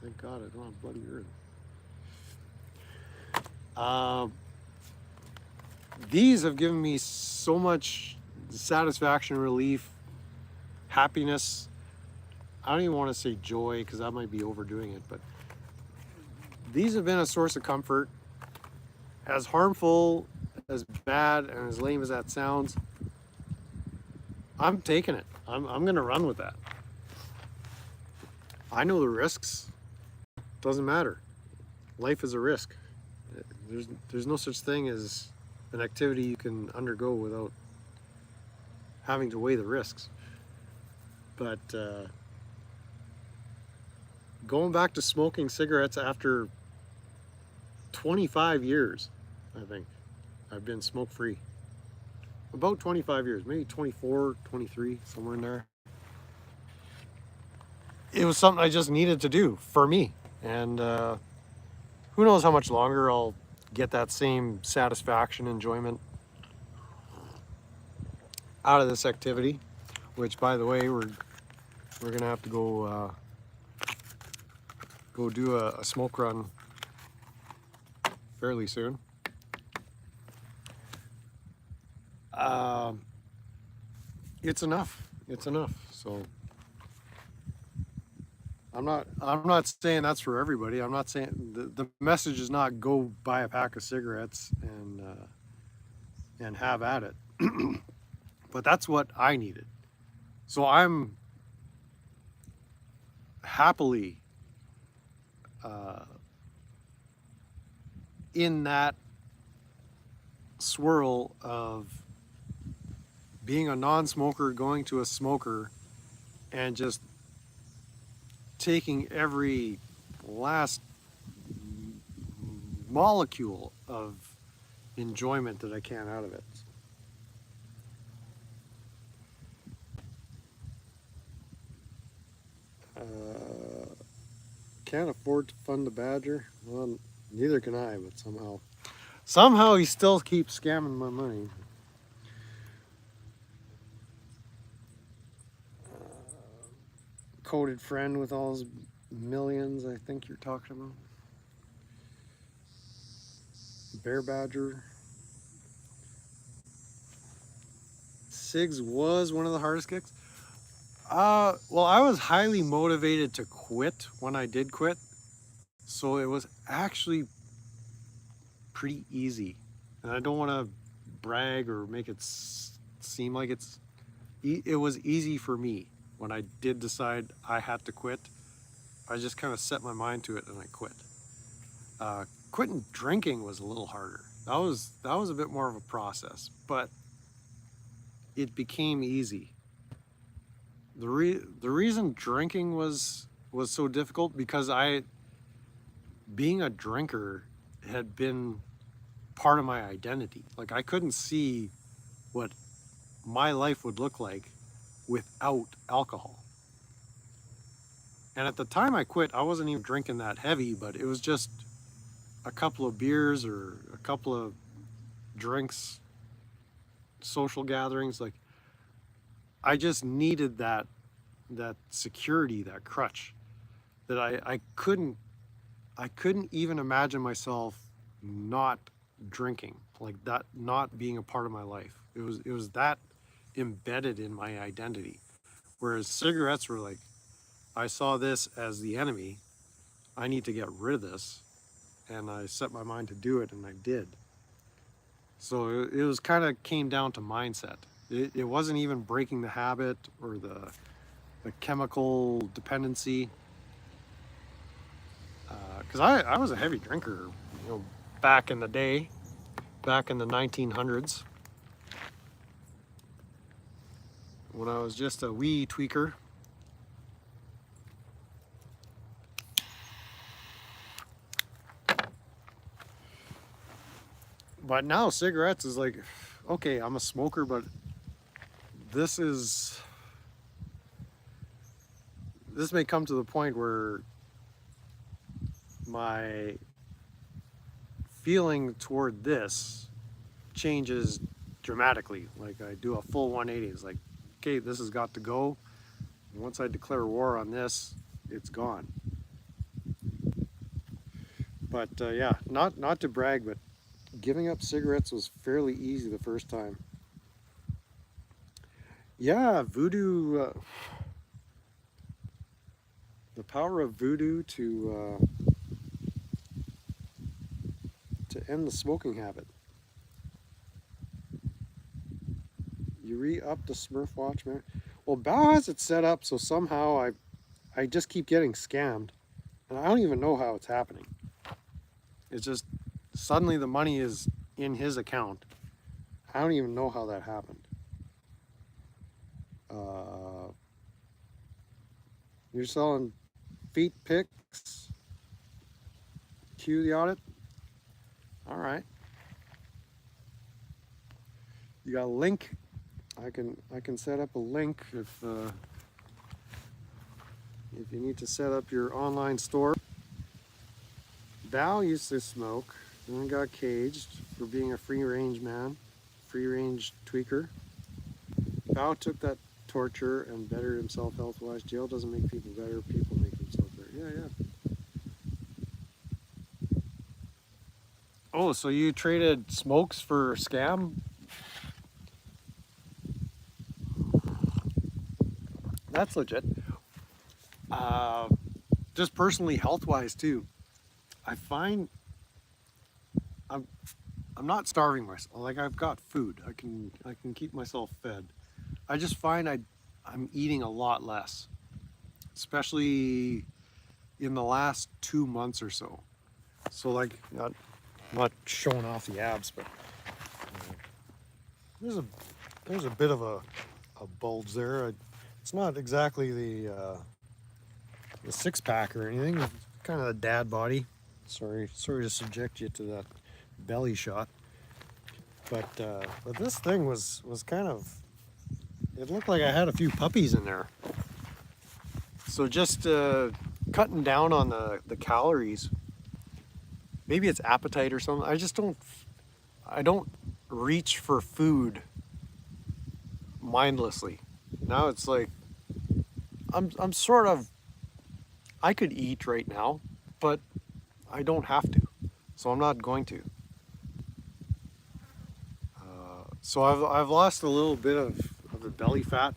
[SPEAKER 1] thank God I don't have bloody urine. These have given me so much satisfaction, relief, happiness. I don't even want to say joy, because that might be overdoing it, but these have been a source of comfort. As harmful, as bad, and as lame as that sounds, I'm taking it. I'm gonna run with that. I know the risks. Doesn't matter. Life is a risk. There's no such thing as an activity you can undergo without having to weigh the risks. But going back to smoking cigarettes after 25 years, I think I've been smoke-free. About 25 years, maybe 24, 23, somewhere in there. It was something I just needed to do for me. And who knows how much longer I'll get that same satisfaction, enjoyment. out of this activity, which, by the way, we're gonna have to go do a smoke run fairly soon. It's enough. It's enough. So I'm not saying that's for everybody. I'm not saying the message is not go buy a pack of cigarettes and have at it. But that's what I needed. So I'm happily in that swirl of being a non-smoker, going to a smoker, and just taking every last molecule of enjoyment that I can out of it. Can't afford to fund the badger. Well, neither can I, but somehow he still keeps scamming my money. Coded friend with all his millions, I think you're talking about. Bear badger. SIGs was one of the hardest kicks. Well, I was highly motivated to quit when I did quit, so it was actually pretty easy. And I don't want to brag or make it seem like it was easy for me when I did decide I had to quit. I just kind of set my mind to it and I quit. Quitting drinking was a little harder. That was a bit more of a process, but it became easy. The reason drinking was so difficult because being a drinker had been part of my identity. Like I couldn't see what my life would look like without alcohol. And at the time I quit, I wasn't even drinking that heavy, but it was just a couple of beers or a couple of drinks, social gatherings. Like I just needed that security, that crutch that I couldn't even imagine myself not drinking, like that not being a part of my life. It was that embedded in my identity. Whereas cigarettes were like, I saw this as the enemy. I need to get rid of this. And I set my mind to do it and I did. So it was kind of came down to mindset. It wasn't even breaking the habit or the chemical dependency. Because I was a heavy drinker, back in the day, back in the 1900s, when I was just a wee tweaker. But now cigarettes is like, okay, I'm a smoker, but this may come to the point where my feeling toward this changes dramatically. Like I do a full 180. It's like, okay, this has got to go. And once I declare war on this, it's gone. But yeah, not to brag, but giving up cigarettes was fairly easy the first time. Yeah, voodoo. The power of voodoo to end the smoking habit. You re-up the Smurf watch, man. Well, Bao has it set up so somehow I just keep getting scammed, and I don't even know how it's happening. It's just suddenly the money is in his account. I don't even know how that happened. You're selling feet pics. Cue the audit. All right. You got a link. I can set up a link if you need to set up your online store. Val used to smoke and then got caged for being a free range man, free range tweaker. Bao took that torture and bettered himself health-wise. Jail doesn't make people better. People make themselves better. Yeah, yeah. Oh, so you traded smokes for scam? That's legit. Uh, just personally, health-wise too. I find I'm I'm not starving myself. Like I've got food. I can keep myself fed. I just find I'm eating a lot less, especially in the last 2 months or so. So like not showing off the abs, but there's a there's a bit of a bulge there. It's not exactly the six pack or anything. It's kind of a dad body. Sorry to subject you to that belly shot. But this thing was kind of, it looked like I had a few puppies in there. So just cutting down on the calories. Maybe it's appetite or something. I don't reach for food mindlessly. Now it's like I'm sort of, I could eat right now, but I don't have to. So I'm not going to. So I've lost a little bit of the belly fat,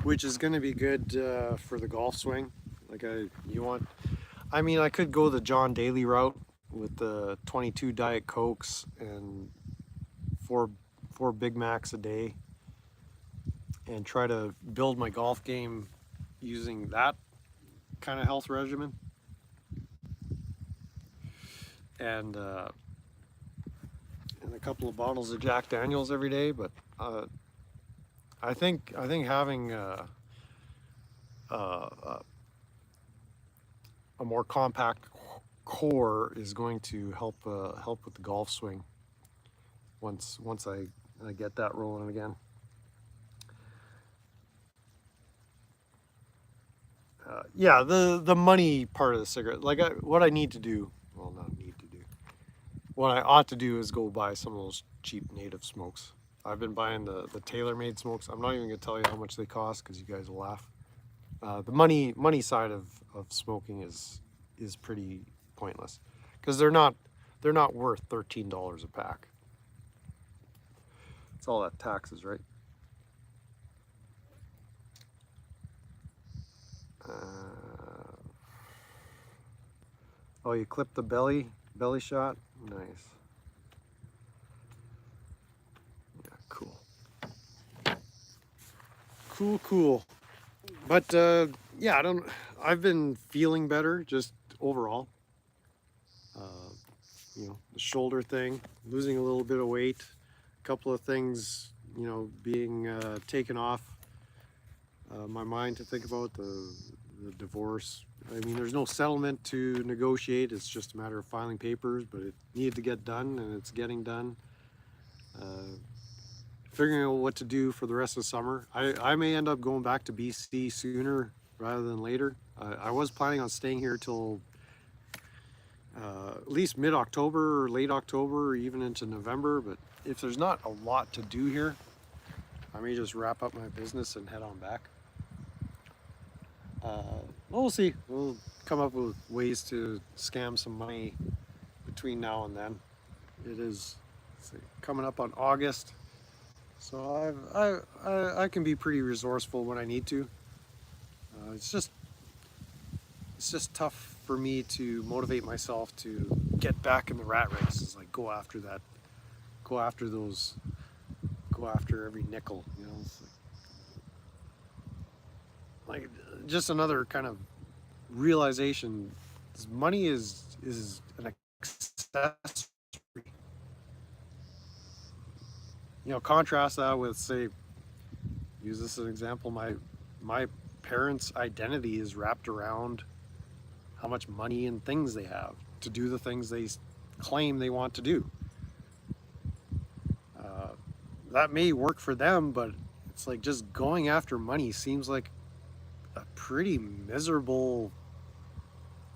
[SPEAKER 1] which is going to be good for the golf swing. Like I mean, I could go the John Daly route with the 22 Diet Cokes and four Big Macs a day, and try to build my golf game using that kind of health regimen. And a couple of bottles of Jack Daniels every day, but I think having a more compact core is going to help with the golf swing once I get that rolling again. Yeah, the money part of the cigarette, like what I need to do, well, not need to do. What I ought to do is go buy some of those cheap native smokes. I've been buying the tailor-made smokes. I'm not even gonna tell you how much they cost because you guys will laugh. The money side of smoking is pretty pointless because they're not worth $13 a pack. It's all that taxes, right? Oh, you clipped the belly shot? Nice. Yeah, cool. But yeah, I've been feeling better just overall. The shoulder thing, losing a little bit of weight, a couple of things, being taken off my mind to think about, the divorce. I mean, there's no settlement to negotiate. It's just a matter of filing papers, but it needed to get done, and it's getting done. Figuring out what to do for the rest of the summer. I may end up going back to BC sooner rather than later. I was planning on staying here till at least mid-October or late October or even into November, but if there's not a lot to do here, I may just wrap up my business and head on back. We'll see. We'll come up with ways to scam some money between now and then. It is coming up on August, so I can be pretty resourceful when I need to. It's just tough for me to motivate myself to get back in the rat race. Like go after every nickel. It's like just another kind of realization. Money is an accessory. Contrast that with, say, use this as an example. My parents' identity is wrapped around how much money and things they have to do the things they claim they want to do. That may work for them, but it's like just going after money seems like a pretty miserable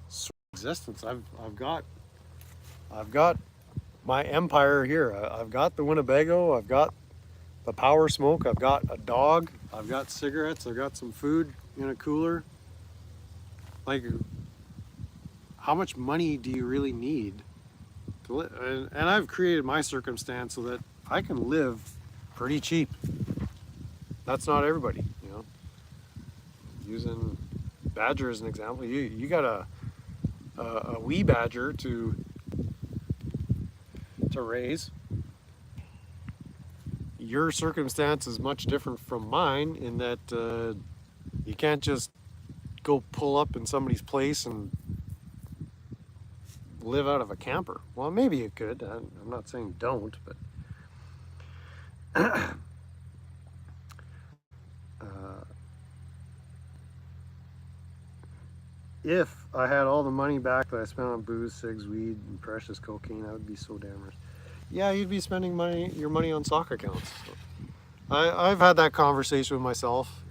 [SPEAKER 1] sort of existence. I've got my empire here. I've got the Winnebago. I've got the power smoke. I've got a dog, I've got cigarettes, I've got some food in a cooler. Like, how much money do you really need to live? And I've created my circumstance so that I can live pretty cheap. That's not everybody, you know. Using badger as an example, you got a wee badger to raise. Your circumstance is much different from mine in that you can't just go pull up in somebody's place and live out of a camper. Well, maybe you could. I'm not saying don't, but if I had all the money back that I spent on booze, cigs, weed, and precious cocaine, I would be so damn rich. Yeah, you'd be spending your money on sock accounts. So I've had that conversation with myself.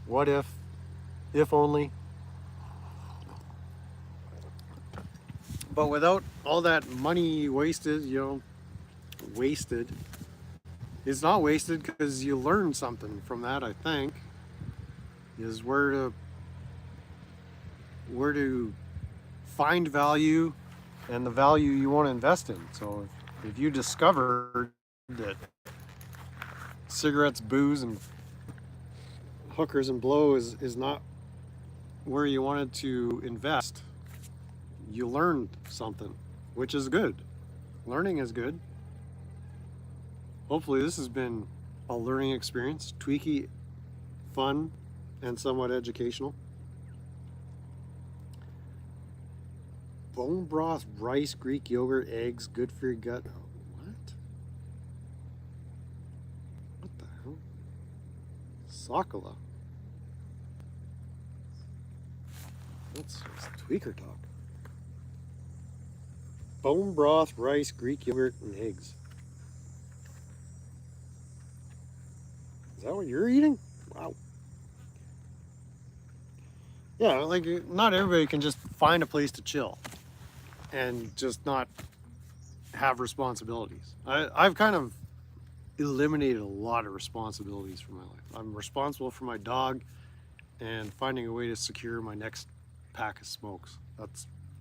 [SPEAKER 1] What if only. But without all that money wasted, you know, it's not wasted because you learn something from that, I think, is where to find value and the value you want to invest in. So if you discovered that cigarettes, booze, and hookers and blow is not where you wanted to invest, you learned something, which is good. Learning is good. Hopefully this has been a learning experience, tweaky, fun, and somewhat educational. Bone broth, rice, Greek yogurt, eggs, good for your gut. What? What the hell? Sokola. That's Tweekah talk. Bone broth, rice, Greek yogurt, and eggs. Is that what you're eating? Wow. Yeah, like, not everybody can just find a place to chill and just not have responsibilities. I've kind of eliminated a lot of responsibilities from my life. I'm responsible for my dog and finding a way to secure my next pack of smokes.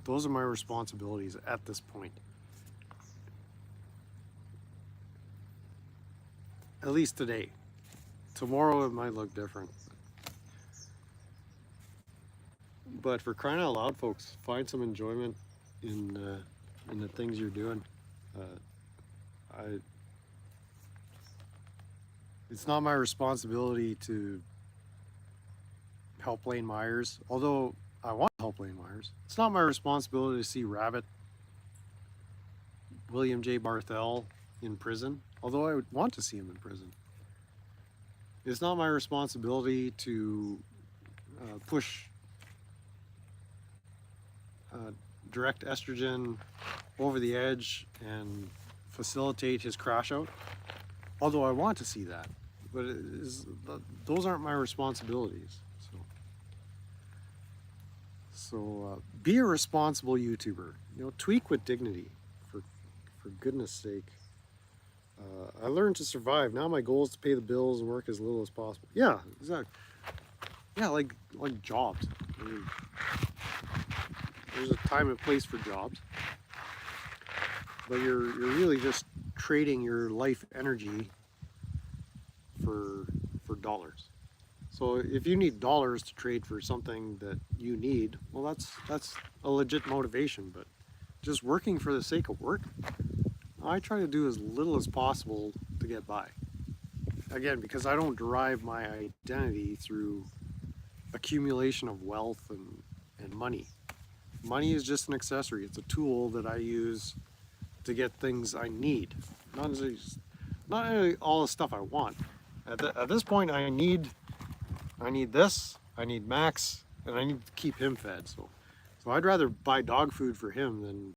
[SPEAKER 1] Those are my responsibilities at this point. At least today. Tomorrow it might look different. But for crying out loud, folks, find some enjoyment in the things you're doing. It's not my responsibility to help Lane Myers, although I want to help Lane Myers. It's not my responsibility to see Rabbit, William J. Barthel in prison, although I would want to see him in prison. It's not my responsibility to push direct estrogen over the edge and facilitate his crash out, although I want to see that. But those aren't my responsibilities. So be a responsible YouTuber. You know, tweak with dignity, for goodness sake. I learned to survive. Now my goal is to pay the bills and work as little as possible. Yeah, exactly. Yeah, like jobs. There's a time and place for jobs, but you're really just trading your life energy for dollars. So if you need dollars to trade for something that you need, well, that's a legit motivation. But just working for the sake of work, I try to do as little as possible to get by. Again, because I don't derive my identity through accumulation of wealth and money. Money is just an accessory. It's a tool that I use to get things I need, not necessarily all the stuff I want. At this point, I need this, I need Max, and I need to keep him fed. So I'd rather buy dog food for him than